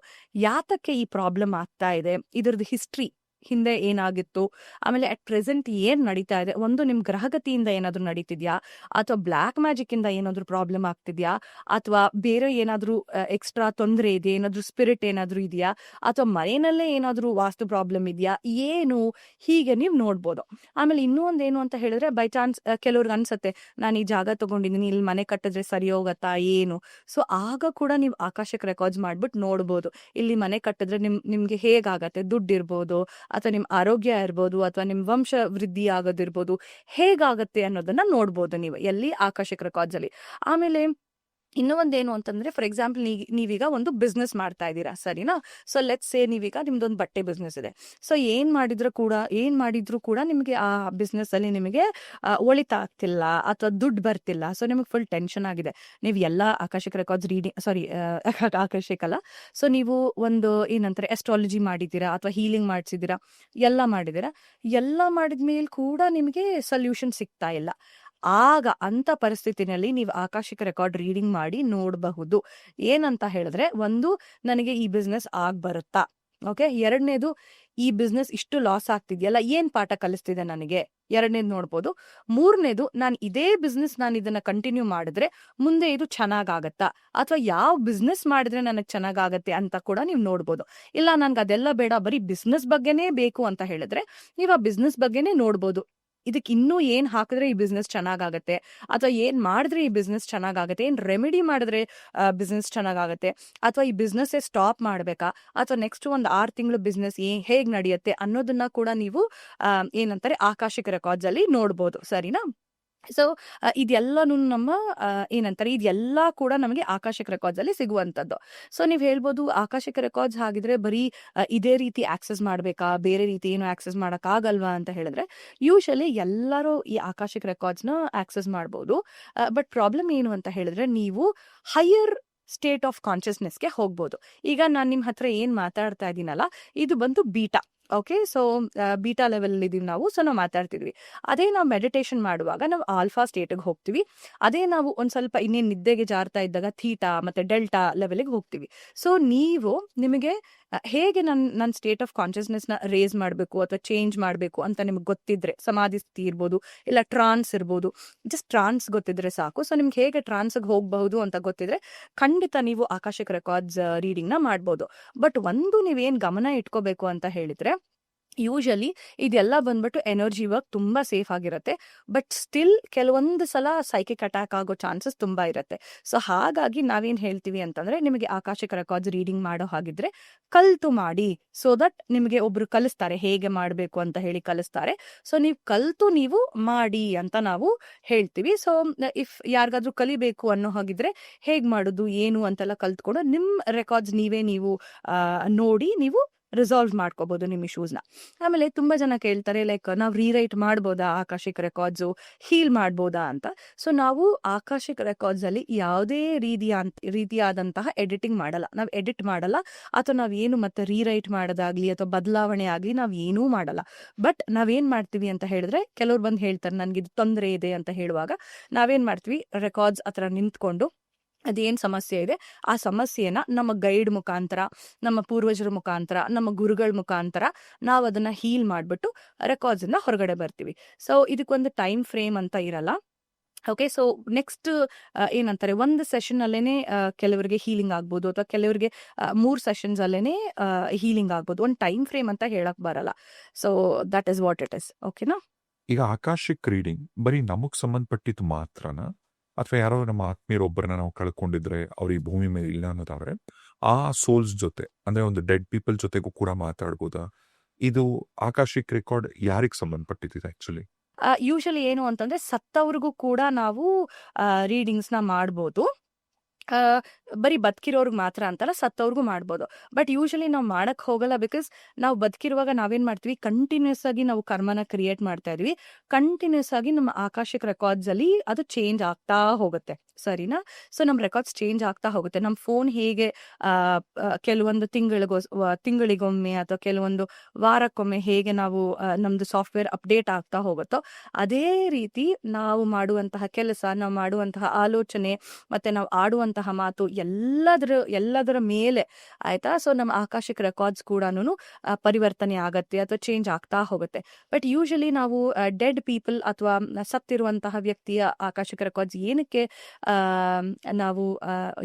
ಯಾತಕ್ಕೆ ಈ ಪ್ರಾಬ್ಲಮ್ ಆಗ್ತಾ ಇದೆ, ಇದ್ರದ್ದು ಹಿಸ್ಟ್ರಿ ಹಿಂದೆ ಏನಾಗಿತ್ತು, ಆಮೇಲೆ ಅಟ್ ಪ್ರೆಸೆಂಟ್ ಏನ್ ನಡೀತಾ ಇದೆ, ಒಂದು ನಿಮ್ ಗ್ರಹಗತಿಯಿಂದ ಏನಾದ್ರು ನಡೀತಿದ್ಯಾ, ಅಥವಾ ಬ್ಲ್ಯಾಕ್ ಮ್ಯಾಜಿಕ್ ಇಂದ ಏನಾದ್ರು ಪ್ರಾಬ್ಲಮ್ ಆಗ್ತಿದ್ಯಾ, ಅಥವಾ ಬೇರೆ ಏನಾದ್ರು ಎಕ್ಸ್ಟ್ರಾ ತೊಂದರೆ ಇದೆಯಾ, ಏನಾದ್ರು ಸ್ಪಿರಿಟ್ ಏನಾದ್ರು ಇದೆಯಾ, ಅಥವಾ ಮನೆಯಲ್ಲೇ ಏನಾದ್ರು ವಾಸ್ತು ಪ್ರಾಬ್ಲಮ್ ಇದೆಯಾ, ಏನು ಹೀಗೆ ನೀವು ನೋಡ್ಬೋದು. ಆಮೇಲೆ ಇನ್ನೂ ಒಂದೇನು ಅಂತ ಹೇಳಿದ್ರೆ, ಬೈ ಚಾನ್ಸ್ ಕೆಲವ್ರಿಗೆ ಅನ್ಸತ್ತೆ ನಾನು ಈ ಜಾಗ ತಗೊಂಡಿದ್ದೀನಿ, ಇಲ್ಲಿ ಮನೆ ಕಟ್ಟಿದ್ರೆ ಸರಿ ಹೋಗತ್ತಾ ಏನು, ಸೊ ಆಗ ಕೂಡ ನೀವು ಆಕಾಶಿಕ್ ರೆಕಾರ್ಡ್ಸ್ ಮಾಡ್ಬಿಟ್ಟು ನೋಡ್ಬೋದು, ಇಲ್ಲಿ ಮನೆ ಕಟ್ಟಿದ್ರೆ ನಿಮ್ಗೆ ಹೇಗಾಗತ್ತೆ, ದುಡ್ಡು ಇರ್ಬೋದು, ಅಥವಾ ನಿಮ್ಮ ಆರೋಗ್ಯ ಇರ್ಬೋದು, ಅಥವಾ ನಿಮ್ಮ ವಂಶ ವೃದ್ಧಿ ಆಗೋದಿರ್ಬೋದು, ಹೇಗಾಗತ್ತೆ ಅನ್ನೋದನ್ನ ನೋಡ್ಬೋದು ನೀವು ಎಲ್ಲಿ ಆಕಾಶಿಕ್ ರೆಕಾರ್ಡ್ಸ್ ಅಲ್ಲಿ. ಆಮೇಲೆ ಇನ್ನೂ ಒಂದೇನು ಅಂತಂದ್ರೆ, ಫಾರ್ ಎಕ್ಸಾಂಪಲ್ ನೀವೀಗ ಒಂದು ಬಿಸ್ನೆಸ್ ಮಾಡ್ತಾ ಇದ್ದೀರಾ, ಸರಿನಾ? ಸೊ ಲೆಟ್ಸ್ ಸೇ ನೀವೀಗ ನಿಮ್ದೊಂದು ಬಟ್ಟೆ ಬಿಸ್ನೆಸ್ ಇದೆ. ಸೊ ಏನ್ ಮಾಡಿದ್ರು ಕೂಡ ನಿಮಗೆ ಆ ಬಿಸ್ನೆಸ್ ಅಲ್ಲಿ ನಿಮಗೆ ಒಳಿತಾ ಆಗ್ತಿಲ್ಲ, ಅಥವಾ ದುಡ್ಡು ಬರ್ತಿಲ್ಲ, ಸೊ ನಿಮಗೆ ಫುಲ್ ಟೆನ್ಷನ್ ಆಗಿದೆ. ನೀವು ಎಲ್ಲ ಆಕಾಶಿಕ್ ರೆಕಾರ್ಡ್ಸ್ ಆಕಾಶಿಕ್ ಅಲ್ಲ, ಸೊ ನೀವು ಒಂದು ಏನಂತಾರೆ ಎಸ್ಟ್ರಾಲಜಿ ಮಾಡಿದ್ದೀರಾ, ಅಥವಾ ಹೀಲಿಂಗ್ ಮಾಡಿಸಿದ್ದೀರಾ, ಎಲ್ಲ ಮಾಡಿದ್ಮೇಲೆ ಕೂಡ ನಿಮಗೆ ಸೊಲ್ಯೂಷನ್ ಸಿಗ್ತಾ ಇಲ್ಲ. ಆಗ ಅಂತ ಪರಿಸ್ಥಿತಿನಲ್ಲಿ ನೀವು ಆಕಾಶಿಕ ರೆಕಾರ್ಡ್ ರೀಡಿಂಗ್ ಮಾಡಿ ನೋಡಬಹುದು. ಏನಂತ ಹೇಳಿದ್ರೆ, ಒಂದು, ನನಗೆ ಈ ಬಿಸ್ನೆಸ್ ಬರುತ್ತಾ, ಓಕೆ. ಎರಡನೇದು, ಈ ಬಿಸ್ನೆಸ್ ಇಷ್ಟು ಲಾಸ್ ಆಗ್ತಿದೆಯಲ್ಲ, ಏನ್ ಪಾಠ ಕಲಿಸ್ತಿದೆ ನನಗೆ, ಎರಡನೇದು ನೋಡ್ಬೋದು. ಮೂರನೇದು, ನಾನು ಇದೇ ಬಿಸ್ನೆಸ್ ನಾನು ಇದನ್ನ ಕಂಟಿನ್ಯೂ ಮಾಡಿದ್ರೆ ಮುಂದೆ ಇದು ಚೆನ್ನಾಗಾಗತ್ತಾ, ಅಥವಾ ಯಾವ ಬಿಸ್ನೆಸ್ ಮಾಡಿದ್ರೆ ನನಗೆ ಚೆನ್ನಾಗಾಗತ್ತೆ ಅಂತ ಕೂಡ ನೀವು ನೋಡ್ಬೋದು. ಇಲ್ಲ ನನ್ಗೆ ಅದೆಲ್ಲ ಬೇಡ, ಬರೀ ಬಿಸ್ನೆಸ್ ಬಗ್ಗೆನೇ ಬೇಕು ಅಂತ ಹೇಳಿದ್ರೆ ನೀವು ಆ ಬಿಸ್ನೆಸ್ ಬಗ್ಗೆನೇ ನೋಡ್ಬೋದು. ಇದಕ್ಕೆ ಇನ್ನೂ ಏನ್ ಹಾಕಿದ್ರೆ ಈ ಬಿಸ್ನೆಸ್ ಚೆನ್ನಾಗಾಗತ್ತೆ, ಅಥವಾ ಏನ್ ಮಾಡಿದ್ರೆ ಈ ಬಿಸ್ನೆಸ್ ಚೆನ್ನಾಗಾಗತ್ತೆ, ಏನ್ ರೆಮಿಡಿ ಮಾಡಿದ್ರೆ ಬಿಸ್ನೆಸ್ ಚೆನ್ನಾಗಾಗತ್ತೆ, ಅಥವಾ ಈ ಬಿಸ್ನೆಸ್ ಸ್ಟಾಪ್ ಮಾಡ್ಬೇಕಾ, ಅಥವಾ ನೆಕ್ಸ್ಟ್ ಒಂದು 6 ತಿಂಗಳು ಬಿಸ್ನೆಸ್ ಹೇಗ್ ನಡೆಯುತ್ತೆ ಅನ್ನೋದನ್ನ ಕೂಡ ನೀವು ಏನಂತಾರೆ ಆಕಾಶಿಕ ರೆಕಾರ್ಡ್ಸ್ ಅಲ್ಲಿ ನೋಡ್ಬೋದು. ಸರಿನಾ? ಸೊ ಇದೆಲ್ಲನೂ ನಮ್ಮ ಏನಂತಾರೆ, ಇದೆಲ್ಲ ಕೂಡ ನಮಗೆ ಆಕಾಶಿಕ ರೆಕಾರ್ಡ್ಸ್ ಅಲ್ಲಿ ಸಿಗುವಂತದ್ದು. ಸೊ ನೀವು ಹೇಳ್ಬೋದು, ಆಕಾಶಿಕ ರೆಕಾರ್ಡ್ಸ್ ಹಾಗಿದ್ರೆ ಬರೀ ಇದೇ ರೀತಿ ಆಕ್ಸೆಸ್ ಮಾಡ್ಬೇಕಾ, ಬೇರೆ ರೀತಿ ಏನು ಆಕ್ಸೆಸ್ ಮಾಡಕ್ ಆಗಲ್ವಾ ಅಂತ ಹೇಳಿದ್ರೆ, ಯೂಶಲಿ ಎಲ್ಲರೂ ಈ ಆಕಾಶಿಕ ರೆಕಾರ್ಡ್ಸ್ ನ ಆಕ್ಸೆಸ್ ಮಾಡ್ಬೋದು. ಬಟ್ ಪ್ರಾಬ್ಲಮ್ ಏನು ಅಂತ ಹೇಳಿದ್ರೆ, ನೀವು ಹೈಯರ್ ಸ್ಟೇಟ್ ಆಫ್ ಕಾನ್ಶಿಯಸ್ನೆಸ್ಗೆ ಹೋಗ್ಬೋದು. ಈಗ ನಾನು ನಿಮ್ಮ ಹತ್ರ ಏನ್ ಮಾತಾಡ್ತಾ ಇದ್ದೀನಲ್ಲ, ಇದು ಬಂದು beta, okay. So beta level ಇದೀವಿ ನಾವು, ಸೊ ನಾವು ಮಾತಾಡ್ತಿದ್ವಿ. ಅದೇ ನಾವು ಮೆಡಿಟೇಷನ್ ಮಾಡುವಾಗ ನಾವು ಆಲ್ಫಾ ಸ್ಟೇಟ್ಗೆ ಹೋಗ್ತೀವಿ. ಅದೇ ನಾವು ಒಂದ್ ಸ್ವಲ್ಪ ಇನ್ನೇನು ನಿದ್ದೆಗೆ ಜಾರ್ತಾ ಇದ್ದಾಗ ಥೀಟಾ ಮತ್ತೆ ಡೆಲ್ಟಾ ಲೆವೆಲ್ಗೆ ಹೋಗ್ತೀವಿ. ಸೊ ನಿಮಗೆ ಹೇಗೆ ನನ್ನ ಸ್ಟೇಟ್ ಆಫ್ ಕಾನ್ಶಿಯಸ್ನೆಸ್ ನ ರೇಸ್ ಮಾಡಬೇಕು ಅಥವಾ ಚೇಂಜ್ ಮಾಡಬೇಕು ಅಂತ ನಿಮ್ಗೆ ಗೊತ್ತಿದ್ರೆ, ಸಮಾಧಿ ಸ್ಥಿತಿ ಇರ್ಬೋದು, ಇಲ್ಲ ಟ್ರಾನ್ಸ್ ಇರ್ಬೋದು, ಜಸ್ಟ್ ಟ್ರಾನ್ಸ್ ಗೊತ್ತಿದ್ರೆ ಸಾಕು. ಸೊ ನಿಮ್ಗೆ ಹೇಗೆ ಟ್ರಾನ್ಸ್ಗೆ ಹೋಗಬಹುದು ಅಂತ ಗೊತ್ತಿದ್ರೆ ಖಂಡಿತ ನೀವು ಆಕಾಶಿಕ ರೆಕಾರ್ಡ್ಸ್ ರೀಡಿಂಗ್ ನ ಮಾಡ್ಬೋದು. ಬಟ್ ಒಂದು ನೀವೇನ್ ಗಮನ ಇಟ್ಕೋಬೇಕು ಅಂತ ಹೇಳಿದ್ರೆ, ಯೂಶಲಿ ಇದೆಲ್ಲ ಬಂದ್ಬಿಟ್ಟು ಎನರ್ಜಿ ವರ್ಕ್ ತುಂಬ ಸೇಫ್ ಆಗಿರುತ್ತೆ. ಬಟ್ ಸ್ಟಿಲ್ ಕೆಲವೊಂದು ಸಲ ಸೈಕಿಕ್ ಅಟ್ಯಾಕ್ ಆಗೋ ಚಾನ್ಸಸ್ ತುಂಬ ಇರುತ್ತೆ. ಸೊ ಹಾಗಾಗಿ ನಾವೇನು ಹೇಳ್ತೀವಿ ಅಂತಂದರೆ, ನಿಮಗೆ ಆಕಾಶಿಕ ರೆಕಾರ್ಡ್ಸ್ ರೀಡಿಂಗ್ ಮಾಡೋ ಹಾಗಿದ್ರೆ ಕಲ್ತು ಮಾಡಿ. ಸೊ ದಟ್ ನಿಮಗೆ ಒಬ್ರು ಕಲಿಸ್ತಾರೆ, ಹೇಗೆ ಮಾಡಬೇಕು ಅಂತ ಹೇಳಿ ಕಲಿಸ್ತಾರೆ. ಸೊ ನೀವು ಕಲ್ತು ನೀವು ಮಾಡಿ ಅಂತ ನಾವು ಹೇಳ್ತೀವಿ. ಸೊ ಇಫ್ ಯಾರಿಗಾದ್ರೂ ಕಲಿಬೇಕು ಅನ್ನೋ ಹಾಗಿದ್ರೆ ಹೇಗೆ ಮಾಡೋದು ಏನು ಅಂತೆಲ್ಲ ಕಲ್ತ್ಕೊಂಡು ನಿಮ್ಮ ರೆಕಾರ್ಡ್ಸ್ ನೀವು ನೋಡಿ ನೀವು ರಿಸಾಲ್ವ್ ಮಾಡ್ಕೋಬಹುದು ನಿಮ್ಮ ಇಶ್ಯೂಸ್ನ. ಆಮೇಲೆ ತುಂಬ ಜನ ಕೇಳ್ತಾರೆ, ಲೈಕ್ ನಾವು ರೀರೈಟ್ ಮಾಡ್ಬೋದಾ ಆಕಾಶಿಕ್ ರೆಕಾರ್ಡ್ಸು, ಹೀಲ್ ಮಾಡ್ಬೋದಾ ಅಂತ. ಸೊ ನಾವು ಆಕಾಶಿಕ್ ರೆಕಾರ್ಡ್ಸಲ್ಲಿ ಯಾವುದೇ ರೀತಿಯಾದಂತಹ ಎಡಿಟಿಂಗ್ ಮಾಡಲ್ಲ, ನಾವು ಎಡಿಟ್ ಮಾಡಲ್ಲ, ಅಥವಾ ನಾವೇನು ಮತ್ತೆ ರೀರೈಟ್ ಮಾಡೋದಾಗ್ಲಿ ಅಥವಾ ಬದಲಾವಣೆ ಆಗಲಿ ನಾವು ಏನೂ ಮಾಡಲ್ಲ. ಬಟ್ ನಾವೇನು ಮಾಡ್ತೀವಿ ಅಂತ ಹೇಳಿದ್ರೆ, ಕೆಲವ್ರು ಬಂದು ಹೇಳ್ತಾರೆ ನನಗಿದು ತೊಂದರೆ ಇದೆ ಅಂತ ಹೇಳುವಾಗ ನಾವೇನು ಮಾಡ್ತೀವಿ, ರೆಕಾರ್ಡ್ಸ್ ಹತ್ರ ನಿಂತ್ಕೊಂಡು ಅದೇನು ಸಮಸ್ಯೆ ಇದೆ ಆ ಸಮಸ್ಯೆನ ನಮ್ಮ ಗೈಡ್ ಮುಖಾಂತರ, ನಮ್ಮ ಪೂರ್ವಜರ ಮುಖಾಂತರ, ನಮ್ಮ ಗುರುಗಳ ಮುಖಾಂತರ ನಾವು ಅದನ್ನ ಹೀಲ್ ಮಾಡಿಬಿಟ್ಟು ರೆಕಾರ್ಡ್ಸಿಂದ ಹೊರಗಡೆ ಬರ್ತೀವಿ. ಸೊ ಇದಕ್ಕೊಂದು ಟೈಮ್ ಫ್ರೇಮ್ ಅಂತ ಇರಲ್ಲ. ಓಕೆ, ಸೊ ನೆಕ್ಸ್ಟ್ ಏನಂತಾರೆ, ಒಂದು ಸೆಷನ್ ಅಲ್ಲೇನೆ ಕೆಲವರಿಗೆ ಹೀಲಿಂಗ್ ಆಗ್ಬೋದು, ಅಥವಾ ಕೆಲವರಿಗೆ 3 ಸೆಷನ್ಸ್ ಅಲ್ಲೇನೆ ಹೀಲಿಂಗ್ ಆಗ್ಬೋದು. ಒಂದು ಟೈಮ್ ಫ್ರೇಮ್ ಅಂತ ಹೇಳಕ್ ಬರಲ್ಲ. So that is what it is. ಓಕೆನಾ? ಈಗ ಆಕಾಶಿಕ್ ರೀಡಿಂಗ್ ಬರೀ ನಮಗ್ ಸಂಬಂಧಪಟ್ಟಿದ್ದು ಮಾತ್ರನಾ, ಅಥವಾ ಯಾರೋ ನಮ್ಮ ಆತ್ಮೀಯರೊಬ್ಬರನ್ನ ನಾವು ಕಳ್ಕೊಂಡಿದ್ರೆ ಅವ್ರು ಈ ಭೂಮಿ ಮೇಲೆ ಇಲ್ಲ ಅನ್ನೋದಾದ್ರೆ ಆ ಸೋಲ್ಸ್ ಜೊತೆ, ಅಂದ್ರೆ ಒಂದು ಡೆಡ್ ಪೀಪಲ್ ಜೊತೆಗೂ ಕೂಡ ಮಾತಾಡ್ಬೋದಾ? ಇದು ಆಕಾಶಿಕ್ ರೆಕಾರ್ಡ್ ಯಾರಿಗೆ ಸಂಬಂಧಪಟ್ಟಿದೆ ಆಕ್ಚುಲಿ? ಯೂಶಲಿ ಏನು ಅಂತಂದ್ರೆ ಸತ್ತವ್ರಿಗೂ ಕೂಡ ನಾವು ರೀಡಿಂಗ್ಸ್ನ ಮಾಡ್ಬೋದು. ಆ, ಬರೀ ಬದುಕಿರೋರ್ಗೆ ಮಾತ್ರ ಅಂತಲ್ಲ, ಸತ್ತವ್ರಿಗೂ ಮಾಡ್ಬೋದು. ಬಟ್ ಯೂಶಲಿ ನಾವು ಮಾಡಕ್ ಹೋಗಲ್ಲ. ಬಿಕಾಸ್ ನಾವು ಬದುಕಿರುವಾಗ ನಾವೇನ್ ಮಾಡ್ತೀವಿ, ಕಂಟಿನ್ಯೂಸ್ ಆಗಿ ನಾವು ಕರ್ಮನ ಕ್ರಿಯೇಟ್ ಮಾಡ್ತಾ ಇದೀವಿ. ಕಂಟಿನ್ಯೂಸ್ ಆಗಿ ನಮ್ಮ ಆಕಾಶಿಕ್ ರೆಕಾರ್ಡ್ಸ್ ಅಲ್ಲಿ ಅದು ಚೇಂಜ್ ಆಗ್ತಾ ಹೋಗುತ್ತೆ. ಸರಿನಾ? ಸೊ ನಮ್ಮ ರೆಕಾರ್ಡ್ಸ್ ಚೇಂಜ್ ಆಗ್ತಾ ಹೋಗುತ್ತೆ. ನಮ್ಮ ಫೋನ್ ಹೇಗೆ ಕೆಲವೊಂದು ತಿಂಗಳಿಗೊಮ್ಮೆ ಅಥವಾ ಕೆಲವೊಂದು ವಾರಕ್ಕೊಮ್ಮೆ ಹೇಗೆ ನಾವು ನಮ್ದು ಸಾಫ್ಟ್ವೇರ್ ಅಪ್ಡೇಟ್ ಆಗ್ತಾ ಹೋಗುತ್ತೋ, ಅದೇ ರೀತಿ ನಾವು ಮಾಡುವಂತಹ ಕೆಲಸ, ನಾವು ಮಾಡುವಂತಹ ಆಲೋಚನೆ, ಮತ್ತೆ ನಾವು ಆಡುವಂತಹ ಮಾತು ಎಲ್ಲದರ ಮೇಲೆ, ಆಯ್ತಾ? ಸೊ ನಮ್ಮ ಆಕಾಶಿಕ್ ರೆಕಾರ್ಡ್ಸ್ ಕೂಡ ಪರಿವರ್ತನೆ ಆಗತ್ತೆ ಅಥವಾ ಚೇಂಜ್ ಆಗ್ತಾ ಹೋಗುತ್ತೆ. ಬಟ್ ಯೂಶಲಿ ನಾವು ಡೆಡ್ ಪೀಪಲ್ ಅಥವಾ ಸತ್ತಿರುವಂತಹ ವ್ಯಕ್ತಿಯ ಆಕಾಶಿಕ ರೆಕಾರ್ಡ್ಸ್ ಏನಕ್ಕೆ ನಾವು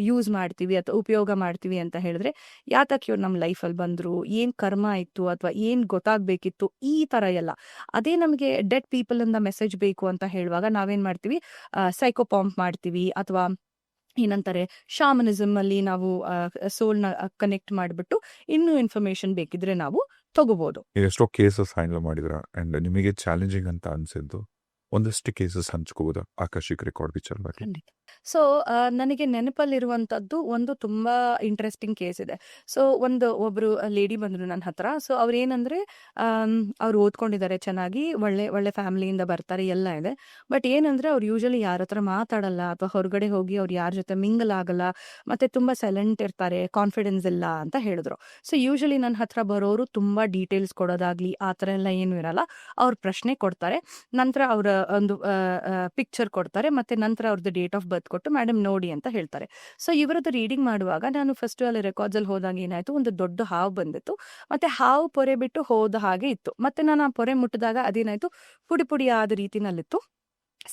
ಯೂಸ್ ಮಾಡ್ತೀವಿ ಅಥವಾ ಉಪಯೋಗ ಮಾಡ್ತೀವಿ ಅಂತ ಹೇಳಿದ್ರೆ, ಯಾತಕ್ಕೆ ಇವ್ರು ನಮ್ಮ ಲೈಫಲ್ಲಿ ಬಂದ್ರು, ಏನ್ ಕರ್ಮ ಇತ್ತು ಅಥವಾ ಏನ್ ಗೊತ್ತಾಗ್ಬೇಕಿತ್ತು, ಈ ತರ ಎಲ್ಲ. ಅದೇ ನಮಗೆ ಡೆಡ್ ಪೀಪಲ್ ಇಂದ ಮೆಸೇಜ್ ಬೇಕು ಅಂತ ಹೇಳುವಾಗ ನಾವೇನ್ ಮಾಡ್ತೀವಿ, ಸೈಕೋಪಾಂಪ್ ಮಾಡ್ತೀವಿ, ಅಥವಾ ಏನಂತಾರೆ, ಶಾಮನಿಸಮ್ ಅಲ್ಲಿ ನಾವು ಸೋಲ್ನ ಕನೆಕ್ಟ್ ಮಾಡಿಬಿಟ್ಟು ಇನ್ನೂ ಇನ್ಫಾರ್ಮೇಶನ್ ಬೇಕಿದ್ರೆ ನಾವು ತಗೋಬಹುದು. ಎಷ್ಟೋ ಕೇಸಸ್ ಹ್ಯಾಂಡಲ್ ಮಾಡಿದ್ರ ಅಂಡ್ ನಿಮಗೆ ಚಾಲೆಂಜಿಂಗ್ ಅಂತ ಅನ್ಸಿದ್ದು ಒಂದಷ್ಟು ಕೇಸಸ್ ಹಂಚ್ಕೋಬೋದಾ ಆಕಾಶಿಕ್ ರೆಕಾರ್ಡ್ ವಿಚಾರವಾಗಿ? ಸೊ ನನಗೆ ನೆನಪಲ್ಲಿರುವಂಥದ್ದು ಒಂದು ತುಂಬಾ ಇಂಟ್ರೆಸ್ಟಿಂಗ್ ಕೇಸ್ ಇದೆ. ಸೊ ಒಬ್ರು ಲೇಡಿ ಬಂದ್ರು ನನ್ನ ಹತ್ರ. ಸೊ ಅವ್ರೇನಂದ್ರೆ, ಅವ್ರು ಓದ್ಕೊಂಡಿದ್ದಾರೆ ಚೆನ್ನಾಗಿ, ಒಳ್ಳೆ ಫ್ಯಾಮಿಲಿಯಿಂದ ಬರ್ತಾರೆ, ಎಲ್ಲ ಇದೆ. ಬಟ್ ಏನಂದ್ರೆ ಅವ್ರು ಯೂಶಲಿ ಯಾರ ಹತ್ರ ಮಾತಾಡಲ್ಲ, ಅಥವಾ ಹೊರಗಡೆ ಹೋಗಿ ಅವ್ರು ಯಾರ ಜೊತೆ ಮಿಂಗಲ್ ಆಗಲ್ಲ, ಮತ್ತೆ ತುಂಬಾ ಸೈಲೆಂಟ್ ಇರ್ತಾರೆ, ಕಾನ್ಫಿಡೆನ್ಸ್ ಇಲ್ಲ ಅಂತ ಹೇಳಿದ್ರು. ಸೊ ಯೂಶಲಿ ನನ್ನ ಹತ್ರ ಬರೋರು ತುಂಬಾ ಡೀಟೇಲ್ಸ್ ಕೊಡೋದಾಗ್ಲಿ ಆ ಥರ ಎಲ್ಲ ಏನು ಇರಲ್ಲ. ಅವ್ರ ಪ್ರಶ್ನೆ ಕೊಡ್ತಾರೆ, ನಂತರ ಅವರ ಒಂದು ಪಿಕ್ಚರ್ ಕೊಡ್ತಾರೆ, ಮತ್ತೆ ನಂತರ ಅವ್ರದ್ದು ಡೇಟ್ ಆಫ್ ಬರ್ತ್ ಕೊಟ್ಟು ಮೇಡಮ್ ನೋಡಿ ಅಂತ ಹೇಳ್ತಾರೆ. ಸೊ ಇವರದ್ದು ರೀಡಿಂಗ್ ಮಾಡುವಾಗ ನಾನು ಫಸ್ಟ್ ಅಲ್ಲಿ ರೆಕಾರ್ಡ್ಸ್ ಅಲ್ಲಿ ಹೋದಾಗ ಏನಾಯ್ತು, ಒಂದು ದೊಡ್ಡ ಹಾವು ಬಂದಿತ್ತು, ಮತ್ತೆ ಹಾವು ಪೊರೆ ಬಿಟ್ಟು ಹೋದ ಹಾಗೆ ಇತ್ತು. ಮತ್ತೆ ನಾನು ಆ ಪೊರೆ ಮುಟ್ಟಿದಾಗ ಅದೇನಾಯ್ತು, ಪುಡಿ ಪುಡಿ ಆದ ರೀತಿನಲ್ಲಿತ್ತು.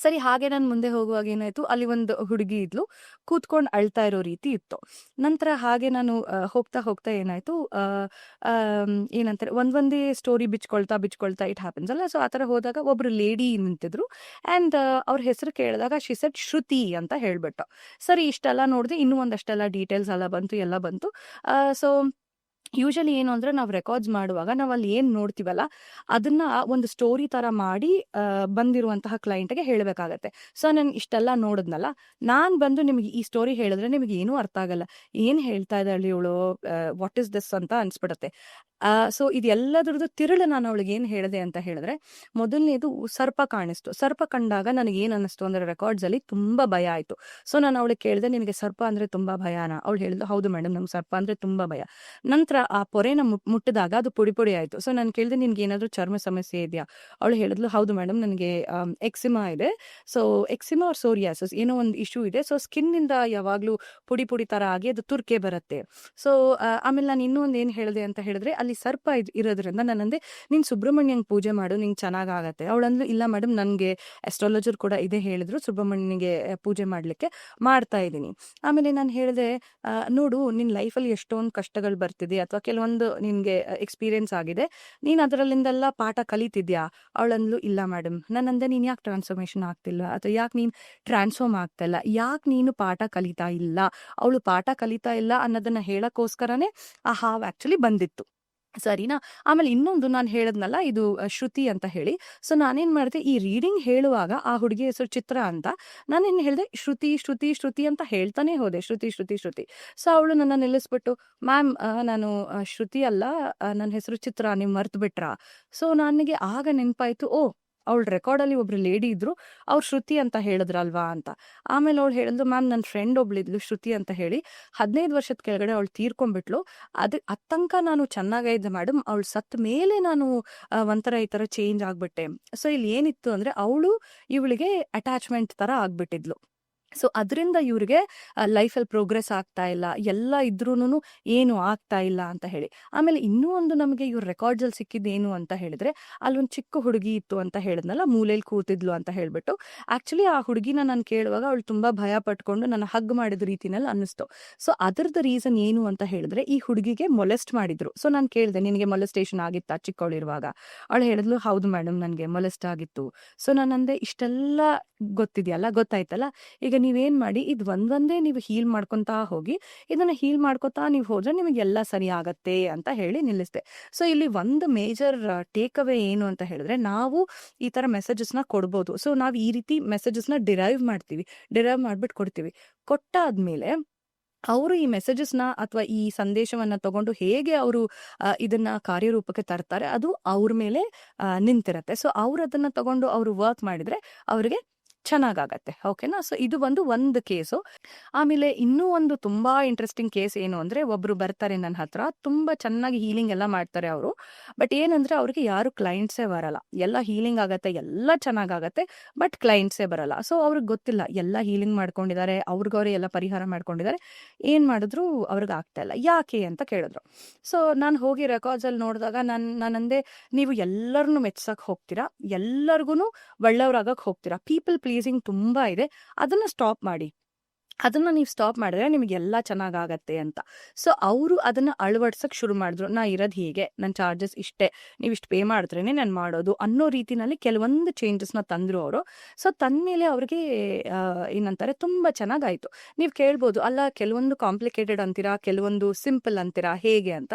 ಸರಿ, ಹಾಗೆ ನಾನು ಮುಂದೆ ಹೋಗುವಾಗ ಏನಾಯ್ತು, ಅಲ್ಲಿ ಒಂದು ಹುಡುಗಿ ಇದ್ಲು, ಕೂತ್ಕೊಂಡು ಅಳ್ತಾ ಇರೋ ರೀತಿ ಇತ್ತು. ನಂತರ ಹಾಗೆ ನಾನು ಹೋಗ್ತಾ ಹೋಗ್ತಾ ಏನಾಯ್ತು, ಏನಂತಾರೆ, ಒಂದೇ ಸ್ಟೋರಿ ಬಿಚ್ಕೊಳ್ತಾ ಇಟ್ ಹ್ಯಾಪನ್ಸ್ ಅಲ್ಲ. ಸೊ ಆ ಥರ ಹೋದಾಗ ಒಬ್ರು ಲೇಡಿ ನಿಂತಿದ್ರು, ಆ್ಯಂಡ್ ಅವ್ರ ಹೆಸರು ಕೇಳಿದಾಗ ಶಿ ಸೆಡ್ ಶ್ರುತಿ ಅಂತ ಹೇಳ್ಬಿಟ್ಟು. ಸರಿ, ಇಷ್ಟೆಲ್ಲ ನೋಡಿದೆ, ಇನ್ನೂ ಒಂದಷ್ಟೆಲ್ಲ ಡೀಟೇಲ್ಸ್ ಎಲ್ಲ ಬಂತು. ಸೊ ಯೂಶಲಿ ಏನು ಅಂದ್ರೆ, ನಾವು ರೆಕಾರ್ಡ್ಸ್ ಮಾಡುವಾಗ ನಾವು ಅಲ್ಲಿ ಏನು ನೋಡ್ತೀವಲ್ಲ ಅದನ್ನ ಒಂದು ಸ್ಟೋರಿ ತರ ಮಾಡಿ ಬಂದಿರುವಂತಹ ಕ್ಲೈಂಟ್ಗೆ ಹೇಳಬೇಕಾಗತ್ತೆ. ಸೊ ನಾನು ಇಷ್ಟೆಲ್ಲ ನೋಡಿದ್ನಲ್ಲ, ನಾನು ಬಂದು ನಿಮಗೆ ಈ ಸ್ಟೋರಿ ಹೇಳಿದ್ರೆ ನಿಮಗೆ ಏನೂ ಅರ್ಥ ಆಗಲ್ಲ, ಏನು ಹೇಳ್ತಾ ಇದ್ದಾಳೆ ಇವಳು, ವಾಟ್ ಇಸ್ ದಿಸ್ ಅಂತ ಅನ್ಸ್ಬಿಡುತ್ತೆ. ಸೊ ಇದೆಲ್ಲದ್ರದ್ದು ತಿರುಳು ನಾನು ಅವಳಿಗೆ ಏನು ಹೇಳಿದೆ ಅಂತ ಹೇಳಿದ್ರೆ, ಮೊದಲನೇದು ಸರ್ಪ ಕಾಣಿಸ್ತು. ಸರ್ಪ ಕಂಡಾಗ ನನಗೆ ಏನು ಅನ್ನಿಸ್ತು ಅಂದ್ರೆ, ರೆಕಾರ್ಡ್ಸ್ ಅಲ್ಲಿ ತುಂಬಾ ಭಯ ಆಯ್ತು. ಸೊ ನಾನು ಅವಳಿಗೆ ಕೇಳಿದೆ, ನಿನಗೆ ಸರ್ಪ ಅಂದ್ರೆ ತುಂಬಾ ಭಯನಾ? ಅವಳು ಹೇಳಿದ್ಲು, ಹೌದು ಮೇಡಮ್, ನಮ್ಗೆ ಸರ್ಪ ಅಂದ್ರೆ ತುಂಬಾ ಭಯ. ನಂತರ ಆ ಪೊರೆನ ಮುಟ್ಟಿದಾಗ ಅದು ಪುಡಿ ಪುಡಿ ಆಯ್ತು. ಸೊ ನಾನು ಕೇಳಿದೆ, ನಿನ್ಗೆ ಏನಾದರೂ ಚರ್ಮ ಸಮಸ್ಯೆ ಇದೆಯಾ? ಅವಳು ಹೇಳಿದ್ಲು, ಹೌದು ಮೇಡಮ್, ನನಗೆ ಎಕ್ಸಿಮಾ ಇದೆ. ಸೊ ಎಕ್ಸಿಮಾ ಆರ್ ಸೋರಿಯಾಸಿಸ್ ಏನೋ ಒಂದು ಇಶ್ಯೂ ಇದೆ. ಸೊ ಸ್ಕಿನ್ ಇಂದ ಯಾವಾಗ್ಲೂ ಪುಡಿ ಪುಡಿ ತರ ಆಗಿ ಅದು ತುರ್ಕೆ ಬರುತ್ತೆ. ಸೊ ಆಮೇಲೆ ನಾನು ಇನ್ನೂ ಒಂದು ಏನು ಹೇಳಿದೆ ಅಂತ ಹೇಳಿದ್ರೆ, ಅಲ್ಲಿ ಸರ್ಪ ಇರೋದ್ರಿಂದ ನಾನಂದೆ, ನೀನ್ ಸುಬ್ರಹ್ಮಣ್ಯಂಗೆ ಪೂಜೆ ಮಾಡು, ನಿಂಗೆ ಚೆನ್ನಾಗಾಗತ್ತೆ. ಅವಳಂದ್ಲು, ಇಲ್ಲ ಮೇಡಮ್, ನನಗೆ ಅಸ್ಟ್ರಾಲಜರ್ ಕೂಡ ಇದೇ ಹೇಳಿದ್ರು, ಸುಬ್ರಹ್ಮಣ್ಯನಿಗೆ ಪೂಜೆ ಮಾಡ್ಲಿಕ್ಕೆ ಮಾಡ್ತಾ ಇದ್ದೀನಿ. ಆಮೇಲೆ ನಾನು ಹೇಳಿದೆ, ನೋಡು, ನಿನ್ನ ಲೈಫಲ್ಲಿ ಎಷ್ಟೊಂದು ಕಷ್ಟಗಳು ಬರ್ತಿದೆ, ಅಥವಾ ಕೆಲವೊಂದು ನಿನ್ಗೆ ಎಕ್ಸ್ಪೀರಿಯನ್ಸ್ ಆಗಿದೆ, ನೀನ್ ಅದರಲ್ಲಿಂದೆಲ್ಲ ಪಾಠ ಕಲಿತಿದ್ಯಾ? ಅವಳಂದ್ಲು, ಇಲ್ಲ ಮೇಡಮ್. ನಾನಂದೆ, ನೀನ್ ಯಾಕೆ ಟ್ರಾನ್ಸ್ಫಾರ್ಮೇಶನ್ ಆಗ್ತಿಲ್ಲ, ಅಥವಾ ಯಾಕೆ ನೀನ್ ಟ್ರಾನ್ಸ್ಫಾರ್ಮ್ ಆಗ್ತಾ ಇಲ್ಲ, ಯಾಕೆ ನೀನು ಪಾಠ ಕಲಿತಾ ಇಲ್ಲ? ಅವಳು ಪಾಠ ಕಲಿತಾ ಇಲ್ಲ ಅನ್ನೋದನ್ನ ಹೇಳಕ್ಕೋಸ್ಕರನೇ ಆ ಹಾವ್ ಆಕ್ಚುಲಿ ಬಂದಿತ್ತು, ಸರಿನಾ? ಆಮೇಲೆ ಇನ್ನೊಂದು ನಾನು ಹೇಳದ್ನಲ್ಲ, ಇದು ಶ್ರುತಿ ಅಂತ ಹೇಳಿ. ಸೊ ನಾನೇನ್ ಮಾಡಿದೆ, ಈ ರೀಡಿಂಗ್ ಹೇಳುವಾಗ ಆ ಹುಡುಗಿ ಹೆಸರು ಚಿತ್ರ ಅಂತ, ನಾನೇನ್ ಹೇಳಿದೆ, ಶ್ರುತಿ ಶ್ರುತಿ ಶ್ರುತಿ ಅಂತ ಹೇಳ್ತಾನೆ ಹೋದೆ, ಶ್ರುತಿ ಶ್ರುತಿ ಶ್ರುತಿ. ಸೊ ಅವಳು ನನ್ನ ನಿಲ್ಲಿಸ್ಬಿಟ್ಟು, ಮ್ಯಾಮ್ ನಾನು ಶ್ರುತಿ ಅಲ್ಲ, ನನ್ನ ಹೆಸರು ಚಿತ್ರ, ನೀವು ಮರ್ತು ಬಿಟ್ರಾ? ಸೊ ನನಗೆ ಆಗ ನೆನಪಾಯ್ತು, ಓ, ಅವಳ ರೆಕಾರ್ಡಲ್ಲಿ ಒಬ್ರು ಲೇಡಿ ಇದ್ರು, ಅವ್ರು ಶ್ರುತಿ ಅಂತ ಹೇಳಿದ್ರಲ್ವಾ ಅಂತ. ಆಮೇಲೆ ಅವಳು ಹೇಳಿದ್ಲು, ಮ್ಯಾಮ್ ನನ್ನ ಫ್ರೆಂಡ್ ಒಬ್ಳಿದ್ಲು ಶ್ರುತಿ ಅಂತ ಹೇಳಿ, 15 ವರ್ಷದ ಕೆಳಗಡೆ ಅವಳು ತೀರ್ಕೊಂಡ್ಬಿಟ್ಲು. ಅತ್ತಂಕ ನಾನು ಚೆನ್ನಾಗೇ ಇದ್ದೆ ಮೇಡಮ್, ಅವಳು ಸತ್ತ ಮೇಲೆ ನಾನು ಒಂಥರ ಈ ಥರ ಚೇಂಜ್ ಆಗ್ಬಿಟ್ಟೆ. ಸೊ ಇಲ್ಲಿ ಏನಿತ್ತು ಅಂದ್ರೆ, ಅವಳು ಇವಳಿಗೆ ಅಟ್ಯಾಚ್ಮೆಂಟ್ ತರ ಆಗ್ಬಿಟ್ಟಿದ್ಲು. ಸೊ ಅದರಿಂದ ಇವ್ರಿಗೆ ಲೈಫಲ್ಲಿ ಪ್ರೋಗ್ರೆಸ್ ಆಗ್ತಾ ಇಲ್ಲ, ಎಲ್ಲ ಇದ್ರೂನು ಏನು ಆಗ್ತಾ ಇಲ್ಲ ಅಂತ ಹೇಳಿ. ಆಮೇಲೆ ಇನ್ನೂ ಒಂದು ನಮಗೆ ಇವ್ರ ರೆಕಾರ್ಡ್ಸಲ್ಲಿ ಸಿಕ್ಕಿದ್ದು ಏನು ಅಂತ ಹೇಳಿದ್ರೆ, ಅಲ್ಲೊಂದು ಚಿಕ್ಕ ಹುಡುಗಿ ಇತ್ತು ಅಂತ ಹೇಳಿದ್ನಲ್ಲ, ಮೂಲೆಯಲ್ಲಿ ಕೂತಿದ್ಲು ಅಂತ ಹೇಳ್ಬಿಟ್ಟು. ಆಕ್ಚುಲಿ ಆ ಹುಡುಗಿನ ನಾನು ಕೇಳುವಾಗ ಅವಳು ತುಂಬಾ ಭಯ ಪಟ್ಕೊಂಡು ನನ್ನ ಹಗ್ ಮಾಡಿದ ರೀತಿನಲ್ಲಿ ಅನ್ನಿಸ್ತು. ಸೊ ಅದರದ್ದು ರೀಸನ್ ಏನು ಅಂತ ಹೇಳಿದ್ರೆ, ಈ ಹುಡುಗಿಗೆ ಮೊಲೆಸ್ಟ್ ಮಾಡಿದ್ರು. ಸೊ ನಾನು ಕೇಳಿದೆ, ನಿನಗೆ ಮೊಲೆಸ್ಟೇಷನ್ ಆಗಿತ್ತಾ ಚಿಕ್ಕವಳಿರುವಾಗ? ಅವಳು ಹೇಳಿದ್ಲು, ಹೌದು ಮೇಡಮ್, ನನಗೆ ಮೊಲೆಸ್ಟ್ ಆಗಿತ್ತು. ಸೊ ನಾನಂದೆ, ಇಷ್ಟೆಲ್ಲ ಗೊತ್ತಿದೆಯಲ್ಲ, ಗೊತ್ತಾಯ್ತಲ್ಲ, ಈಗ ನೀವೇನ್ ಮಾಡಿ, ಇದು ಒಂದೊಂದೇ ನೀವು ಹೀಲ್ ಮಾಡ್ಕೊತಾ ಹೋಗಿ, ಇದನ್ನ ಹೀಲ್ ಮಾಡ್ಕೊತಾ ನೀವು ಹೋದ್ರೆ ನಿಮಗೆಲ್ಲ ಸರಿ ಆಗತ್ತೆ ಅಂತ ಹೇಳಿ ನಿಲ್ಲಿಸ್ದೆ. ಸೊ ಇಲ್ಲಿ ಒಂದು ಮೇಜರ್ ಟೇಕ್ ಅವೇ ಏನು ಅಂತ ಹೇಳಿದ್ರೆ, ನಾವು ಈ ತರ ಮೆಸೇಜಸ್ನ ಕೊಡ್ಬೋದು. ಸೊ ನಾವು ಈ ರೀತಿ ಮೆಸೇಜಸ್ನ ಡಿರೈವ್ ಮಾಡ್ಬಿಟ್ಟು ಕೊಡ್ತೀವಿ. ಕೊಟ್ಟಾದ್ಮೇಲೆ ಅವರು ಈ ಮೆಸೇಜಸ್ನ ಅಥವಾ ಈ ಸಂದೇಶವನ್ನ ತಗೊಂಡು ಹೇಗೆ ಅವರು ಇದನ್ನ ಕಾರ್ಯರೂಪಕ್ಕೆ ತರ್ತಾರೆ, ಅದು ಅವ್ರ ಮೇಲೆ ನಿಂತಿರತ್ತೆ. ಸೊ ಅವ್ರು ಅದನ್ನ ತಗೊಂಡು ಅವರು ವರ್ಕ್ ಮಾಡಿದ್ರೆ ಅವ್ರಿಗೆ ಚೆನ್ನಾಗಾಗತ್ತೆ. ಓಕೆನಾ? ಸೊ ಇದು ಒಂದು ಕೇಸು. ಆಮೇಲೆ ಇನ್ನೂ ಒಂದು ತುಂಬಾ ಇಂಟ್ರೆಸ್ಟಿಂಗ್ ಕೇಸ್ ಏನು ಅಂದ್ರೆ, ಒಬ್ರು ಬರ್ತಾರೆ ನನ್ನ ಹತ್ರ, ತುಂಬಾ ಚೆನ್ನಾಗಿ ಹೀಲಿಂಗ್ ಎಲ್ಲ ಮಾಡ್ತಾರೆ ಅವರು. ಬಟ್ ಏನಂದ್ರೆ, ಅವ್ರಿಗೆ ಯಾರು ಕ್ಲೈಂಟ್ಸೇ ಬರಲ್ಲ. ಎಲ್ಲ ಹೀಲಿಂಗ್ ಆಗತ್ತೆ, ಎಲ್ಲ ಚೆನ್ನಾಗಾಗತ್ತೆ, ಬಟ್ ಕ್ಲೈಂಟ್ಸೇ ಬರಲ್ಲ. ಸೊ ಅವ್ರಿಗೆ ಗೊತ್ತಿಲ್ಲ, ಎಲ್ಲ ಹೀಲಿಂಗ್ ಮಾಡ್ಕೊಂಡಿದ್ದಾರೆ, ಅವ್ರಿಗವ್ರೆ ಎಲ್ಲ ಪರಿಹಾರ ಮಾಡ್ಕೊಂಡಿದ್ದಾರೆ, ಏನ್ ಮಾಡಿದ್ರು ಅವ್ರಿಗೆ ಆಗ್ತಾ ಇಲ್ಲ, ಯಾಕೆ ಅಂತ ಕೇಳಿದ್ರು. ಸೊ ನಾನು ಹೋಗಿ ರೆಕಾರ್ಡ್ಸ್ ಅಲ್ಲಿ ನೋಡಿದಾಗ ನಾನಂದೆ, ನೀವು ಎಲ್ಲರನ್ನು ಮೆಚ್ಚಕ್ ಹೋಗ್ತೀರಾ, ಎಲ್ಲರಿಗೂ ಒಳ್ಳೆಯವ್ರಾಗಕ್ ಹೋಗ್ತೀರಾ, ಪೀಪಲ್ ಪ್ಲೀಸಿಂಗ್ ತುಂಬಾ ಇದೆ, ಅದನ್ನ ಸ್ಟಾಪ್ ಮಾಡಿ. ಅದನ್ನ ನೀವು ಸ್ಟಾಪ್ ಮಾಡಿದ್ರೆ ನಿಮಗೆಲ್ಲ ಚೆನ್ನಾಗಾಗತ್ತೆ ಅಂತ. ಸೊ ಅವರು ಅದನ್ನ ಅಳವಡಿಸಕ್ ಶುರು ಮಾಡಿದ್ರು. ನಾ ಇರೋದು ಹೀಗೆ, ನನ್ನ ಚಾರ್ಜಸ್ ಇಷ್ಟೇ, ನೀವು ಇಷ್ಟು ಪೇ ಮಾಡಿದ್ರೇನೆ ನಾನು ಮಾಡೋದು ಅನ್ನೋ ರೀತಿನಲ್ಲಿ ಕೆಲವೊಂದು ಚೇಂಜಸ್ನ ತಂದ್ರು ಅವರು. ಸೊ ತಂದ್ಮೇಲೆ ಅವ್ರಿಗೆ ಏನಂತಾರೆ, ತುಂಬಾ ಚೆನ್ನಾಗಾಯ್ತು. ನೀವು ಕೇಳ್ಬೋದು, ಅಲ್ಲ ಕೆಲವೊಂದು ಕಾಂಪ್ಲಿಕೇಟೆಡ್ ಅಂತೀರಾ, ಕೆಲವೊಂದು ಸಿಂಪಲ್ ಅಂತೀರಾ, ಹೇಗೆ ಅಂತ.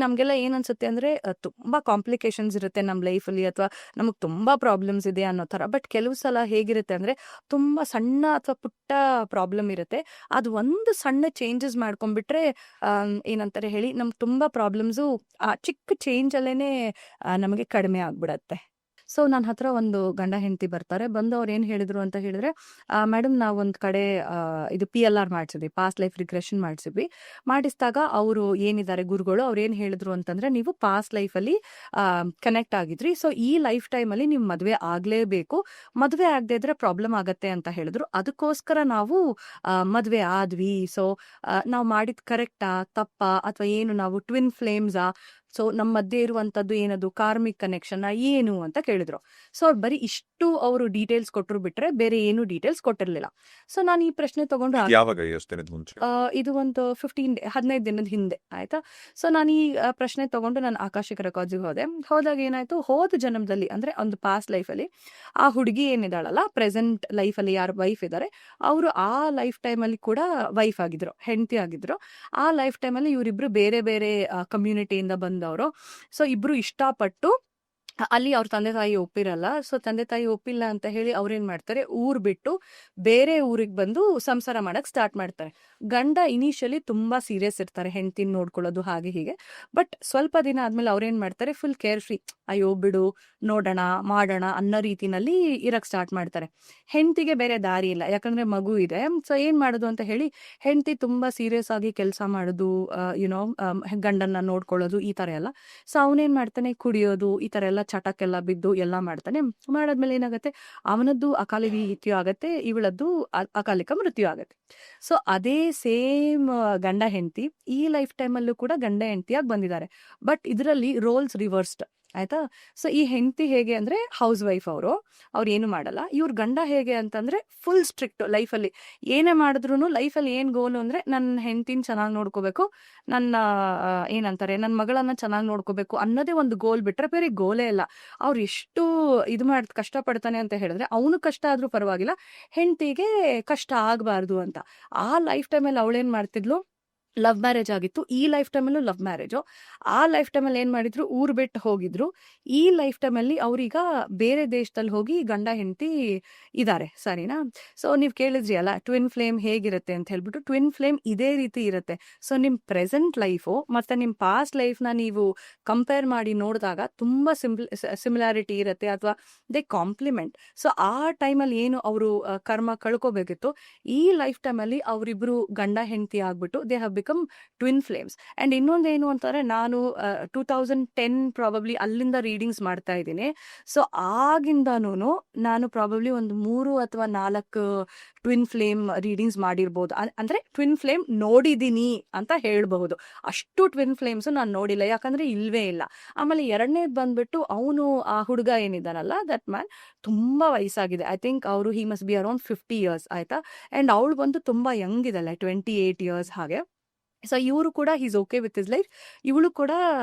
ನಮ್ಗೆಲ್ಲ ಏನ್ ಅನ್ಸುತ್ತೆ ಅಂದ್ರೆ, ತುಂಬಾ ಕಾಂಪ್ಲಿಕೇಶನ್ಸ್ ಇರುತ್ತೆ ನಮ್ಮ ಲೈಫಲ್ಲಿ, ಅಥವಾ ನಮಗ್ ತುಂಬಾ ಪ್ರಾಬ್ಲಮ್ಸ್ ಇದೆ ಅನ್ನೋ ತರ. ಬಟ್ ಕೆಲವು ಸಲ ಹೇಗಿರುತ್ತೆ ಅಂದ್ರೆ, ತುಂಬಾ ಸಣ್ಣ ಅಥವಾ ಪುಟ್ಟ ಪ್ರಾಬ್ಲಮ್ ಇರುತ್ತೆ, ಅದು ಒಂದು ಸಣ್ಣ ಚೇಂಜಸ್ ಮಾಡ್ಕೊಂಡ್ಬಿಟ್ರೆ ಏನಂತಾರೆ ಹೇಳಿ, ನಮ್ಗೆ ತುಂಬಾ ಪ್ರಾಬ್ಲಮ್ಸು ಆ ಚಿಕ್ಕ ಚೇಂಜ್ ಅಲ್ಲೇನೆ ನಮಗೆ ಕಡಿಮೆ ಆಗ್ಬಿಡತ್ತೆ. ಸೊ ನನ್ನ ಹತ್ರ ಒಂದು ಗಂಡ ಹೆಂಡತಿ ಬರ್ತಾರೆ. ಬಂದು ಅವ್ರು ಏನು ಹೇಳಿದ್ರು ಅಂತ ಹೇಳಿದ್ರೆ, ಮೇಡಮ್ ನಾವು ಒಂದು ಕಡೆ ಇದು PLR ಮಾಡಿಸಿದ್ವಿ, ಪಾಸ್ಟ್ ಲೈಫ್ ರಿಗ್ರೆಷನ್ ಮಾಡಿಸಿದ್ವಿ. ಮಾಡಿಸಿದಾಗ ಅವರು ಏನಿದ್ದಾರೆ ಗುರುಗಳು, ಅವ್ರು ಏನು ಹೇಳಿದ್ರು ಅಂತಂದ್ರೆ, ನೀವು ಪಾಸ್ಟ್ ಲೈಫಲ್ಲಿ ಕನೆಕ್ಟ್ ಆಗಿದ್ರಿ, ಸೊ ಈ ಲೈಫ್ ಟೈಮಲ್ಲಿ ನೀವು ಮದುವೆ ಆಗಲೇಬೇಕು, ಮದುವೆ ಆಗದೆ ಇದ್ರೆ ಪ್ರಾಬ್ಲಮ್ ಆಗತ್ತೆ ಅಂತ ಹೇಳಿದ್ರು. ಅದಕ್ಕೋಸ್ಕರ ನಾವು ಮದುವೆ ಆದ್ವಿ. ಸೊ ನಾವು ಮಾಡಿದ್ ಕರೆಕ್ಟಾ ತಪ್ಪಾ, ಅಥವಾ ಏನು ನಾವು ಟ್ವಿನ್ ಫ್ಲೇಮ್ಸಾ, ಸೊ ನಮ್ಮ ಮಧ್ಯೆ ಇರುವಂತದ್ದು ಏನದು ಕಾರ್ಮಿಕ್ ಕನೆಕ್ಷನ್ ಏನು ಅಂತ ಕೇಳಿದ್ರು. ಸೊ ಅವ್ರು ಬರೀ ಇಷ್ಟು ಅವರು ಡೀಟೇಲ್ಸ್ ಕೊಟ್ಟರು ಬಿಟ್ರೆ ಬೇರೆ ಏನು ಡೀಟೇಲ್ಸ್ ಕೊಟ್ಟಿರ್ಲಿಲ್ಲ. ಸೊ ನಾನು ಈ ಪ್ರಶ್ನೆ ತಗೊಂಡು ಯಾವಾಗ, ಎಷ್ಟು ದಿನದ ಮುಂಚೆ? ಇದು ಒಂದು 15 ದಿನದ ಹಿಂದೆ ಆಯ್ತಾ. ಸೊ ನಾನು ಈ ಪ್ರಶ್ನೆ ತಗೊಂಡು ನಾನು ಆಕಾಶಿಕ ರೆಕಾರ್ಡ್ಸ್ಗೆ ಹೋದಾಗ ಏನಾಯ್ತು, ಹೋದ ಜನ್ಮದಲ್ಲಿ ಅಂದ್ರೆ ಒಂದು ಪಾಸ್ಟ್ ಲೈಫಲ್ಲಿ ಆ ಹುಡುಗಿ ಏನಿದಾಳಲ್ಲ, ಪ್ರೆಸೆಂಟ್ ಲೈಫಲ್ಲಿ ಯಾರು ವೈಫ್ ಇದ್ದಾರೆ, ಅವರು ಆ ಲೈಫ್ ಟೈಮಲ್ಲಿ ಕೂಡ ವೈಫ್ ಆಗಿದ್ರು, ಹೆಂಡತಿ ಆಗಿದ್ರು. ಆ ಲೈಫ್ ಟೈಮಲ್ಲಿ ಇವರಿಬ್ರು ಬೇರೆ ಬೇರೆ ಕಮ್ಯುನಿಟಿಯಿಂದ ಬಂದವರು. ಸೊ ಇಬ್ರು ಇಷ್ಟಪಟ್ಟು ಅಲ್ಲಿ ಅವ್ರ ತಂದೆ ತಾಯಿ ಒಪ್ಪಿರಲ್ಲ. ಸೊ ತಂದೆ ತಾಯಿ ಒಪ್ಪಿಲ್ಲ ಅಂತ ಹೇಳಿ ಅವ್ರೇನ್ ಮಾಡ್ತಾರೆ, ಊರ್ ಬಿಟ್ಟು ಬೇರೆ ಊರಿಗೆ ಬಂದು ಸಂಸಾರ ಮಾಡಕ್ ಸ್ಟಾರ್ಟ್ ಮಾಡ್ತಾರೆ. ಗಂಡ ಇನಿಷಿಯಲಿ ತುಂಬಾ ಸೀರಿಯಸ್ ಇರ್ತಾರೆ, ಹೆಂಡತಿನ ನೋಡ್ಕೊಳ್ಳೋದು ಹಾಗೆ ಹೀಗೆ. ಬಟ್ ಸ್ವಲ್ಪ ದಿನ ಆದ್ಮೇಲೆ ಅವ್ರೇನ್ ಮಾಡ್ತಾರೆ, ಫುಲ್ ಕೇರ್ ಫ್ರೀ, ಅಯ್ಯೋ ಬಿಡು, ನೋಡೋಣ ಮಾಡೋಣ ಅನ್ನೋ ರೀತಿನಲ್ಲಿ ಇರಕ್ ಸ್ಟಾರ್ಟ್ ಮಾಡ್ತಾರೆ. ಹೆಂಡತಿಗೆ ಬೇರೆ ದಾರಿ ಇಲ್ಲ, ಯಾಕಂದ್ರೆ ಮಗು ಇದೆ. ಸೊ ಏನ್ ಮಾಡೋದು ಅಂತ ಹೇಳಿ ಹೆಂಡತಿ ತುಂಬಾ ಸೀರಿಯಸ್ ಆಗಿ ಕೆಲಸ ಮಾಡೋದು, ಯುನೋ ಗಂಡನ್ನ ನೋಡ್ಕೊಳ್ಳೋದು, ಈ ತರ ಎಲ್ಲ. ಸೊ ಅವನೇನ್ ಮಾಡ್ತಾನೆ, ಕುಡಿಯೋದು, ಈ ತರ ಎಲ್ಲ ಚಟಕ್ಕೆಲ್ಲ ಬಿದ್ದು ಎಲ್ಲ ಮಾಡ್ತಾನೆ. ಮಾಡಾದ್ಮೇಲೆ ಏನಾಗುತ್ತೆ, ಅವನದ್ದು ಅಕಾಲಿಕ ಮೃತ್ಯು ಆಗತ್ತೆ, ಇವಳದ್ದು ಅಕಾಲಿಕ ಮೃತ್ಯು ಆಗತ್ತೆ. ಸೊ ಅದೇ ಸೇಮ್ ಗಂಡ ಹೆಂಡತಿ ಈ ಲೈಫ್ ಟೈಮಲ್ಲೂ ಕೂಡ ಗಂಡ ಹೆಂಡತಿಯಾಗಿ ಬಂದಿದ್ದಾರೆ. ಬಟ್ ಇದರಲ್ಲಿ ರೋಲ್ಸ್ ರಿವರ್ಸ್ಡ್ ಆಯ್ತಾ. ಸೊ ಈ ಹೆಂಡತಿ ಹೇಗೆ ಅಂದ್ರೆ ಹೌಸ್ ವೈಫ್ ಅವ್ರು ಏನು ಮಾಡಲ್ಲ. ಇವ್ರ ಗಂಡ ಹೇಗೆ ಅಂತಂದ್ರೆ ಫುಲ್ ಸ್ಟ್ರಿಕ್ಟ್ ಲೈಫಲ್ಲಿ. ಏನೇ ಮಾಡಿದ್ರು ಲೈಫಲ್ಲಿ ಏನ್ ಗೋಲು ಅಂದ್ರೆ ನನ್ನ ಹೆಂಡತಿನ ಚೆನ್ನಾಗಿ ನೋಡ್ಕೋಬೇಕು, ನನ್ನ ಏನಂತಾರೆ ನನ್ನ ಮಗಳನ್ನ ಚೆನ್ನಾಗಿ ನೋಡ್ಕೋಬೇಕು ಅನ್ನೋದೇ ಒಂದು ಗೋಲ್ ಬಿಟ್ರೆ ಬೇರೆ ಗೋಲೇ ಇಲ್ಲ. ಅವ್ರು ಎಷ್ಟು ಇದು ಕಷ್ಟ ಪಡ್ತಾನೆ ಅಂತ ಹೇಳಿದ್ರೆ ಅವನು ಕಷ್ಟ ಆದ್ರೂ ಪರವಾಗಿಲ್ಲ, ಹೆಂಡತಿಗೆ ಕಷ್ಟ ಆಗ್ಬಾರ್ದು ಅಂತ. ಆ ಲೈಫ್ ಟೈಮಲ್ಲಿ ಅವಳೇನ್ ಮಾಡ್ತಿದ್ಲು, ಲವ್ ಮ್ಯಾರೇಜ್ ಆಗಿತ್ತು. ಈ ಲೈಫ್ ಟೈಮಲ್ಲೂ ಲವ್ ಮ್ಯಾರೇಜು. ಆ ಲೈಫ್ ಟೈಮಲ್ಲಿ ಏನು ಮಾಡಿದ್ರು, ಊರು ಬಿಟ್ಟು ಹೋಗಿದ್ರು. ಈ ಲೈಫ್ ಟೈಮಲ್ಲಿ ಅವ್ರೀಗ ಬೇರೆ ದೇಶದಲ್ಲಿ ಹೋಗಿ ಗಂಡ ಹೆಂಡತಿ ಇದ್ದಾರೆ, ಸರಿನಾ. ಸೊ ನೀವು ಕೇಳಿದ್ರಿ ಅಲ್ಲ ಟ್ವಿನ್ ಫ್ಲೇಮ್ ಹೇಗಿರುತ್ತೆ ಅಂತ ಹೇಳ್ಬಿಟ್ಟು, ಟ್ವಿನ್ ಫ್ಲೇಮ್ ಇದೇ ರೀತಿ ಇರುತ್ತೆ. ಸೊ ನಿಮ್ಮ ಪ್ರೆಸೆಂಟ್ ಲೈಫು ಮತ್ತು ನಿಮ್ಮ ಪಾಸ್ಟ್ ಲೈಫ್ನ ನೀವು ಕಂಪೇರ್ ಮಾಡಿ ನೋಡಿದಾಗ ತುಂಬ ಸಿಮಿಲಾರಿಟಿ ಇರುತ್ತೆ, ಅಥವಾ ದೇ ಕಾಂಪ್ಲಿಮೆಂಟ್. ಸೊ ಆ ಟೈಮಲ್ಲಿ ಏನು ಅವರು ಕರ್ಮ ಕಳ್ಕೋಬೇಕಿತ್ತು, ಈ ಲೈಫ್ ಟೈಮಲ್ಲಿ ಅವರಿಬ್ಬರು ಗಂಡ ಹೆಂಡತಿ ಆಗ್ಬಿಟ್ಟು they have become twin flames. And ಇನ್ನೊಂದೇನು ಅಂತಂದರೆ, ನಾನು 2010 ಪ್ರಾಬಬ್ಲಿ ಅಲ್ಲಿಂದ ರೀಡಿಂಗ್ಸ್ ಮಾಡ್ತಾ ಇದ್ದೀನಿ. ಸೊ ಆಗಿಂದನೂ ನಾನು ಪ್ರಾಬಬ್ಲಿ ಒಂದು 3 ಅಥವಾ 4 ಟ್ವಿನ್ ಫ್ಲೇಮ್ ರೀಡಿಂಗ್ಸ್ ಮಾಡಿರ್ಬೋದು. ಅಂದರೆ ಟ್ವಿನ್ ಫ್ಲೇಮ್ ನೋಡಿದ್ದೀನಿ ಅಂತ ಹೇಳಬಹುದು. ಅಷ್ಟು ಟ್ವಿನ್ ಫ್ಲೇಮ್ಸು ನಾನು ನೋಡಿಲ್ಲ, ಯಾಕಂದರೆ ಇಲ್ವೇ ಇಲ್ಲ. ಆಮೇಲೆ ಎರಡನೇದು ಬಂದ್ಬಿಟ್ಟು, ಅವನು ಆ ಹುಡುಗ ಏನಿದ್ದಾನಲ್ಲ, ದಟ್ ಮ್ಯಾನ್ ತುಂಬ ವಯಸ್ಸಾಗಿದೆ. ಐ ಥಿಂಕ್ ಅವರು he must be around 50 years ಆಯಿತಾ. ಆ್ಯಂಡ್ ಅವಳು ಬಂದು ತುಂಬ ಯಂಗ್ ಇದಲ್ಲ, 28 ಇಯರ್ಸ್ ಹಾಗೆ. ಸೊ ಇವರು ಕೂಡ he's okay with his life, ಇವಳು ಕೂಡ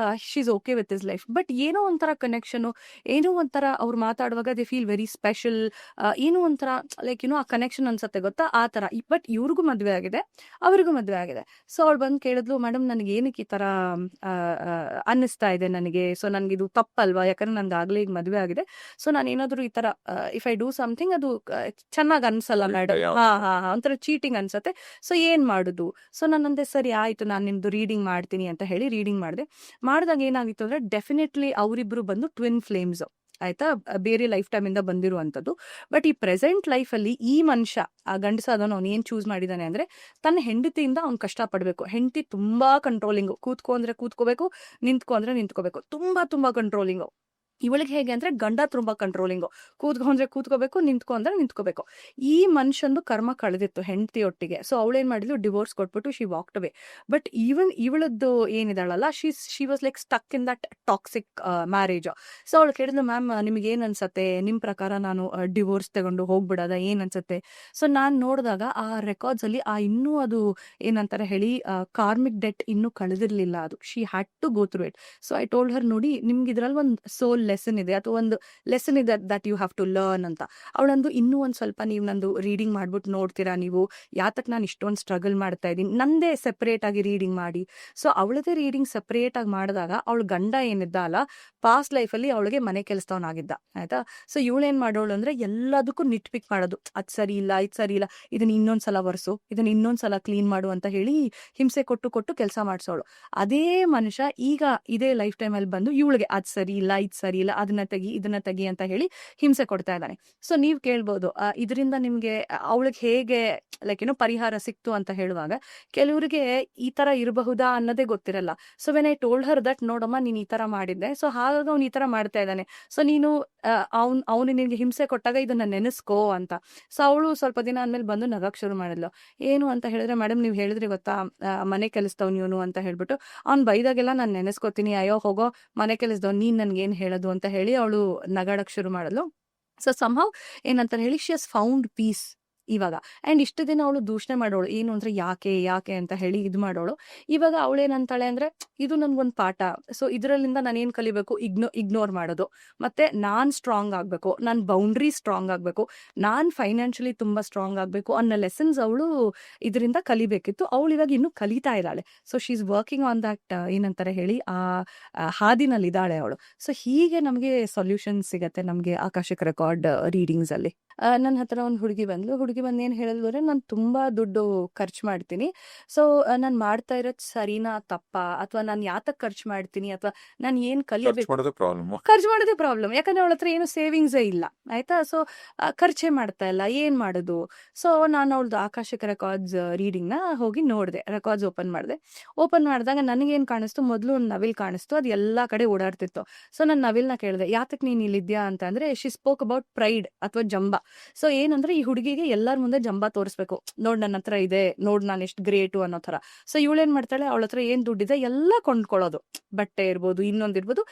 she's okay with his life. But ಏನೋ ಒಂಥರ ಕನೆಕ್ಷನು, ಏನೋ ಒಂಥರ ಅವ್ರು ಮಾತಾಡುವಾಗ ದೇ ಫೀಲ್ ವೆರಿ ಸ್ಪೆಷಲ್, ಏನೋ ಒಂಥರ ಲೈಕ್ ಆ ಕನೆಕ್ಷನ್ ಅನ್ಸುತ್ತೆ ಗೊತ್ತಾ, ಆ ಥರ. ಬಟ್ ಇವ್ರಿಗೂ ಮದುವೆ ಆಗಿದೆ, ಅವರಿಗೂ ಮದುವೆ ಆಗಿದೆ. ಸೊ ಅವಳು ಬಂದು ಕೇಳಿದ್ಲು, ಮೇಡಮ್ ನನಗೆ ಏನಕ್ಕೆ ಈ ಥರ ಅನ್ನಿಸ್ತಾ ಇದೆ ನನಗೆ, ಸೊ ನನಗಿದು ತಪ್ಪಲ್ವಾ, ಯಾಕಂದ್ರೆ ನಂದು ಆಗಲೇ ಈಗ ಮದುವೆ ಆಗಿದೆ. ಸೊ ನಾನು ಏನಾದರೂ ಈ ಥರ ಇಫ್ ಐ ಡೂ ಸಮಥಿಂಗ್ ಅದು ಚೆನ್ನಾಗಿ ಅನ್ಸಲ್ಲ ಮೇಡಮ್, ಒಂಥರ ಚೀಟಿಂಗ್ ಅನ್ಸುತ್ತೆ. ಸೊ ಏನು ಮಾಡೋದು. ಸೊ ನಾನಂದೆ ಸರಿ ಆಯಿತು, ನಾನು ನಿಮ್ದು ರೀಡಿಂಗ್ ಮಾಡ್ತೀನಿ ಅಂತ ಹೇಳಿ ರೀಡಿಂಗ್ ಮಾಡಿದಾಗ ಏನಾಗಿತ್ತು ಅಂದರೆ, ಡೆಫಿನೆಟ್ಲಿ ಅವರಿಬ್ಬರು ಬಂದು ಟ್ವಿನ್ ಫ್ಲೇಮ್ಸ್ ಆಯ್ತಾ, ಬೇರೆ ಲೈಫ್ ಟೈಮಿಂದ ಬಂದಿರುವಂಥದ್ದು. ಬಟ್ ಈ ಪ್ರೆಸೆಂಟ್ ಲೈಫಲ್ಲಿ ಈ ಮನುಷ್ಯ, ಆ ಗಂಡಸಾದವನು ಅವ್ನು ಏನು ಚೂಸ್ ಮಾಡಿದ್ದಾನೆ ಅಂದರೆ, ತನ್ನ ಹೆಂಡತಿಯಿಂದ ಅವ್ನು ಕಷ್ಟಪಡಬೇಕು. ಹೆಂಡತಿ ತುಂಬ ಕಂಟ್ರೋಲಿಂಗು, ಕೂತ್ಕೊಂಡ್ರೆ ಕೂತ್ಕೋಬೇಕು, ನಿಂತ್ಕೊಂಡ್ರೆ ನಿಂತ್ಕೋಬೇಕು, ತುಂಬ ತುಂಬ ಕಂಟ್ರೋಲಿಂಗು. ಇವಳಿಗೆ ಹೇಗೆ ಅಂದರೆ ಗಂಡ ತುಂಬ ಕಂಟ್ರೋಲಿಂಗು, ಕೂತ್ಕೊಂಡ್ರೆ ಕೂತ್ಕೋಬೇಕು, ನಿಂತ್ಕೊಂಡ್ರೆ ನಿಂತ್ಕೋಬೇಕು. ಈ ಮನುಷ್ಯಂದು ಕರ್ಮ ಕಳೆದಿತ್ತು ಹೆಂಡತಿಯೊಟ್ಟಿಗೆ. ಸೊ ಅವಳೇನು ಮಾಡಿದ್ಲು, ಡಿವೋರ್ಸ್ ಕೊಟ್ಬಿಟ್ಟು she walked away. But even ಇವಳದ್ದು ಏನಿದಾಳಲ್ಲ, she was like stuck in that toxic marriage. So ಅವಳು ಕೇಳಿದ್ಲು, ಮ್ಯಾಮ್ ನಿಮಗೆ ಏನು ಅನ್ಸುತ್ತೆ, ನಿಮ್ಮ ಪ್ರಕಾರ ನಾನು ಡಿವೋರ್ಸ್ ತಗೊಂಡು ಹೋಗ್ಬಿಡೋದ, ಏನು ಅನ್ಸುತ್ತೆ. ಸೊ ನಾನು ನೋಡಿದಾಗ ಆ ರೆಕಾರ್ಡ್ಸಲ್ಲಿ ಇನ್ನೂ ಅದು ಏನಂತಾರೆ ಹೇಳಿ, ಕಾರ್ಮಿಕ್ ಡೆಟ್ ಇನ್ನೂ ಕಳೆದಿರಲಿಲ್ಲ, ಅದು she had to go through it. So I told her, ನೋಡಿ ನಿಮ್ಗೆ ಇದರಲ್ಲಿ ಒಂದು ಸೋಲ್ ಲೆಸನ್ ಇದೆ, ಅಥವಾ ಒಂದು ಲೆಸನ್ ಇದೆ that you have to learn ಅಂತ. ಅವಳಂದು ಇನ್ನೂ ಒಂದು ಸ್ವಲ್ಪ ನೀವು ನಂದು ರೀಡಿಂಗ್ ಮಾಡ್ಬಿಟ್ಟು ನೋಡ್ತೀರಾ, ನೀವು ಯಾತಕ್ಕೆ ನಾನು ಇಷ್ಟೊಂದು ಸ್ಟ್ರಗಲ್ ಮಾಡ್ತಾ ಇದ್ದೀನಿ, ನಂದೇ ಸೆಪರೇಟ್ ಆಗಿ ರೀಡಿಂಗ್ ಮಾಡಿ. ಸೊ ಅವಳದೇ ರೀಡಿಂಗ್ ಸೆಪರೇಟ್ ಆಗಿ ಮಾಡಿದಾಗ ಅವಳ ಗಂಡ ಏನಿದ್ದ ಅಲ್ಲ, ಪಾಸ್ಟ್ ಲೈಫಲ್ಲಿ ಅವಳಿಗೆ ಮನೆ ಕೆಲಸದವನಾಗಿದ್ದ ಆಯ್ತಾ. ಸೊ ಇವಳೇನು ಮಾಡೋಳು ಅಂದರೆ, ಎಲ್ಲದಕ್ಕೂ ನಿಟ್ ಪಿಕ್ ಮಾಡೋದು, ಅದು ಸರಿ ಇಲ್ಲ, ಇದು ಸರಿ ಇಲ್ಲ, ಇದನ್ನ ಇನ್ನೊಂದ್ಸಲ ಒರೆಸು, ಇದನ್ನ ಇನ್ನೊಂದ್ಸಲ ಕ್ಲೀನ್ ಮಾಡು ಅಂತ ಹೇಳಿ ಹಿಂಸೆ ಕೊಟ್ಟು ಕೆಲಸ ಮಾಡಿಸೋಳು. ಅದೇ ಮನುಷ್ಯ ಈಗ ಇದೇ ಲೈಫ್ ಟೈಮಲ್ಲಿ ಬಂದು ಇವಳಿಗೆ ಅದು ಸರಿ ಇಲ್ಲ, ಇದು ಸರಿ ಇಲ್ಲ, ಅದನ್ನ ತೆಗಿ, ಇದನ್ನ ತೆಗಿ ಅಂತ ಹೇಳಿ ಹಿಂಸೆ ಕೊಡ್ತಾ ಇದ್ದಾನೆ. ಸೊ ನೀವು ಕೇಳ್ಬೋದು, ಇದರಿಂದ ನಿಮಗೆ ಅವಳಿಗೆ ಹೇಗೆ ಲೈಕ್ ಪರಿಹಾರ ಸಿಕ್ತು ಅಂತ ಹೇಳುವಾಗ, ಕೆಲವರಿಗೆ ಈ ತರ ಇರಬಹುದಾ ಅನ್ನೋದೇ ಗೊತ್ತಿರಲ್ಲ. So when I told her that, ನೋಡಮ್ಮ ನೀನು ಈ ತರ ಮಾಡಿದ್ದೆ, ಸೊ ಹಾಗಾಗಿ ಅವ್ನು ಈ ತರ ಮಾಡ್ತಾ ಇದ್ದಾನೆ, ಸೊ ನೀನು ಅವನು ನಿನಗೆ ಹಿಂಸೆ ಕೊಟ್ಟಾಗ ಇದನ್ನ ನೆನೆಸ್ಕೋ ಅಂತ. ಸೊ ಅವಳು ಸ್ವಲ್ಪ ದಿನ ಆದ್ಮೇಲೆ ಬಂದು ನಗಕ್ ಶುರು ಮಾಡಿದ್ಲು. ಏನು ಅಂತ ಹೇಳಿದ್ರೆ, ಮೇಡಮ್ ನೀವು ಹೇಳಿದ್ರಿ ಗೊತ್ತಾ, ಮನೆ ಕೆಲಸದವ್ನು ಇವನು ಅಂತ ಹೇಳ್ಬಿಟ್ಟು, ಅವ್ನು ಬೈದಾಗೆಲ್ಲ ನಾನು ನೆನೆಸ್ಕೋತೀನಿ, ಅಯ್ಯೋ ಹೋಗೋ ಮನೆ ಕೆಲಸದವ್ನು, ನೀನ್ ನನ್ಗೇನು ಹೇಳೋದು ಅಂತ ಹೇಳಿ ಅವಳು ನಗಾಡಕ್ ಶುರು ಮಾಡಿದ್ಲು. ಸೊ ಸಮ್ಹೌ ಏನಂತ ಹೇಳಿ, ಶಿ ಹಸ್ ಫೌಂಡ್ ಪೀಸ್ ಇವಾಗ. ಆ್ಯಂಡ್ ಇಷ್ಟು ದಿನ ಅವಳು ದೂಷಣೆ ಮಾಡೋಳು, ಏನು ಅಂದರೆ ಯಾಕೆ ಅಂತ ಹೇಳಿ ಇದು ಮಾಡೋಳು. ಇವಾಗ ಅವಳೇನಂತಾಳೆ ಅಂದರೆ, ಇದು ನನಗೊಂದು ಪಾಠ, ಸೊ ಇದರಲ್ಲಿಂದ ನಾನೇನು ಕಲಿಬೇಕು, ಇಗ್ನೋರ್ ಮಾಡೋದು, ಮತ್ತು ನಾನು ಸ್ಟ್ರಾಂಗ್ ಆಗಬೇಕು, ನನ್ನ ಬೌಂಡ್ರಿ ಸ್ಟ್ರಾಂಗ್ ಆಗಬೇಕು, ನಾನು ಫೈನಾನ್ಷಿಯಲಿ ತುಂಬ ಸ್ಟ್ರಾಂಗ್ ಆಗಬೇಕು ಅನ್ನೋ ಲೆಸನ್ಸ್ ಅವಳು ಇದರಿಂದ ಕಲಿಬೇಕಿತ್ತು. ಅವಳು ಇವಾಗ ಇನ್ನೂ ಕಲಿತಾ ಇದ್ದಾಳೆ. So she is working on that ಏನಂತಾರೆ ಹೇಳಿ, ಆ ಹಾದಿನಲ್ಲಿದ್ದಾಳೆ ಅವಳು. ಸೊ ಹೀಗೆ ನಮಗೆ ಸೊಲ್ಯೂಷನ್ ಸಿಗತ್ತೆ ನಮಗೆ ಆಕಾಶಿಕ್ ರೆಕಾರ್ಡ್ ರೀಡಿಂಗ್ಸಲ್ಲಿ. ನನ್ನ ಹತ್ರ ಒಂದು ಹುಡುಗಿ ಬಂದು ಏನು ಹೇಳಿದ್ರು ಅಂದರೆ, ನಾನು ತುಂಬ ದುಡ್ಡು ಖರ್ಚು ಮಾಡ್ತೀನಿ, ಸೊ ನಾನು ಮಾಡ್ತಾ ಇರೋದು ಸರಿನಾ ತಪ್ಪಾ, ಅಥವಾ ನಾನು ಯಾತಕ್ಕೆ ಖರ್ಚು ಮಾಡ್ತೀನಿ, ಅಥವಾ ನಾನು ಏನು ಕಲಿಯಬೇಕು, ಖರ್ಚು ಮಾಡೋದೇ ಪ್ರಾಬ್ಲಮ್, ಯಾಕಂದರೆ ಅವಳ ಹತ್ರ ಏನು ಸೇವಿಂಗ್ಸೇ ಇಲ್ಲ ಆಯಿತಾ. ಸೊ ಖರ್ಚೇ ಮಾಡ್ತಾ ಇಲ್ಲ, ಏನು ಮಾಡೋದು. ಸೊ ನಾನು ಅವಳದು ಆಕಾಶಿಕ ರೆಕಾರ್ಡ್ಸ್ ರೀಡಿಂಗ್ನ ಹೋಗಿ ನೋಡಿದೆ, ರೆಕಾರ್ಡ್ಸ್ ಓಪನ್ ಮಾಡಿದಾಗ ನನಗೇನು ಕಾಣಿಸ್ತು, ಮೊದಲು ಒಂದು ನವಿಲ್ ಕಾಣಿಸ್ತು, ಅದು ಎಲ್ಲ ಕಡೆ ಓಡಾಡ್ತಿತ್ತು. ಸೊ ನಾನು ನವಿಲ್ನ ಕೇಳಿದೆ, ಯಾತಕ್ಕೆ ನೀನು ಇಲ್ಲಿದ್ಯಾ ಅಂತ ಅಂದರೆ, ಶಿ ಸ್ಪೋಕ್ ಅಬೌಟ್ ಪ್ರೈಡ್ ಅಥವಾ ಜಂಬ. ಸೊ ಏನಂದ್ರೆ ಈ ಹುಡುಗಿಗೆ ಎಲ್ಲರ ಮುಂದೆ ಜಂಬ ತೋರಿಸ್ಬೇಕು, ನೋಡ್ ನನ್ನ ಹತ್ರ ಇದೆ, ನೋಡ್ ನಾನು ಎಷ್ಟು ಗ್ರೇಟು ಅನ್ನೋ ತರ. ಸೊ ಇವಳೇನ್ ಮಾಡ್ತಾಳೆ, ಅವಳ ಹತ್ರ ಏನ್ ದುಡ್ಡಿದೆ ಎಲ್ಲ ಕೊಂಡ್ಕೊಳ್ಳೋದು, ಬಟ್ಟೆ ಇರ್ಬೋದು ಇನ್ನೊಂದಿರ್ಬೋದು,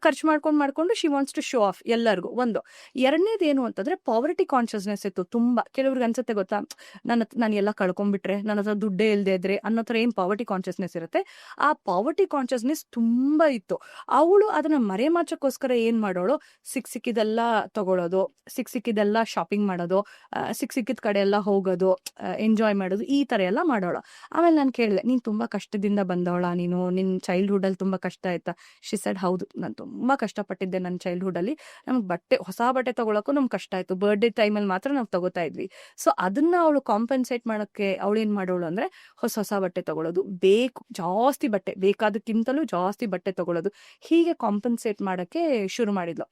ಖರ್ಚು ಮಾಡ್ಕೊಂಡು she wants to show off ಎಲ್ಲರಿಗೂ. ಒಂದು ಎರಡನೇದು ಏನು ಅಂತಂದ್ರೆ ಪಾವರ್ಟಿ ಕಾನ್ಶಿಯಸ್ನೆಸ್ ಇತ್ತು ತುಂಬಾ. ಕೆಲವ್ರಿಗೆ ಅನ್ಸುತ್ತೆ ಗೊತ್ತಾ, ನಾನು ಎಲ್ಲ ಕಳ್ಕೊಂಡ್ಬಿಟ್ರೆ, ನನ್ನ ಹತ್ರ ದುಡ್ಡೇ ಇಲ್ದೇ ಇದ್ರೆ ಅನ್ನೋ ತರ ಏನ್ ಪಾವರ್ಟಿ ಕಾನ್ಶಿಯಸ್ನೆಸ್ ಇರುತ್ತೆ, ಆ ಪಾವರ್ಟಿ ಕಾನ್ಶಿಯಸ್ನೆಸ್ ತುಂಬಾ ಇತ್ತು. ಅವಳು ಅದನ್ನ ಮರೆಮಾಚಕ್ಕೋಸ್ಕರ ಏನ್ ಮಾಡೋಳು, ಸಿಕ್ಕಿದೆಲ್ಲ ತಗೊಳ್ಳೋದು, ಸಿಕ್ಕಿದೆಲ್ಲ ಶಾಪಿಂಗ್ ಮಾಡೋದು, ಸಿಕ್ಕಿದ ಕಡೆ ಎಲ್ಲ ಹೋಗೋದು, ಎಂಜಾಯ್ ಮಾಡೋದು, ಈ ತರ ಎಲ್ಲ ಮಾಡೋಳು. ಆಮೇಲೆ ನಾನು ಕೇಳಿದೆ, ನೀನ್ ತುಂಬಾ ಕಷ್ಟದಿಂದ ಬಂದವಳ, ನಿನ್ ಚೈಲ್ಡ್ಹುಡ್ ಅಲ್ಲಿ ತುಂಬಾ ಕಷ್ಟ ಆಯ್ತಾ? ಶಿ ಸೆಡ್, ಹೌದು, ನಾನು ತುಂಬಾ ಕಷ್ಟಪಟ್ಟಿದ್ದೆ ನನ್ನ ಚೈಲ್ಡ್ಹುಡ್ ಅಲ್ಲಿ. ನಮ್ಗೆ ಹೊಸ ಬಟ್ಟೆ ತಗೊಳಕ್ಕೂ ನಮ್ಗೆ ಕಷ್ಟ ಆಯ್ತು, ಬರ್ಡೇ ಟೈಮಲ್ಲಿ ಮಾತ್ರ ನಾವು ತಗೋತಾ ಇದ್ವಿ. ಸೊ ಅದನ್ನ ಅವಳು ಕಾಂಪನ್ಸೇಟ್ ಮಾಡಕ್ಕೆ ಅವಳು ಏನ್ ಮಾಡೋಳು ಅಂದ್ರೆ ಹೊಸ ಬಟ್ಟೆ ತಗೊಳ್ಳೋದು, ಜಾಸ್ತಿ ಬಟ್ಟೆ, ಬೇಕಾದಕ್ಕಿಂತಲೂ ಜಾಸ್ತಿ ಬಟ್ಟೆ ತಗೊಳ್ಳೋದು, ಹೀಗೆ ಕಾಂಪನ್ಸೇಟ್ ಮಾಡಕ್ಕೆ ಶುರು ಮಾಡಿದ್ಲು.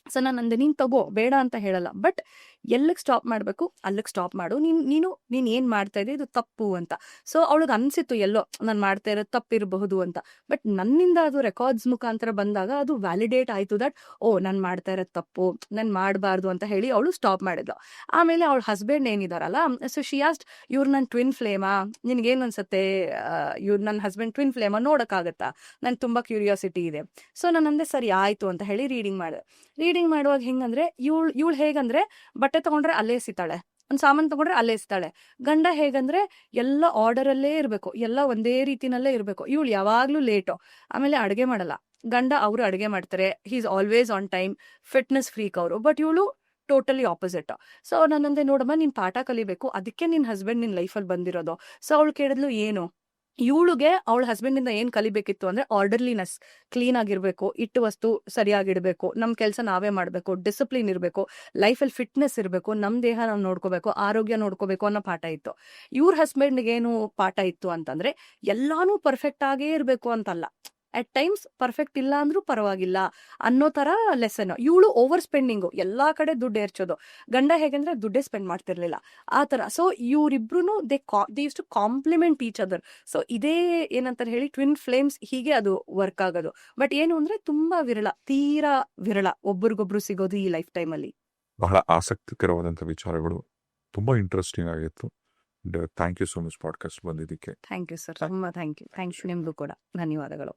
ಸೊ ನಾನು ಅಂದೆ, ನೀನ್ ತಗೋ, ಬೇಡ ಅಂತ ಹೇಳಲ್ಲ, ಬಟ್ ಎಲ್ಲಿಗೆ ಸ್ಟಾಪ್ ಮಾಡ್ಬೇಕು ಅಲ್ಲಿಗೆ ಸ್ಟಾಪ್ ಮಾಡು. ನೀನ್ ಏನ್ ಮಾಡ್ತಾ ಇದ್ದೆ ಇದು ತಪ್ಪು ಅಂತ. ಸೊ ಅವಳಿಗೆ ಅನ್ಸಿತ್ತು ಎಲ್ಲೋ ನಾನು ಮಾಡ್ತಾ ಇರೋದು ತಪ್ಪಿರಬಹುದು ಅಂತ. ಬಟ್ ನನ್ನಿಂದ ಅದು ರೆಕಾರ್ಡ್ಸ್ ಮುಖಾಂತರ ಬಂದಾಗ ಅದು ವ್ಯಾಲಿಡೇಟ್ ಆಯ್ತು ದಟ್ ನಾನು ಮಾಡ್ತಾ ಇರೋದು ತಪ್ಪು, ನಾನು ಮಾಡಬಾರ್ದು ಅಂತ ಹೇಳಿ ಅವಳು ಸ್ಟಾಪ್ ಮಾಡಿದ್ಲು. ಆಮೇಲೆ ಅವಳ ಹಸ್ಬೆಂಡ್ ಏನಿದಾರಲ್ಲ, ಸೊ ಶಿ ಆಸ್ಟ್, ಇವ್ರು ನನ್ನ ಟ್ವಿನ್ ಫ್ಲೇಮಾ, ನಿನ್ಗೇನು ಅನ್ಸುತ್ತೆ, ಇವ್ರು ನನ್ನ ಹಸ್ಬೆಂಡ್ ಟ್ವಿನ್ ಫ್ಲೇಮಾ, ನೋಡೋಕ್ಕಾಗತ್ತಾ, ನನ್ಗೆ ತುಂಬಾ ಕ್ಯೂರಿಯಾಸಿಟಿ ಇದೆ. ಸೊ ನಾನು ಅಂದೆ ಸರಿ ಆಯ್ತು ಅಂತ ಹೇಳಿ ರೀಡಿಂಗ್ ಮಾಡುವಾಗ ಹೆಂಗಂದ್ರೆ, ಇವಳು ಹೇಗಂದ್ರೆ ಬಟ್ಟೆ ತಗೊಂಡ್ರೆ ಅಲ್ಲೇ ಎಸಿತಾಳೆ, ಒಂದ್ ಸಾಮಾನ್ ತಗೊಂಡ್ರೆ ಅಲ್ಲೇ ಎಸಿತಾಳೆ. ಗಂಡ ಹೇಗಂದ್ರೆ ಎಲ್ಲ ಆರ್ಡರ್ ಅಲ್ಲೇ ಇರ್ಬೇಕು, ಎಲ್ಲ ಒಂದೇ ರೀತಿನಲ್ಲೇ ಇರ್ಬೇಕು. ಇವಳು ಯಾವಾಗ್ಲೂ ಲೇಟು. ಆಮೇಲೆ ಅಡುಗೆ ಮಾಡಲ್ಲ, ಗಂಡ ಅವರು ಅಡುಗೆ ಮಾಡ್ತಾರೆ, he is always on time, fitness freak ಅವರು. ಬಟ್ ಇವಳು ಟೋಟಲಿ ಆಪೋಸಿಟ್. ಸೊ ನಾನಂದೆ, ನೋಡಮ್ಮ, ನೀನ್ ಪಾಠ ಕಲಿಬೇಕು, ಅದಕ್ಕೆ ನಿನ್ ಹಸ್ಬೆಂಡ್ ನಿನ್ ಲೈಫಲ್ಲಿ ಬಂದಿರೋದು. ಸೊ ಅವಳು ಕೇಳಿದ್ಲು, ಏನು? ಇವಳಿಗೆ ಅವಳ ಹಸ್ಬೆಂಡ್ ಇಂದ ಏನ್ ಕಲಿಬೇಕಿತ್ತು ಅಂದ್ರೆ ಆರ್ಡರ್ಲಿನೆಸ್, ಕ್ಲೀನ್ ಆಗಿರ್ಬೇಕು, ಇಟ್ಟು ವಸ್ತು ಸರಿಯಾಗಿಡ್ಬೇಕು, ನಮ್ ಕೆಲಸ ನಾವೇ ಮಾಡ್ಬೇಕು, ಡಿಸಿಪ್ಲಿನ್ ಇರ್ಬೇಕು, ಲೈಫಲ್ಲಿ ಫಿಟ್ನೆಸ್ ಇರ್ಬೇಕು, ನಮ್ ದೇಹ ನಾವು ನೋಡ್ಕೋಬೇಕು, ಆರೋಗ್ಯ ನೋಡ್ಕೋಬೇಕು ಅನ್ನೋ ಪಾಠ ಇತ್ತು. ಇವ್ರ ಹಸ್ಬೆಂಡ್ಗೆ ಏನು ಪಾಠ ಇತ್ತು ಅಂತಂದ್ರೆ, ಎಲ್ಲಾನು ಪರ್ಫೆಕ್ಟ್ ಆಗೇ ಇರ್ಬೇಕು ಅಂತಲ್ಲ, ಅಟ್ ಟೈಮ್ಸ್ ಪರ್ಫೆಕ್ಟ್ ಇಲ್ಲ ಅಂದ್ರೂ ಪರವಾಗಿಲ್ಲ ಅನ್ನೋ ತರ ಲೆಸನ್. ಇವಳು ಓವರ್ ಸ್ಪೆಂಡಿಂಗು, ಎಲ್ಲಾ ಕಡೆ ದುಡ್ಡು ಏರ್ಚೋದು. ಗಂಡ ಹೇಗೆಂದ್ರೆ ದುಡ್ಡೇ ಸ್ಪೆಂಡ್ ಮಾಡ್ತಿರ್ಲಿಲ್ಲ ಆ ತರ. ಸೊ ಇವ್ರಿಬ್ರು they use to compliment each other. So ಇದೇ ಏನಂತ ಹೇಳಿ ಟ್ವಿನ್ ಫ್ಲೇಮ್ಸ್, ಹೀಗೆ ಅದು ವರ್ಕ್ ಆಗೋದು. ಬಟ್ ಏನು ಅಂದ್ರೆ ತುಂಬಾ ವಿರಳ, ತೀರಾ ವಿರಳ ಒಬ್ರಿಗೊಬ್ರು ಸಿಗೋದು ಈ ಲೈಫ್ ಟೈಮಲ್ಲಿ. ಬಹಳ ಆಸಕ್ತಿಕರವಾದಂಥ ವಿಚಾರಗಳು, ತುಂಬಾ ಇಂಟ್ರೆಸ್ಟಿಂಗ್ ಆಗಿತ್ತು. Thank you so much podcast ಬಂದಿದ್ದಕ್ಕೆ. ಥ್ಯಾಂಕ್ ಯು ಸರ್, ತುಂಬಾ ಥ್ಯಾಂಕ್ ಯು ನಿಮ್ಗೂ ಕೂಡ ಧನ್ಯವಾದಗಳು.